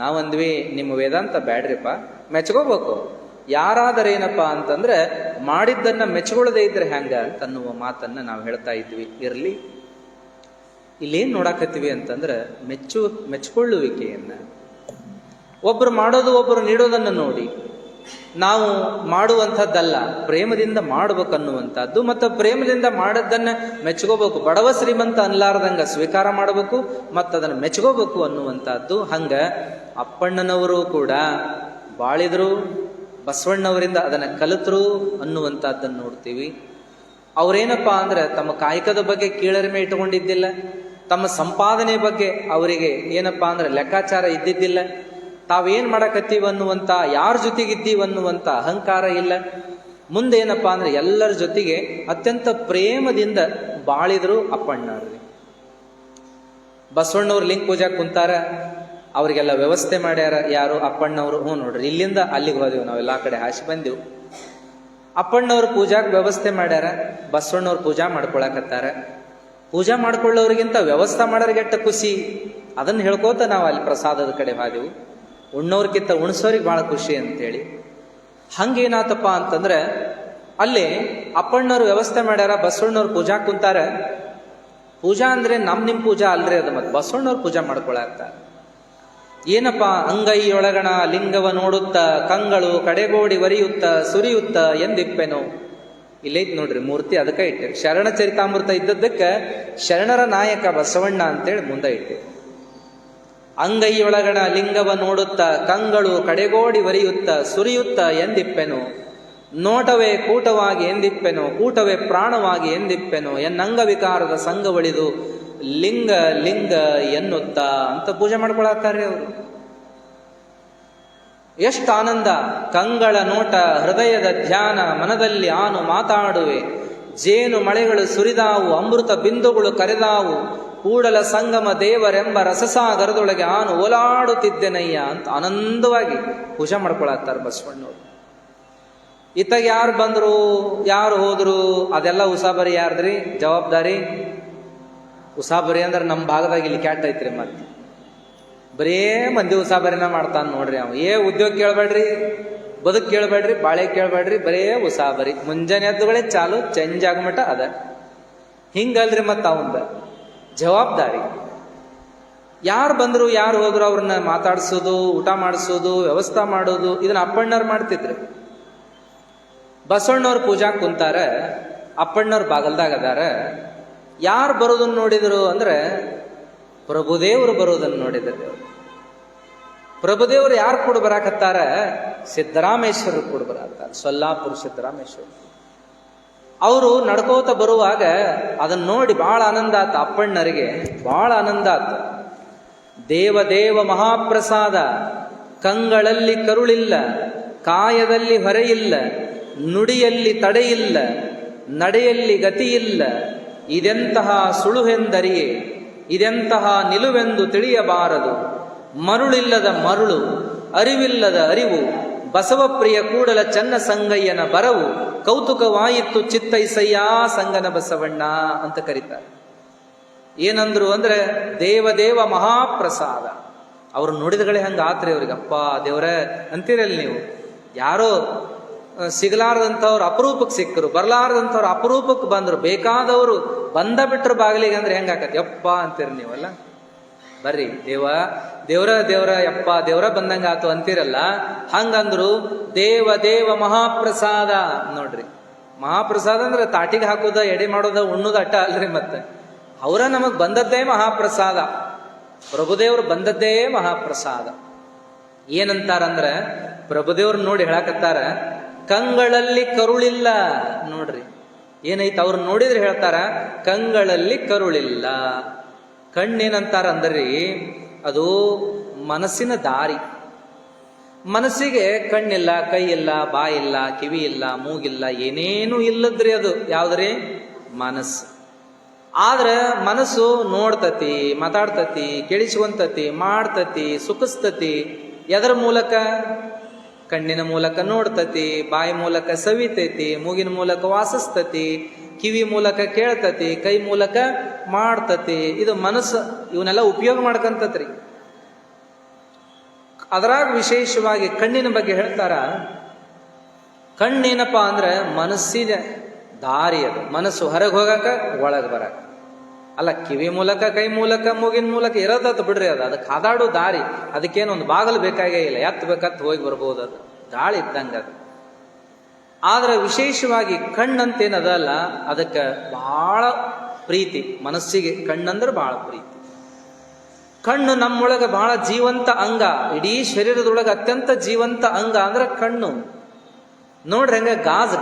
ನಾವಂದ್ವಿ, ನಿಮ್ಮ ವೇದಾಂತ ಬ್ಯಾಡ್ರಿಪ್ಪ, ಮೆಚ್ಕೋಬೇಕು. ಯಾರಾದರೇನಪ್ಪಾ ಅಂತಂದ್ರೆ ಮಾಡಿದ್ದನ್ನ ಮೆಚ್ಕೊಳ್ಳದೆ ಇದ್ರೆ ಹೆಂಗ ಅಂತನ್ನುವ ಮಾತನ್ನ ನಾವು ಹೇಳ್ತಾ ಇದ್ವಿ. ಇರ್ಲಿ, ಇಲ್ಲೇನ್ ನೋಡಾಕತ್ತೀವಿ ಅಂತಂದ್ರೆ ಮೆಚ್ಕೊಳ್ಳುವಿಕೆಯನ್ನ. ಒಬ್ರು ಮಾಡೋದು ಒಬ್ರು ನೀಡೋದನ್ನು ನೋಡಿ ನಾವು ಮಾಡುವಂಥದ್ದಲ್ಲ, ಪ್ರೇಮದಿಂದ ಮಾಡ್ಬೇಕನ್ನುವಂಥದ್ದು. ಮತ್ತು ಪ್ರೇಮದಿಂದ ಮಾಡದ್ದನ್ನ ಮೆಚ್ಕೋಬೇಕು. ಬಡವ ಶ್ರೀಮಂತ ಅನ್ಲಾರ್ದಂಗ ಸ್ವೀಕಾರ ಮಾಡಬೇಕು ಮತ್ತು ಅದನ್ನು ಮೆಚ್ಕೋಬೇಕು ಅನ್ನುವಂಥದ್ದು. ಹಂಗ ಅಪ್ಪಣ್ಣನವರು ಕೂಡ ಬಾಳಿದ್ರು, ಬಸವಣ್ಣವರಿಂದ ಅದನ್ನ ಕಲಿತರು ಅನ್ನುವಂಥದ್ದನ್ನು ನೋಡ್ತೀವಿ. ಅವ್ರೇನಪ್ಪಾ ಅಂದ್ರೆ ತಮ್ಮ ಕಾಯಕದ ಬಗ್ಗೆ ಕೀಳರಿಮೆ ಇಟ್ಟುಕೊಂಡಿದ್ದಿಲ್ಲ, ತಮ್ಮ ಸಂಪಾದನೆ ಬಗ್ಗೆ ಅವರಿಗೆ ಏನಪ್ಪಾ ಅಂದ್ರೆ ಲೆಕ್ಕಾಚಾರ ಇದ್ದಿದ್ದಿಲ್ಲ. ತಾವೇನ್ ಮಾಡಕತ್ತೀವಿ ಅನ್ನುವಂತ, ಯಾರ ಜೊತೆಗಿದ್ದೀವಿ ಅನ್ನುವಂತ ಅಹಂಕಾರ ಇಲ್ಲ. ಮುಂದೇನಪ್ಪಾ ಅಂದ್ರೆ ಎಲ್ಲರ ಜೊತೆಗೆ ಅತ್ಯಂತ ಪ್ರೇಮದಿಂದ ಬಾಳಿದ್ರು ಅಪ್ಪಣ್ಣವ್ರಿ. ಬಸವಣ್ಣವ್ರು ಲಿಂಗ ಪೂಜಾ ಕುಂತಾರ, ಅವ್ರಿಗೆಲ್ಲ ವ್ಯವಸ್ಥೆ ಮಾಡ್ಯಾರ ಯಾರು? ಅಪ್ಪಣ್ಣವ್ರು. ನೋಡ್ರಿ, ಇಲ್ಲಿಂದ ಅಲ್ಲಿಗೆ ಹೋದೆವು, ನಾವೆಲ್ಲ ಕಡೆ ಹಾಸಿ ಬಂದೆವು. ಅಪ್ಪಣ್ಣವ್ರು ಪೂಜಾಕ್ ವ್ಯವಸ್ಥೆ ಮಾಡ್ಯಾರ, ಬಸವಣ್ಣವ್ರು ಪೂಜಾ ಮಾಡ್ಕೊಳಕತ್ತಾರ. ಪೂಜಾ ಮಾಡ್ಕೊಳ್ಳೋರಿಗಿಂತ ವ್ಯವಸ್ಥೆ ಮಾಡೋರಿಗೆಟ್ಟ ಖುಷಿ, ಅದನ್ನ ಹೇಳ್ಕೋತ ನಾವು ಅಲ್ಲಿ ಪ್ರಸಾದದ ಕಡೆ ಹೋದೆವು. ಉಣ್ಣೋರ್ಗಿಂತ ಉಣಿಸೋರಿಗೆ ಬಹಳ ಖುಷಿ ಅಂತೇಳಿ. ಹಂಗೇನಾತಪ್ಪ ಅಂತಂದ್ರೆ ಅಲ್ಲಿ ಅಪ್ಪಣ್ಣವ್ರು ವ್ಯವಸ್ಥೆ ಮಾಡ್ಯಾರ, ಬಸವಣ್ಣವ್ರು ಪೂಜಾ ಕುಂತಾರ. ಪೂಜಾ ಅಂದ್ರೆ ನಿಮ್ ಪೂಜಾ ಅಲ್ರಿ, ಅದು ಮತ್ತೆ ಬಸವಣ್ಣವ್ರು ಪೂಜಾ ಮಾಡ್ಕೊಳತ್ತಾರ. ಏನಪ್ಪಾ, ಅಂಗೈಯೊಳಗಣ ಲಿಂಗವ ನೋಡುತ್ತ ಕಂಗಳು ಕಡೆಗೋಡಿ ವರಿಯುತ್ತ ಸುರಿಯುತ್ತ ಎಂದಿಪ್ಪೆನು. ಇಲ್ಲೈತ್ ನೋಡ್ರಿ ಮೂರ್ತಿ, ಅದಕ್ಕೆ ಇಟ್ಟೆ. ಶರಣ ಚರಿತಾಮೃತ ಇದ್ದದ್ದಕ್ಕೆ ಶರಣರ ನಾಯಕ ಬಸವಣ್ಣ ಅಂತೇಳಿ ಮುಂದೆ ಇಟ್ಟೆ. ಅಂಗೈಯೊಳಗಣ ಲಿಂಗವ ನೋಡುತ್ತ ಕಂಗಳು ಕಡೆಗೋಡಿ ವರಿಯುತ್ತ ಸುರಿಯುತ್ತ ಎಂದಿಪ್ಪೆನು. ನೋಟವೇ ಕೂಟವಾಗಿ ಎಂದಿಪ್ಪೆನು, ಕೂಟವೇ ಪ್ರಾಣವಾಗಿ ಎಂದಿಪ್ಪೆನು. ಎನ್ನಂಗವಿಕಾರದ ಸಂಘವಳಿದು ಲಿಂಗ ಲಿಂಗ ಎನ್ನುತ್ತ ಅಂತ ಪೂಜೆ ಮಾಡ್ಕೊಳತ್ತಾರೆ ಅವರು. ಎಷ್ಟು ಆನಂದ! ಕಂಗಳ ನೋಟ, ಹೃದಯದ ಧ್ಯಾನ, ಮನದಲ್ಲಿ ಆನು ಮಾತಾಡುವೆ. ಜೇನು ಮಳೆಗಳು ಸುರಿದಾವು, ಅಮೃತ ಬಿಂದುಗಳು ಕರೆದಾವು. ಕೂಡಲ ಸಂಗಮ ದೇವರೆಂಬ ರಸಸಾಗರದೊಳಗೆ ಆನು ಓಲಾಡುತ್ತಿದ್ದೆನಯ್ಯ ಅಂತ ಆನಂದವಾಗಿ ಪೂಜೆ ಮಾಡ್ಕೊಳತ್ತಾರೆ ಬಸವಣ್ಣವರು. ಇತ್ತಾಗ ಯಾರು ಬಂದರು, ಯಾರು ಹೋದ್ರು, ಅದೆಲ್ಲ ಉಸಾಬರಿ ಯಾರ್ದ್ರಿ ಜವಾಬ್ದಾರಿ? ಉಸಾಬರಿ ಅಂದ್ರೆ ನಮ್ಮ ಭಾಗದಾಗ ಇಲ್ಲಿ ಕ್ಯಾಟ್ ಐತ್ರಿ. ಮತ್ತೆ ಬರೇ ಮಂದಿ ಉಸಾಬರಿನ ಮಾಡ್ತಾನೆ ನೋಡ್ರಿ. ಅವ ಉದ್ಯೋಗ ಕೇಳಬೇಡ್ರಿ, ಬದುಕು ಕೇಳಬೇಡ್ರಿ, ಬಾಳೆ ಕೇಳಬೇಡ್ರಿ, ಬರೇ ಉಸಾಬರಿ. ಮುಂಜಾನೆ ಎದ್ದುಗಳೇ ಚಾಲು, ಚೇಂಜ್ ಆಗಮಟ ಅದ. ಹಿಂಗಲ್ರಿ ಮತ್ತ ಅವಂದ ಜವಾಬ್ದಾರಿ. ಯಾರು ಬಂದ್ರು ಯಾರು ಹೋದ್ರು ಅವ್ರನ್ನ ಮಾತಾಡ್ಸೋದು, ಊಟ ಮಾಡಿಸೋದು, ವ್ಯವಸ್ಥೆ ಮಾಡೋದು, ಇದನ್ನ ಅಪ್ಪಣ್ಣವ್ರು ಮಾಡ್ತಿದ್ರು. ಬಸವಣ್ಣವ್ರ ಪೂಜಾ ಕುಂತಾರ, ಅಪ್ಪಣ್ಣವ್ರ ಬಾಗಲ್ದಾಗ ಅದಾರ. ಯಾರು ಬರೋದನ್ನ ನೋಡಿದ್ರು ಅಂದ್ರೆ ಪ್ರಭುದೇವರು ಬರೋದನ್ನು ನೋಡಿದ್ರು. ಪ್ರಭುದೇವರು ಯಾರು ಕೂಡ ಬರಾಕತ್ತಾರ? ಸಿದ್ದರಾಮೇಶ್ವರರು ಕೂಡ ಬರಾಕತ್ತಾರ, ಸೊಲ್ಲಾಪುರ ಸಿದ್ದರಾಮೇಶ್ವರ. ಅವರು ನಡ್ಕೋತ ಬರುವಾಗ ಅದನ್ನ ನೋಡಿ ಬಹಳ ಆನಂದ ಆತ. ಅಪ್ಪಣ್ಣರಿಗೆ ಬಹಳ ಆನಂದ ಆತ. ದೇವದೇವ ಮಹಾಪ್ರಸಾದ, ಕಂಗಳಲ್ಲಿ ಕರುಳಿಲ್ಲ, ಕಾಯದಲ್ಲಿ ಹೊರೆಯಿಲ್ಲ, ನುಡಿಯಲ್ಲಿ ತಡೆಯಿಲ್ಲ, ನಡೆಯಲ್ಲಿ ಗತಿಯಿಲ್ಲ. ಇದೆಂತಹ ಸುಳುಹೆಂದರಿಯೇ, ಇದೆಂತಹ ನಿಲುವೆಂದು ತಿಳಿಯಬಾರದು. ಮರುಳಿಲ್ಲದ ಮರುಳು, ಅರಿವಿಲ್ಲದ ಅರಿವು, ಬಸವಪ್ರಿಯ ಕೂಡಲ ಚನ್ನ ಸಂಗಯ್ಯನ ಬರವು. ಕೌತುಕವಾಯಿತು ಚಿತ್ತೈಸಯ್ಯ ಸಂಗನ ಬಸವಣ್ಣ ಅಂತ ಕರೀತಾರೆ. ಏನಂದ್ರು ಅಂದ್ರೆ ದೇವದೇವ ಮಹಾಪ್ರಸಾದ. ಅವ್ರು ನೋಡಿದಗಳೇ ಹಂಗ ಆತ್ರಿ ಅವ್ರಿಗೆ. ಅಪ್ಪ ದೇವ್ರ ಅಂತೀರಲ್ಲ ನೀವು. ಯಾರೋ ಸಿಗಲಾರದಂಥವ್ರು ಅಪರೂಪಕ್ಕೆ ಸಿಕ್ಕರು, ಬರ್ಲಾರದಂಥವ್ರು ಅಪರೂಪಕ್ಕೆ ಬಂದ್ರು, ಬೇಕಾದವರು ಬಂದ ಬಿಟ್ರು ಬಾಗಿಲಿಗೆ ಅಂದ್ರೆ ಹೆಂಗಾಕತಿ? ಯಪ್ಪ ಅಂತೀರಿ ನೀವಲ್ಲ. ಬರ್ರಿ ದೇವ್ರ ಯಪ್ಪ ದೇವ್ರ ಬಂದಂಗ ಆತು ಅಂತೀರಲ್ಲ, ಹಂಗಂದ್ರು ದೇವ ಮಹಾಪ್ರಸಾದ. ನೋಡ್ರಿ, ಮಹಾಪ್ರಸಾದ ಅಂದ್ರೆ ತಾಟಿಗೆ ಹಾಕೋದ, ಎಡೆ ಮಾಡೋದ, ಉಣ್ಣುದ ಅಟ್ಟ ಅಲ್ರಿ. ಮತ್ತೆ ಅವರ ನಮಗ್ ಬಂದದ್ದೇ ಮಹಾಪ್ರಸಾದ. ಪ್ರಭುದೇವ್ರು ಬಂದದ್ದೇ ಮಹಾಪ್ರಸಾದ. ಏನಂತಾರಂದ್ರ ಪ್ರಭುದೇವ್ರು ನೋಡಿ ಹೇಳಕತ್ತಾರ, ಕಂಗಳಲ್ಲಿ ಕರುಳಿಲ್ಲ. ನೋಡ್ರಿ ಏನೈತೆ, ಅವ್ರು ನೋಡಿದ್ರೆ ಹೇಳ್ತಾರ ಕಂಗಳಲ್ಲಿ ಕರುಳಿಲ್ಲ. ಕಣ್ಣೇನಂತಾರ ಅಂದ್ರಿ, ಅದು ಮನಸ್ಸಿನ ದಾರಿ. ಮನಸ್ಸಿಗೆ ಕಣ್ಣಿಲ್ಲ, ಕೈ ಇಲ್ಲ, ಬಾಯಿ ಇಲ್ಲ, ಕಿವಿ ಇಲ್ಲ, ಮೂಗಿಲ್ಲ, ಏನೇನು ಇಲ್ಲದ್ರಿ. ಅದು ಯಾವ್ದ್ರಿ? ಮನಸ್ಸು. ಆದ್ರೆ ಮನಸ್ಸು ನೋಡ್ತತಿ, ಮಾತಾಡ್ತತಿ, ಕೇಳಿಸ್ಕೊಂತತಿ, ಮಾಡ್ತತಿ, ಸುಖಸ್ತತಿ. ಎದರ ಮೂಲಕ? ಕಣ್ಣಿನ ಮೂಲಕ ನೋಡ್ತತಿ, ಬಾಯಿ ಮೂಲಕ ಸವಿತೈತಿ, ಮೂಗಿನ ಮೂಲಕ ವಾಸಿಸ್ತತಿ, ಕಿವಿ ಮೂಲಕ ಕೇಳ್ತತಿ, ಕೈ ಮೂಲಕ ಮಾಡ್ತತಿ. ಇದು ಮನಸ್ಸು. ಇವನ್ನೆಲ್ಲ ಉಪಯೋಗ ಮಾಡ್ಕಂತತ್ರಿ. ಅದರಾಗ ವಿಶೇಷವಾಗಿ ಕಣ್ಣಿನ ಬಗ್ಗೆ ಹೇಳ್ತಾರ. ಕಣ್ಣೇನಪ್ಪ ಅಂದ್ರೆ ಮನಸ್ಸಿನ ದಾರಿ. ಅದು ಮನಸ್ಸು ಹೊರಗೆ ಹೋಗಾಕ, ಒಳಗೆ ಬರಾಕ ಅಲ್ಲ. ಕಿವಿ ಮೂಲಕ, ಕೈ ಮೂಲಕ, ಮೂಗಿನ ಮೂಲಕ ಇರೋದತ್ತು ಬಿಡ್ರಿ. ಅದಕ್ಕೆ ಹಾದಾಡೋ ದಾರಿ. ಅದಕ್ಕೇನೊಂದು ಬಾಗಲು ಬೇಕಾಗೇ ಇಲ್ಲ, ಎತ್ತು ಬೇಕತ್ತು ಹೋಗಿ ಬರ್ಬೋದು. ಅದು ಗಾಳಿ ಇದ್ದಂಗೆ ಅದು. ಆದ್ರೆ ವಿಶೇಷವಾಗಿ ಕಣ್ಣಂತೇನದಲ್ಲ, ಅದಕ್ಕೆ ಬಹಳ ಪ್ರೀತಿ. ಮನಸ್ಸಿಗೆ ಕಣ್ಣಂದ್ರೆ ಬಹಳ ಪ್ರೀತಿ. ಕಣ್ಣು ನಮ್ಮೊಳಗೆ ಬಹಳ ಜೀವಂತ ಅಂಗ. ಇಡೀ ಶರೀರದೊಳಗೆ ಅತ್ಯಂತ ಜೀವಂತ ಅಂಗ ಅಂದ್ರೆ ಕಣ್ಣು. ನೋಡ್ರಿ ಹಂಗ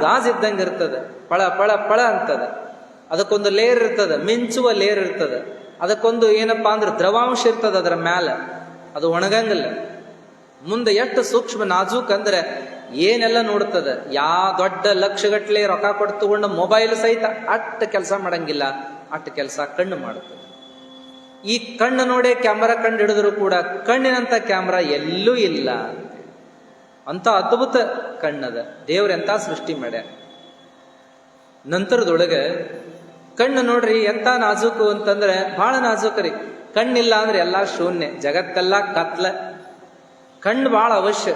ಗಾಜ್ ಇದ್ದಂಗೆ ಇರ್ತದೆ, ಪಳ ಪಳ ಪಳ ಅಂತದ. ಅದಕ್ಕೊಂದು ಲೇರ್ ಇರ್ತದ, ಮಿಂಚುವ ಲೇರ್ ಇರ್ತದ. ಅದಕ್ಕೊಂದು ಏನಪ್ಪಾ ಅಂದ್ರೆ ದ್ರವಾಂಶ ಇರ್ತದ ಅದರ ಮ್ಯಾಲ. ಅದು ಒಣಗಂಗಿಲ್ಲ. ಮುಂದೆ ಎಷ್ಟು ಸೂಕ್ಷ್ಮ ನಾಜೂಕ್ ಅಂದ್ರೆ ಏನೆಲ್ಲ ನೋಡ್ತದ. ದೊಡ್ಡ ಲಕ್ಷಗಟ್ಲೆ ರೊಕ್ಕ ಕೊಟ್ಟು ತಗೊಂಡ ಮೊಬೈಲ್ ಸಹಿತ ಅಟ್ಟು ಕೆಲಸ ಮಾಡಂಗಿಲ್ಲ. ಅಟ್ಟು ಕೆಲಸ ಕಣ್ಣು ಮಾಡುತ್ತದೆ. ಈ ಕಣ್ಣು ನೋಡೇ ಕ್ಯಾಮರಾ ಕಂಡು ಹಿಡಿದ್ರು ಕೂಡ ಕಣ್ಣಿನಂತ ಕ್ಯಾಮ್ರಾ ಎಲ್ಲೂ ಇಲ್ಲ. ಅಂತ ಅದ್ಭುತ ಕಣ್ಣದ. ದೇವ್ರೆಂತ ಸೃಷ್ಟಿ ಮಾಡ್ಯಾರ. ನಂತರದೊಳಗೆ ಕಣ್ಣು ನೋಡ್ರಿ ಎಂತ ನಾಜೂಕು ಅಂತಂದ್ರೆ ಬಹಳ ನಾಜೂಕರಿ. ಕಣ್ಣಿಲ್ಲ ಅಂದ್ರೆ ಎಲ್ಲಾ ಶೂನ್ಯ, ಜಗತ್ತೆಲ್ಲ ಕತ್ಲ. ಕಣ್ಣು ಬಹಳ ಅವಶ್ಯ.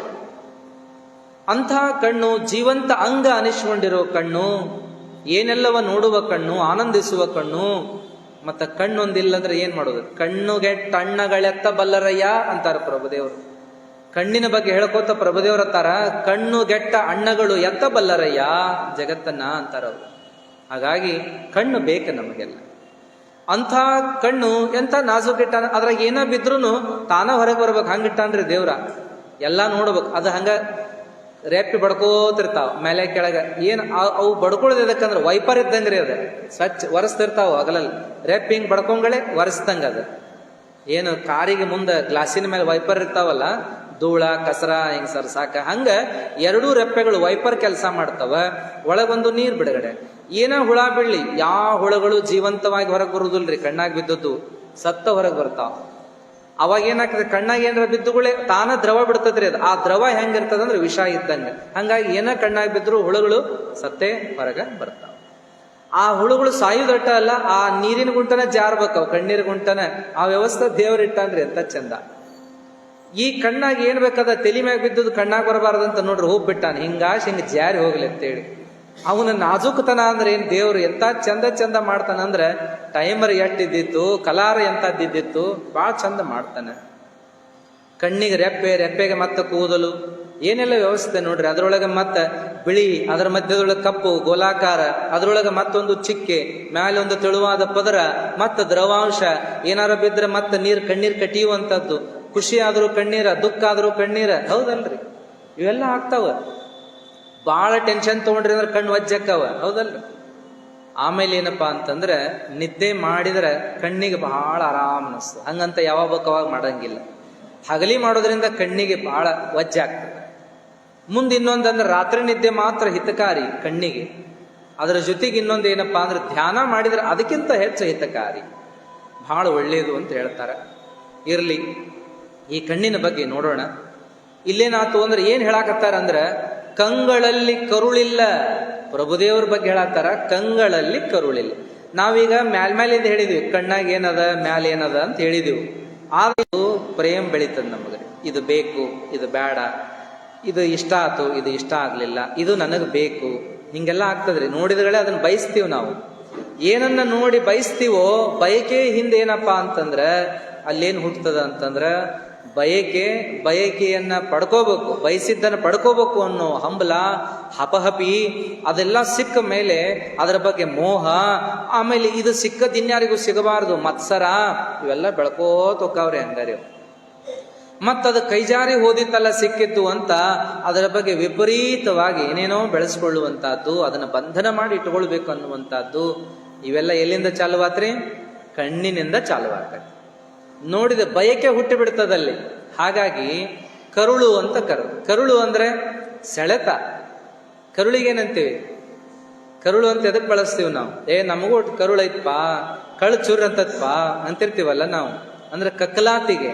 ಅಂಥ ಕಣ್ಣು ಜೀವಂತ ಅಂಗ ಅನಿಸ್ಕೊಂಡಿರೋ ಕಣ್ಣು, ಏನೆಲ್ಲವ ನೋಡುವ ಕಣ್ಣು, ಆನಂದಿಸುವ ಕಣ್ಣು. ಮತ್ತ ಕಣ್ಣೊಂದಿಲ್ಲಂದ್ರೆ ಏನ್ ಮಾಡೋದು? ಕಣ್ಣುಗೆಟ್ಟ ಅಣ್ಣಗಳೆತ್ತ ಬಲ್ಲರಯ್ಯ ಅಂತಾರ ಪ್ರಭುದೇವರು. ಕಣ್ಣಿನ ಬಗ್ಗೆ ಹೇಳ್ಕೋತ ಪ್ರಭುದೇವ್ರ ಅಂತಾರ, ಕಣ್ಣುಗೆಟ್ಟ ಅಣ್ಣಗಳು ಎತ್ತ ಬಲ್ಲರಯ್ಯ ಜಗತ್ತನ್ನ ಅಂತಾರ ಅವರು. ಹಾಗಾಗಿ ಕಣ್ಣು ಬೇಕು ನಮಗೆಲ್ಲ. ಅಂಥ ಕಣ್ಣು ಎಂಥ ನಾಜೂಕಿಟ್ಟಾನ, ಅದ್ರಾಗ ಏನ ಬಿದ್ರೂ ತಾನ ಹೊರಗೆ ಬರ್ಬೇಕು, ಹಂಗಿಟ್ಟಾನ್ರಿ ದೇವ್ರ. ಎಲ್ಲ ನೋಡ್ಬೇಕು. ಅದು ಹಂಗ ರೆಪ್ಪಿ ಬಡ್ಕೋತಿರ್ತಾವ ಮೇಲೆ ಕೆಳಗೆ. ಏನು ಅವು ಬಡ್ಕೊಳ್ಳೋದು ಎದಕ್ಕಂದ್ರೆ ವೈಪರ್ ಇದ್ದಂಗ್ರಿ. ಅದ ಸ್ವಚ್ಛ ಒರೆಸ್ತಿರ್ತಾವ ಹಗಲಲ್ಲಿ. ರೆಪ್ಪಿ ಹಿಂಗೆ ಬಡ್ಕೊಂಗಳೇ ಒರೆಸ್ದಂಗ. ಅದು ಏನು ಕಾರಿಗೆ ಮುಂದೆ ಗ್ಲಾಸಿನ ಮೇಲೆ ವೈಪರ್ ಇರ್ತಾವಲ್ಲ, ಧೂಳ ಕಸರ ಹಿಂಗ್ ಸರ್ಸಾಕ, ಹಂಗ ಎರಡೂ ರೆಪ್ಪೆಗಳು ವೈಪರ್ ಕೆಲಸ ಮಾಡ್ತಾವ. ಒಳಗೊಂದು ನೀರ್ ಬಿಡುಗಡೆ. ಏನ ಹುಳ ಬೀಳ್ಲಿ, ಯಾವ ಹುಳಗಳು ಜೀವಂತವಾಗಿ ಹೊರಗೆ ಬರುದಿಲ್ರಿ. ಕಣ್ಣಾಗ ಬಿದ್ದದ್ದು ಸತ್ತ ಹೊರಗೆ ಬರ್ತಾವ. ಅವಾಗ ಏನಾಗ್ತದೆ, ಕಣ್ಣಾಗ ಏನಾರ ಬಿದ್ದುಗಳೇ ತಾನ ದ್ರವ ಬಿಡ್ತದ್ರಿ. ಅದು ಆ ದ್ರವ ಹೆಂಗಿರ್ತದಂದ್ರೆ ವಿಷ ಇದ್ದಂಗೆ. ಹಂಗಾಗಿ ಏನ ಕಣ್ಣಾಗ ಬಿದ್ರು ಹುಳುಗಳು ಸತ್ತೇ ಹೊರಗೆ ಬರ್ತಾವ. ಆ ಹುಳುಗಳು ಸಾಯುದಟ್ಟ ಅಲ್ಲ, ಆ ನೀರಿನ ಗುಂಟನ ಜಾರ್ಬೇಕವು, ಕಣ್ಣೀರ್ ಗುಂಟನ. ಆ ವ್ಯವಸ್ಥೆ ದೇವ್ರಿಟ್ಟಾನ್ರಿ ಅಂತ ಚಂದ. ಈ ಕಣ್ಣಾಗ ಏನ್ ಬೇಕಾದ ತಲಿ ಮ್ಯಾಗ ಬಿದ್ದದ್ದು ಕಣ್ಣಾಗ ಬರಬಾರ್ದಂತ ನೋಡ್ರಿ ಹೋಗ್ ಬಿಟ್ಟಾನ. ಹಿಂಗಾಶ್ ಹಿಂಗ ಜಾರಿ ಹೋಗ್ಲಿ ಅಂತೇಳಿ. ಅವನ ನಾಜೂಕತನ ಅಂದ್ರೆ ಏನ್ ದೇವ್ರು ಎಂತ ಚಂದ ಚಂದ ಮಾಡ್ತಾನಂದ್ರೆ, ಟೈಮರ್ ಎಷ್ಟಿದ್ದಿತ್ತು, ಕಲಾರ ಎಂತದ್ದಿದ್ದಿತ್ತು, ಭಾಳ ಚಂದ ಮಾಡ್ತಾನೆ. ಕಣ್ಣಿಗೆ ರೆಪ್ಪೆ, ರೆಪ್ಪೆಗೆ ಮತ್ತೆ ಕೂದಲು, ಏನೆಲ್ಲ ವ್ಯವಸ್ಥೆ ನೋಡ್ರಿ. ಅದ್ರೊಳಗೆ ಮತ್ತೆ ಬಿಳಿ, ಅದರ ಮಧ್ಯದೊಳಗೆ ಕಪ್ಪು ಗೋಲಾಕಾರ, ಅದ್ರೊಳಗೆ ಮತ್ತೊಂದು ಚಿಕ್ಕೆ, ಮ್ಯಾಲೆ ಒಂದು ತೆಳುವಾದ ಪದರ, ಮತ್ತೆ ದ್ರವಾಂಶ. ಏನಾರ ಬಿದ್ರೆ ಮತ್ತೆ ಕಣ್ಣೀರ್ ಕಟ್ಟಿಯುವಂಥದ್ದು. ಖುಷಿ ಆದ್ರೂ ಕಣ್ಣೀರ, ದುಃಖ ಆದ್ರೂ ಕಣ್ಣೀರ. ಹೌದಲ್ರಿ? ಇವೆಲ್ಲ ಆಗ್ತಾವ. ಭಾಳ ಟೆನ್ಷನ್ ತಗೊಂಡ್ರಿ ಅಂದ್ರೆ ಕಣ್ಣು ವಜ್ಜಕ್ಕವ. ಹೌದಲ್ರಿ? ಆಮೇಲೆ ಏನಪ್ಪಾ ಅಂತಂದ್ರೆ, ನಿದ್ದೆ ಮಾಡಿದ್ರೆ ಕಣ್ಣಿಗೆ ಬಹಳ ಆರಾಮ್ ಅನಿಸ್ತದೆ. ಹಂಗಂತ ಯಾವಾಗ ಬೇಕವಾಗ ಮಾಡಂಗಿಲ್ಲ. ಹಗಲಿ ಮಾಡೋದ್ರಿಂದ ಕಣ್ಣಿಗೆ ಬಹಳ ವಜ್ಜಾಗ್ತದೆ. ಮುಂದೆ ಇನ್ನೊಂದಂದ್ರೆ ರಾತ್ರಿ ನಿದ್ದೆ ಮಾತ್ರ ಹಿತಕಾರಿ ಕಣ್ಣಿಗೆ. ಅದರ ಜೊತೆಗೆ ಇನ್ನೊಂದು ಏನಪ್ಪಾ ಅಂದ್ರೆ, ಧ್ಯಾನ ಮಾಡಿದ್ರೆ ಅದಕ್ಕಿಂತ ಹೆಚ್ಚು ಹಿತಕಾರಿ, ಬಹಳ ಒಳ್ಳೆಯದು ಅಂತ ಹೇಳ್ತಾರೆ. ಇರ್ಲಿ, ಈ ಕಣ್ಣಿನ ಬಗ್ಗೆ ನೋಡೋಣ. ಇಲ್ಲೇನಾತು ಅಂದ್ರೆ ಏನ್ ಹೇಳಾಕತ್ತಾರ ಅಂದ್ರೆ, ಕಂಗಳಲ್ಲಿ ಕರುಳಿಲ್ಲ. ಪ್ರಭುದೇವ್ರ ಬಗ್ಗೆ ಹೇಳತ್ತಾರ, ಕಂಗಳಲ್ಲಿ ಕರುಳಿಲ್ಲ. ನಾವೀಗ ಮ್ಯಾಲಿಂದ ಹೇಳಿದ್ವಿ, ಕಣ್ಣಾಗ ಏನದ ಮ್ಯಾಲ ಏನದ ಅಂತ ಹೇಳಿದೀವಿ. ಆದ್ರೂ ಪ್ರೇಮ ಬೆಳೀತದ ನಮಗೆ. ಇದು ಬೇಕು, ಇದು ಬೇಡ, ಇದು ಇಷ್ಟ ಆತು, ಇದು ಇಷ್ಟ ಆಗ್ಲಿಲ್ಲ, ಇದು ನನಗೆ ಬೇಕು, ಹಿಂಗೆಲ್ಲ ಆಗ್ತದ್ರಿ. ನೋಡಿದಗಳೇ ಅದನ್ನ ಬಯಸ್ತೀವಿ ನಾವು. ಏನನ್ನ ನೋಡಿ ಬಯಸ್ತೀವೋ, ಬಯಕೆ ಹಿಂದೆ ಏನಪ್ಪಾ ಅಂತಂದ್ರೆ ಅಲ್ಲೇನ್ ಹುಟ್ಟುತ್ತದ ಅಂತಂದ್ರ ಬಯಕೆಯನ್ನ ಪಡ್ಕೋಬೇಕು, ಬಯಸಿದ್ದನ್ನು ಪಡ್ಕೋಬೇಕು ಅನ್ನೋ ಹಂಬಲ, ಹಪಹಪಿ, ಅದೆಲ್ಲ ಸಿಕ್ಕ ಮೇಲೆ ಅದರ ಬಗ್ಗೆ ಮೋಹ, ಆಮೇಲೆ ಇದು ಸಿಕ್ಕದ್ ಇನ್ಯಾರಿಗೂ ಸಿಗಬಾರದು ಮತ್ಸರ, ಇವೆಲ್ಲ ಬೆಳ್ಕೋತ ಹೋಕ್ಕವ್ರೆ ಹಂಗಾರಿ. ಮತ್ತದು ಕೈಜಾರಿ ಹೋದಿತ್ತಲ್ಲ ಸಿಕ್ಕಿತ್ತು ಅಂತ ಅದರ ಬಗ್ಗೆ ವಿಪರೀತವಾಗಿ ಏನೇನೋ ಬೆಳೆಸ್ಕೊಳ್ಳುವಂತಹದ್ದು, ಅದನ್ನ ಬಂಧನ ಮಾಡಿ ಇಟ್ಕೊಳ್ಬೇಕು ಅನ್ನುವಂಥದ್ದು, ಇವೆಲ್ಲ ಎಲ್ಲಿಂದ ಚಾಲುವಾತ್ರಿ? ಕಣ್ಣಿನಿಂದ ಚಾಲುವಾಗ್ತದೆ. ನೋಡಿದ ಬಯಕೆ ಹುಟ್ಟಿ ಬಿಡ್ತದಲ್ಲಿ. ಹಾಗಾಗಿ ಕರುಳು ಅಂತ ಕರುಳು ಅಂದ್ರೆ ಸೆಳೆತ. ಕರುಳಿಗೇನಂತೀವಿ? ಕರುಳು ಅಂತ ಎದಕ್ ಬಳಸ್ತೀವಿ ನಾವು? ನಮಗೂ ಕರುಳು ಐತ್ಪಾ, ಕಳು ಚೂರ್ ಅಂತತ್ಪಾ ಅಂತಿರ್ತೀವಲ್ಲ ನಾವು. ಅಂದ್ರೆ ಕಕ್ಕಲಾತಿಗೆ,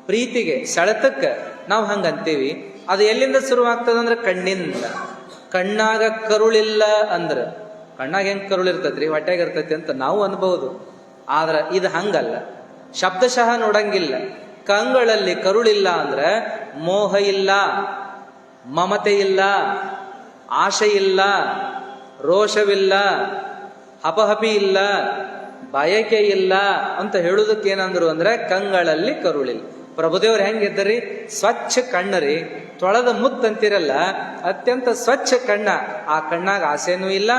ಪ್ರೀತಿಗೆ, ಸೆಳೆತಕ್ಕೆ ನಾವು ಹಂಗಂತೀವಿ. ಅದು ಎಲ್ಲಿಂದ ಶುರುವಾಗ್ತದಂದ್ರೆ ಕಣ್ಣಿಂದ. ಕಣ್ಣಾಗ ಕರುಳಿಲ್ಲ ಅಂದ್ರ, ಕಣ್ಣಾಗ ಹೆಂಗ್ ಕರುಳು ಇರ್ತದ್ರಿ, ಹೊಟ್ಟೆಗೆ ಇರ್ತೈತಿ ಅಂತ ನಾವು ಅನ್ಬಹುದು. ಆದ್ರೆ ಇದು ಹಂಗಲ್ಲ, ಶಬ್ದಶಃ ನೋಡಂಗಿಲ್ಲ. ಕಂಗಳಲ್ಲಿ ಕರುಳಿಲ್ಲ ಅಂದ್ರೆ ಮೋಹ ಇಲ್ಲ, ಮಮತೆ ಇಲ್ಲ, ಆಶೆ ಇಲ್ಲ, ರೋಷವಿಲ್ಲ, ಹಪಹಪಿ ಇಲ್ಲ, ಬಯಕೆ ಇಲ್ಲ ಅಂತ ಹೇಳುವುದಕ್ಕೆ ಏನಂದ್ರು ಅಂದ್ರೆ ಕಂಗಳಲ್ಲಿ ಕರುಳಿಲ್ಲ. ಪ್ರಭುದೇವ್ರು ಹೆಂಗಿದ್ದರಿ? ಸ್ವಚ್ಛ ಕಣ್ಣರಿ, ತೊಳೆದ ಮುತ್ತಂತಿರಲ್ಲ, ಅತ್ಯಂತ ಸ್ವಚ್ಛ ಕಣ್ಣ. ಆ ಕಣ್ಣಾಗ ಆಸೆನೂ ಇಲ್ಲ,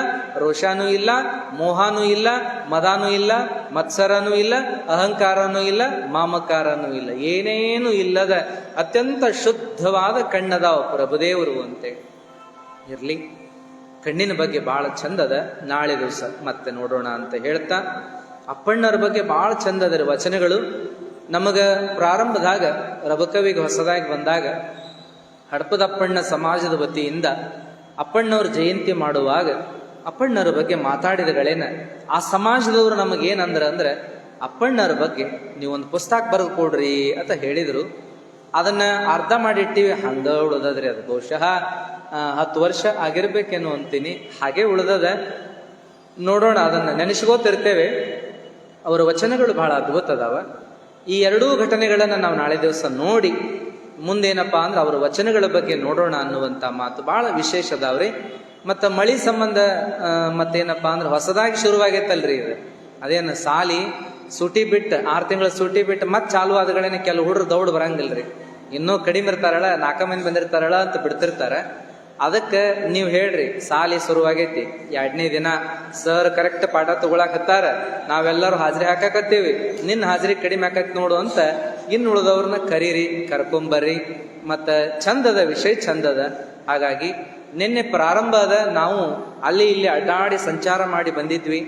ರೋಷನೂ ಇಲ್ಲ, ಮೋಹನೂ ಇಲ್ಲ, ಮದಾನೂ ಇಲ್ಲ, ಮತ್ಸರನೂ ಇಲ್ಲ, ಅಹಂಕಾರನೂ ಇಲ್ಲ, ಮಾಮಕಾರನೂ ಇಲ್ಲ, ಏನೇನು ಇಲ್ಲದ ಅತ್ಯಂತ ಶುದ್ಧವಾದ ಕಣ್ಣದಾವ ಪ್ರಭುದೇವರು ಅಂತೇಳಿ. ಇರ್ಲಿ, ಕಣ್ಣಿನ ಬಗ್ಗೆ ಬಹಳ ಚಂದದ. ನಾಳೆ ದಿವಸ ಮತ್ತೆ ನೋಡೋಣ ಅಂತ ಹೇಳ್ತಾ, ಅಪ್ಪಣ್ಣರ ಬಗ್ಗೆ ಬಹಳ ಚಂದದ ವಚನಗಳು. ನಮಗ ಪ್ರಾರಂಭದಾಗ ರಬಕವಿಗೆ ಹೊಸದಾಗಿ ಬಂದಾಗ ಹಡಪದಪ್ಪಣ್ಣ ಸಮಾಜದ ವತಿಯಿಂದ ಅಪ್ಪಣ್ಣವ್ರ ಜಯಂತಿ ಮಾಡುವಾಗ ಅಪ್ಪಣ್ಣರ ಬಗ್ಗೆ ಮಾತಾಡಿದಗಳೇನ, ಆ ಸಮಾಜದವರು ನಮಗೇನಂದ್ರ ಅಂದ್ರೆ, ಅಪ್ಪಣ್ಣರ ಬಗ್ಗೆ ನೀವೊಂದು ಪುಸ್ತಕ ಬರೆದು ಕೊಡ್ರಿ ಅಂತ ಹೇಳಿದ್ರು. ಅದನ್ನ ಅರ್ಧ ಮಾಡಿಟ್ಟಿವಿ, ಹಂಗ ಉಳ್ದದ್ರಿ. ಅದು ಬಹುಶಃ 10 ವರ್ಷ ಆಗಿರ್ಬೇಕೇನೋ ಅಂತೀನಿ, ಹಾಗೆ ಉಳ್ದದ. ನೋಡೋಣ, ಅದನ್ನ ನೆನೆಸ್ಕೋತಿರ್ತೇವೆ. ಅವರ ವಚನಗಳು ಬಹಳ ಅದ್ಭುತ ಅದಾವ. ಈ ಎರಡೂ ಘಟನೆಗಳನ್ನ ನಾವು ನಾಳೆ ದಿವಸ ನೋಡಿ ಮುಂದೇನಪ್ಪಾ ಅಂದ್ರೆ ಅವರ ವಚನಗಳ ಬಗ್ಗೆ ನೋಡೋಣ ಅನ್ನುವಂಥ ಮಾತು ಬಹಳ ವಿಶೇಷ ಅದಾವ್ರಿ. ಮತ್ತು ಮಳಿ ಸಂಬಂಧ ಮತ್ತೇನಪ್ಪಾ ಅಂದ್ರೆ ಹೊಸದಾಗಿ ಶುರುವಾಗೈತಲ್ರಿ ಇದು. ಅದೇನು ಸಾಲಿ ಸೂಟಿ ಬಿಟ್ಟು 6 ತಿಂಗಳ ಸೂಟಿ ಬಿಟ್ಟು ಮತ್ತೆ ಚಾಲು ಆದಗಳೇನೆ ಕೆಲವು ಹುಡುಗರು ದೌಡ್ ಬರಂಗಿಲ್ರಿ. ಇನ್ನೂ ಕಡಿಮೆ ಇರ್ತಾರಳ, 4 ಮಂದಿ ಬಂದಿರ್ತಾರಳ ಅಂತ ಬಿಡ್ತಿರ್ತಾರೆ. ಅದಕ್ಕೆ ನೀವು ಹೇಳ್ರಿ, ಸಾಲಿ ಶುರುವಾಗೈತಿ, 2ನೇ ದಿನ ಸರ್ ಕರೆಕ್ಟ್ ಪಾಠ ತಗೊಳಕ್ ಹತ್ತಾರ, ನಾವೆಲ್ಲರೂ ಹಾಜರಿ ಹಾಕಾಕತ್ತೀವಿ, ನಿನ್ನ ಹಾಜರಿ ಕಡಿಮೆ ಆಕತ್ ನೋಡು ಅಂತ ಇನ್ನು ಉಳಿದವ್ರನ್ನ ಕರೀರಿ, ಕರ್ಕೊಂಬರ್ರಿ. ಮತ್ತ ಚಂದದ ವಿಷಯ ಚಂದದ. ಹಾಗಾಗಿ ನಿನ್ನೆ ಪ್ರಾರಂಭ ಅದ, ನಾವು ಅಲ್ಲಿ ಇಲ್ಲಿ ಅಡ್ಡಾಡಿ ಸಂಚಾರ ಮಾಡಿ ಬಂದಿದ್ವಿ.